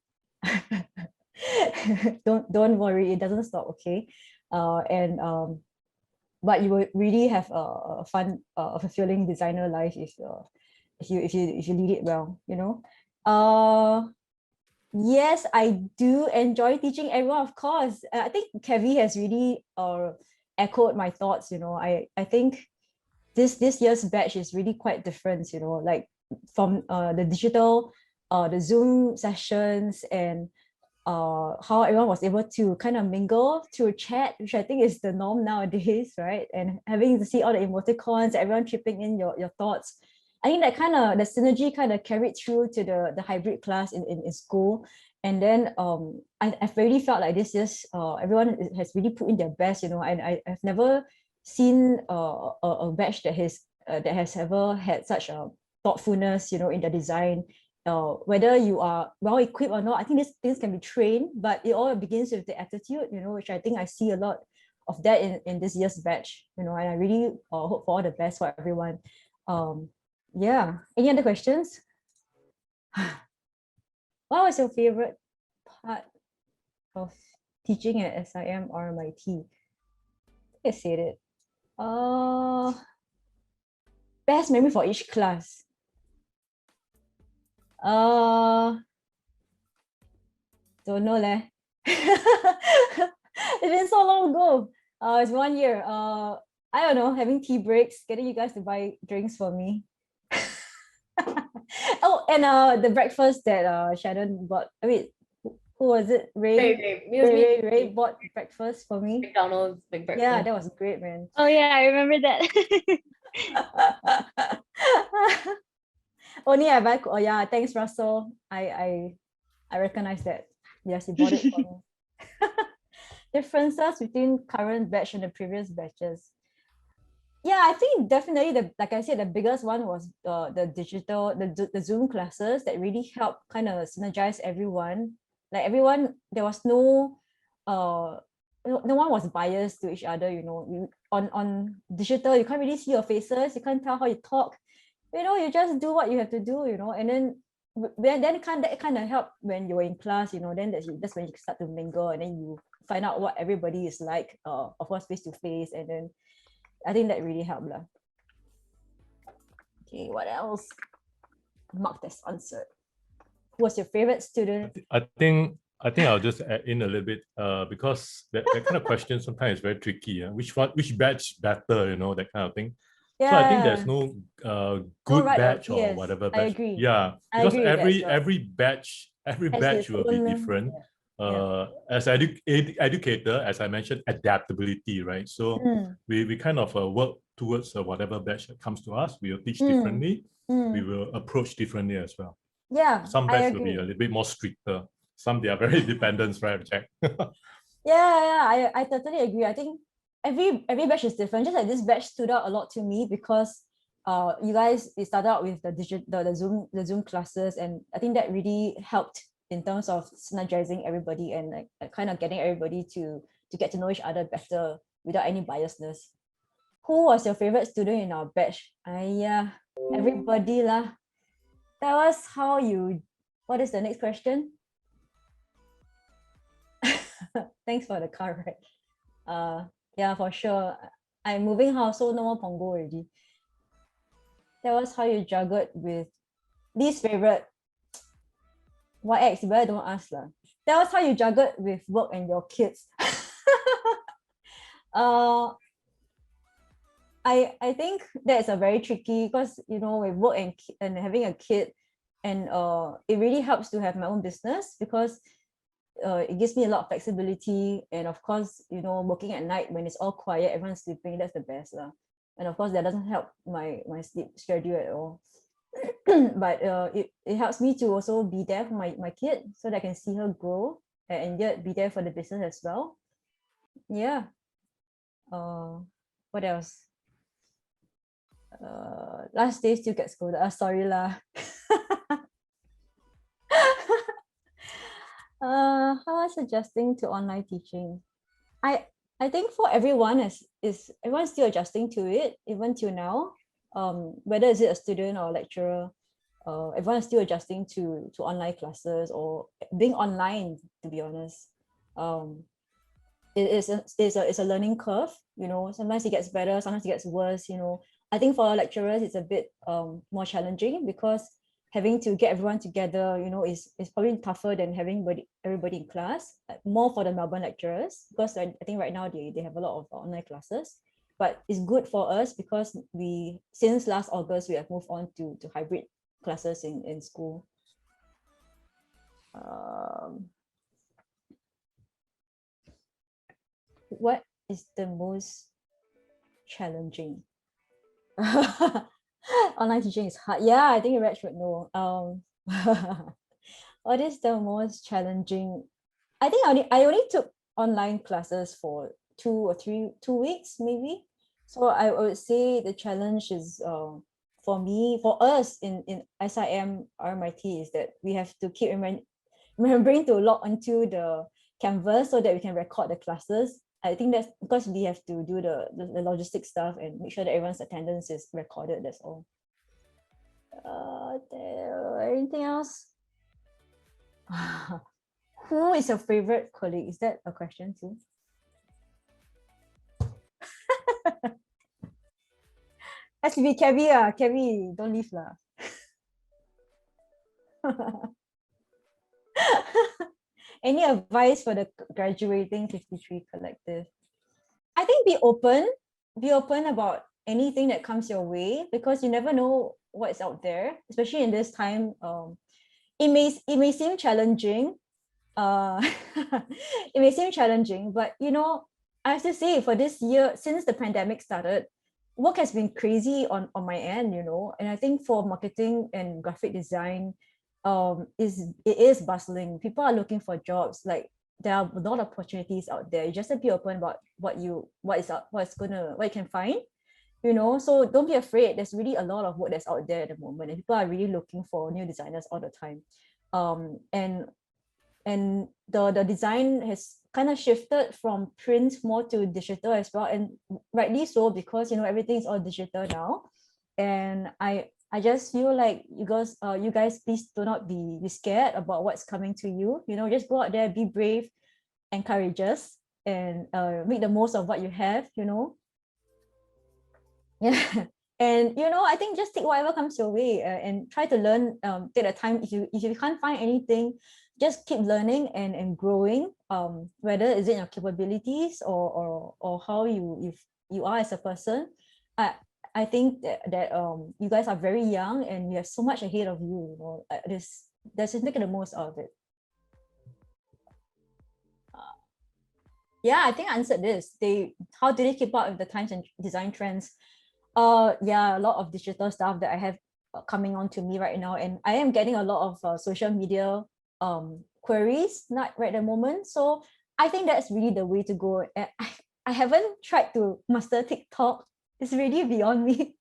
don't worry, it doesn't stop. Okay, but you will really have a fun, fulfilling designer life if you lead it well. Yes, I do enjoy teaching everyone. Of course, I think Cavvy has really echoed my thoughts. I think this year's batch is really quite different. Like from the digital, the Zoom sessions, and how everyone was able to kind of mingle through chat, which I think is the norm nowadays, right? And having to see all the emoticons, everyone chipping in your thoughts. I think that the synergy kind of carried through to the hybrid class in school. And then I've really felt like this year's everyone has really put in their best, and I've never seen a batch that has ever had such a thoughtfulness, in the design. Whether you are well equipped or not, I think these things can be trained, but it all begins with the attitude, which I think I see a lot of that in this year's batch, and I really hope for all the best for everyone. Yeah, any other questions? What was your favorite part of teaching at SIM or MIT? I said it. Best memory for each class. Don't know leh. It's been so long ago. It's 1 year. I don't know, having tea breaks, getting you guys to buy drinks for me. Oh, and the breakfast that Shannon bought. I mean, who was it? Ray bought breakfast for me. McDonald's big breakfast. Yeah, that was great, man. Oh yeah, I remember that. Only I buy. Oh yeah, thanks Russell. I recognize that. Yes, he bought it for me. Differences between current batch and the previous batches. Yeah, I think definitely like I said, the biggest one was the digital, the Zoom classes that really helped kind of synergize everyone. Like everyone, there was no no one was biased to each other, you know. On digital, you can't really see your faces, you can't tell how you talk. You know, you just do what you have to do, you know, and then that kind of help when you're in class, you know, then that's when you start to mingle and then you find out what everybody is like, of course, face to face, and then I think that really helped lah. Okay, what else? Mark this answer. Who was your favorite student? I think I'll just add in a little bit because that kind of question sometimes is very tricky. Which batch better, you know, that kind of thing. Yeah. So I think there's no good batch or yes, whatever I batch. agree. Yeah, I because agree every batch will be different. As educator, as I mentioned, adaptability, right? So we kind of work towards whatever batch that comes to us. We will teach differently. We will approach differently as well. Yeah, some batch will be a little bit more stricter. Some they are very dependent, right, Jack? I totally agree. I think every batch is different. Just like this batch stood out a lot to me because you guys started out with the Zoom classes, and I think that really helped in terms of synergizing everybody and like kind of getting everybody to get to know each other better without any biasness. Who was your favorite student in our batch? Everybody lah. Tell us how you. What is the next question? Thanks for the card, right? Yeah, for sure. I'm moving house, so no more Pongo already. Tell us how you juggled with least favorite. What ex? You better don't ask lah. Tell us how you juggled with work and your kids. I think that's a very tricky because you know with work and having a kid, and it really helps to have my own business because it gives me a lot of flexibility, and of course, you know, working at night when it's all quiet, everyone's sleeping, that's the best lah. And of course, that doesn't help my sleep schedule at all. But it helps me to also be there for my kid so that I can see her grow and yet be there for the business as well. Yeah. What else? Last day still get scolded. Sorry lah. How was adjusting to online teaching? I think for everyone is everyone's still adjusting to it even till now. Whether is it a student or a lecturer, everyone's still adjusting to online classes or being online, to be honest. It's a learning curve, you know. Sometimes it gets better, sometimes it gets worse, you know. I think for lecturers it's a bit more challenging because having to get everyone together, you know, is probably tougher than having everybody in class. More for the Melbourne lecturers because I think right now they have a lot of online classes. But it's good for us because since last August we have moved on to hybrid classes in school. What is the most challenging? Online teaching is hard. Yeah, I think Reg would know. What is the most challenging? I think I only took online classes for 2 weeks maybe. So I would say the challenge is for us in SIM RMIT is that we have to keep remembering to log onto the Canvas so that we can record the classes. I think that's because we have to do the logistics stuff and make sure that everyone's attendance is recorded. That's all. Anything else? Who is your favorite colleague? Is that a question too? Has to be Cavvy. Cavvy, don't leave lah. Any advice for the graduating 53 collective? I think be open about anything that comes your way because you never know what's out there, especially in this time. It may seem challenging. It may seem challenging, but you know, I have to say for this year, since the pandemic started, work has been crazy on my end, you know, and I think for marketing and graphic design, it is bustling. People are looking for jobs. Like there are a lot of opportunities out there. You just have to be open about what you can find, you know. So don't be afraid. There's really a lot of work that's out there at the moment, and people are really looking for new designers all the time. And the design has kind of shifted from print more to digital as well, and rightly so, because you know everything's all digital now. And I just feel like you guys please do not be scared about what's coming to you. You know, just go out there, be brave and courageous, and make the most of what you have, you know. Yeah. And you know, I think just take whatever comes your way, and try to learn. Take the time. If you can't find anything, just keep learning and growing. Whether is it your capabilities or how you are as a person. I think that you guys are very young and you have so much ahead of you. You know, just make the most of it. Yeah, I think I answered this. How do they keep up with the times and design trends? Yeah, a lot of digital stuff that I have coming on to me right now, and I am getting a lot of social media queries not right at the moment. So I think that's really the way to go. I haven't tried to master TikTok. It's really beyond me.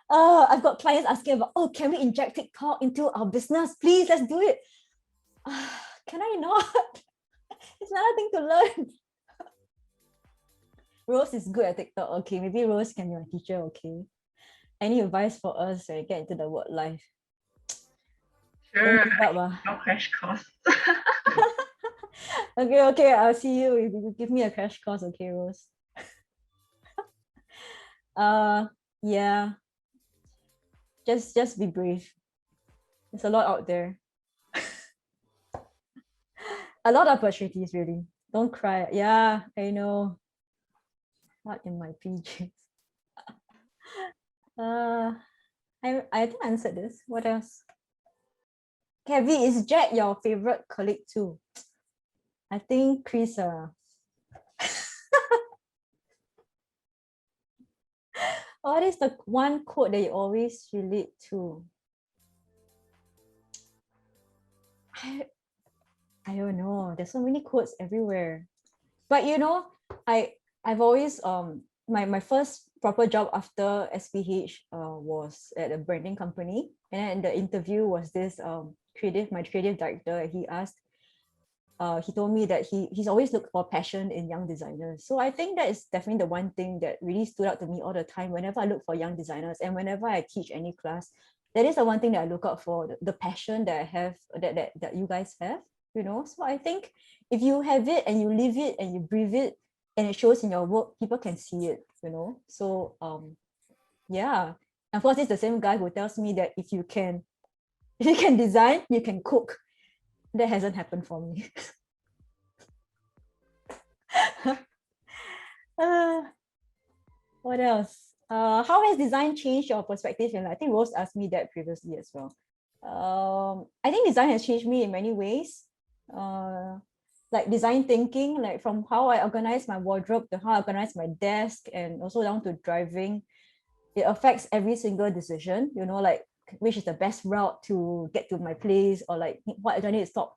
I've got clients asking about, oh, can we inject TikTok into our business? Please, let's do it. Can I not? It's another thing to learn. Rose is good at TikTok. Okay, maybe Rose can be my teacher. Okay. Any advice for us when we get into the work life? Sure. No crash course. Okay. I'll see you. You give me a crash course, okay, Rose? Yeah. Just be brave. There's a lot out there. A lot of opportunities, really. Don't cry. Yeah, I know. Not in my PJs. I think I answered this. What else? Cavvy, is Jack your favorite colleague too? I think Chris. What is the one quote that you always relate to? I don't know. There's so many quotes everywhere. But you know, I've always my first proper job after SPH was at a branding company, and then the interview was this my creative director. He told me that he's always looked for passion in young designers. So I think that is definitely the one thing that really stood out to me all the time whenever I look for young designers and whenever I teach any class. That is the one thing that I look out for, the passion that I have, that you guys have, you know. So I think if you have it and you live it and you breathe it and it shows in your work, people can see it, you know. So yeah. And of course, it's the same guy who tells me that if you can design, you can cook. That hasn't happened for me. What else? How has design changed your perspective? And I think Rose asked me that previously as well. I think design has changed me in many ways. Like design thinking, like from how I organize my wardrobe to how I organize my desk, and also down to driving. It affects every single decision, you know, like which is the best route to get to my place, or like what do I need to stop.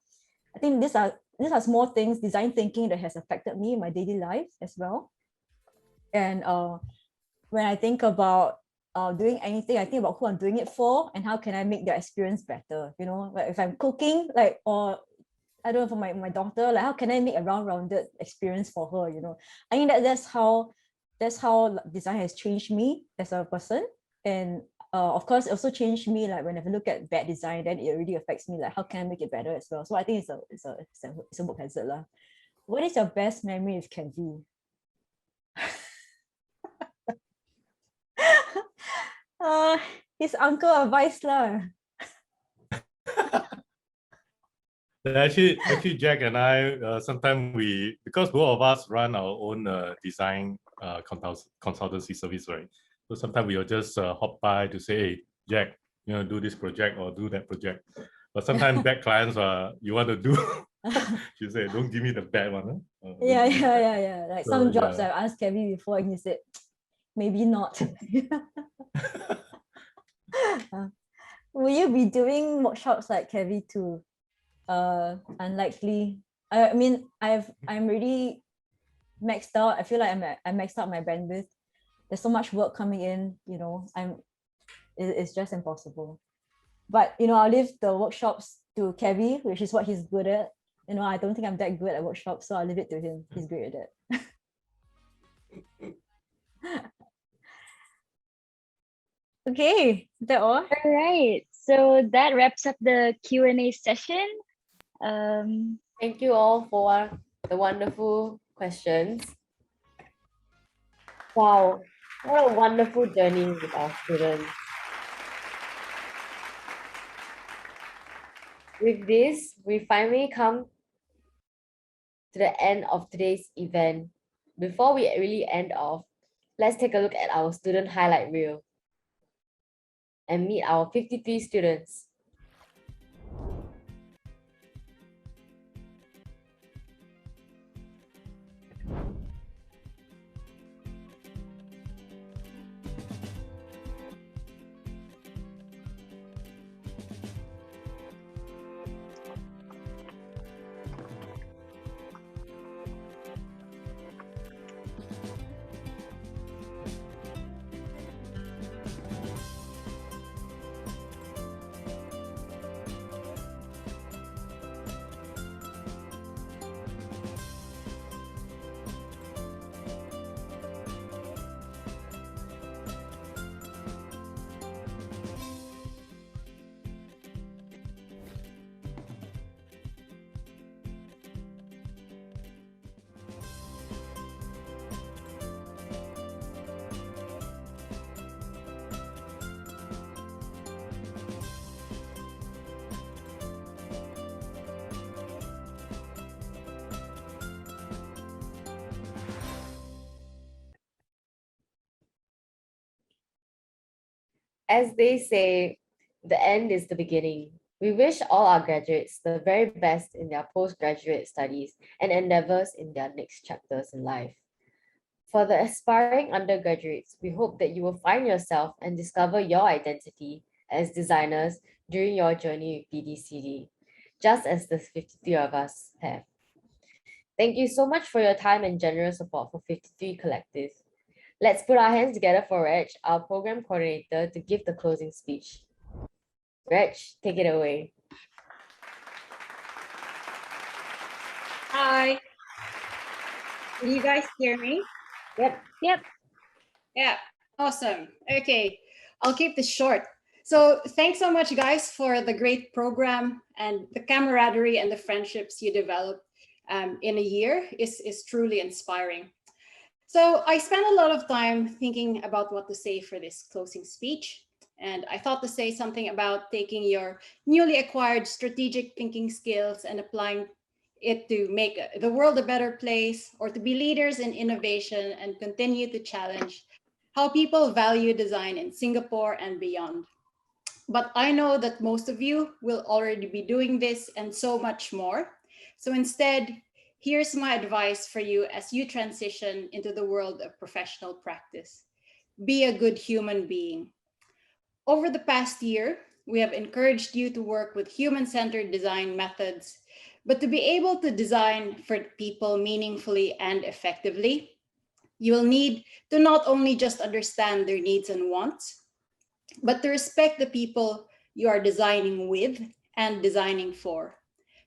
I think these are small things, design thinking, that has affected me in my daily life as well. And when I think about doing anything, I think about who I'm doing it for and how can I make their experience better. You know, like if I'm cooking, like, or I don't know, for my daughter, like how can I make a rounded experience for her? You know, I think that's how design has changed me as a person. And of course, it also changed me, like whenever I look at bad design, then it really affects me, like how can I make it better as well. So I think it's a book hazard lah. What is your best memory with Cavvy? His uncle advice lah. Actually, Jack and I, sometimes because both of us run our own design consultancy service, right? So sometimes we'll just hop by to say, hey, Jack, do this project or do that project. But sometimes bad clients, you want to do She said, "Don't give me the bad one." Huh? Yeah. Like So, some jobs yeah. I've asked Cavvy before, and he said, maybe not. Will you be doing workshops like Cavvy too? Unlikely. I mean, I'm really maxed out. I feel like I maxed out my bandwidth. There's so much work coming in, you know. It's just impossible. But you know, I'll leave the workshops to Cavvy, which is what he's good at. You know, I don't think I'm that good at workshops, so I'll leave it to him. He's great at it. Okay, is that all? All right. So that wraps up the Q&A session. Thank you all for the wonderful questions. Wow, what a wonderful journey with our students. With this, we finally come to the end of today's event. Before we really end off, let's take a look at our student highlight reel and meet our 53 students. As they say, the end is the beginning. We wish all our graduates the very best in their postgraduate studies and endeavors in their next chapters in life. For the aspiring undergraduates, we hope that you will find yourself and discover your identity as designers during your journey with BDCD, just as the 53 of us have. Thank you so much for your time and generous support for 53 Collective. Let's put our hands together for Reg, our program coordinator, to give the closing speech. Reg, take it away. Hi. Can you guys hear me? Yep. Yeah. Awesome. Okay. I'll keep this short. So thanks so much, guys, for the great program, and the camaraderie and the friendships you developed in a year is truly inspiring. So I spent a lot of time thinking about what to say for this closing speech. And I thought to say something about taking your newly acquired strategic thinking skills and applying it to make the world a better place, or to be leaders in innovation and continue to challenge how people value design in Singapore and beyond. But I know that most of you will already be doing this and so much more. So instead, here's my advice for you as you transition into the world of professional practice. Be a good human being. Over the past year, we have encouraged you to work with human-centered design methods, but to be able to design for people meaningfully and effectively, you will need to not only just understand their needs and wants, but to respect the people you are designing with and designing for,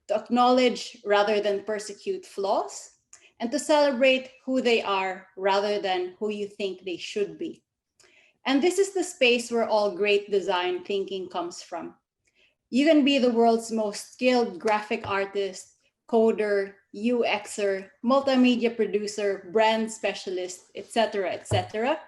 to acknowledge rather than persecute flaws, and to celebrate who they are rather than who you think they should be. And this is the space where all great design thinking comes from. You can be the world's most skilled graphic artist, coder, UXer, multimedia producer, brand specialist, etc., etc.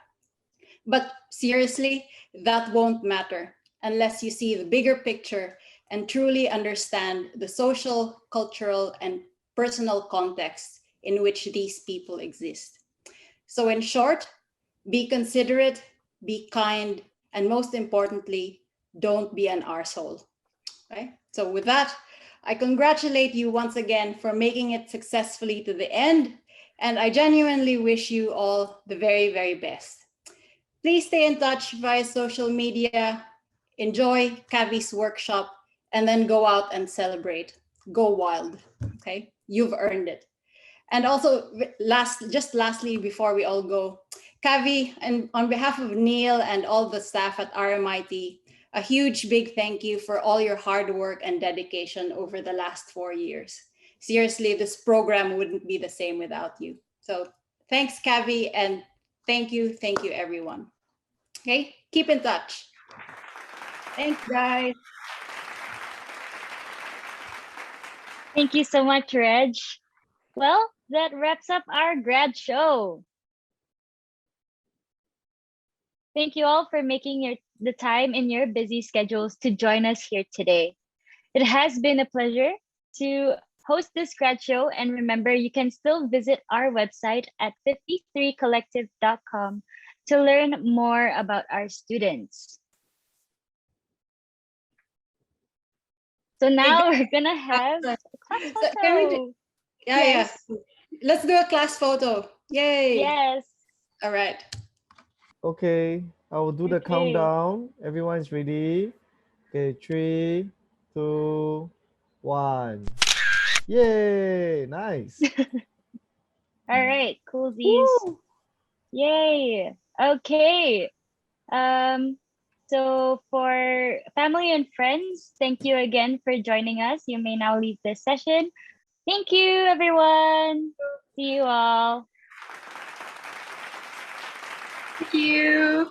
But seriously, that won't matter unless you see the bigger picture and truly understand the social, cultural, and personal context in which these people exist. So in short, be considerate, be kind, and most importantly, don't be an arsehole. Okay? So with that, I congratulate you once again for making it successfully to the end, and I genuinely wish you all the very, very best. Please stay in touch via social media, enjoy Cavvy's workshop, and then go out and celebrate. Go wild, okay? You've earned it. And also, lastly, before we all go, Cavvy, and on behalf of Neil and all the staff at RMIT, a huge big thank you for all your hard work and dedication over the last 4 years. Seriously, this program wouldn't be the same without you. So thanks, Cavvy, and thank you everyone. Okay, keep in touch. Thanks, guys. Thank you so much, Reg. Well, that wraps up our grad show. Thank you all for making the time in your busy schedules to join us here today. It has been a pleasure to host this grad show, and remember, you can still visit our website at 53collective.com to learn more about our students. So now we're gonna have a class photo. Can we do, Yes. yeah. Let's do a class photo. Yay. Yes. All right. Okay, I will do the Okay. countdown. Everyone's ready. Okay, 3, 2, 1. Yay! Nice. All right, coolsies. Woo. Yay. Okay. So for family and friends, thank you again for joining us. You may now leave this session. Thank you, everyone. See you all. Thank you.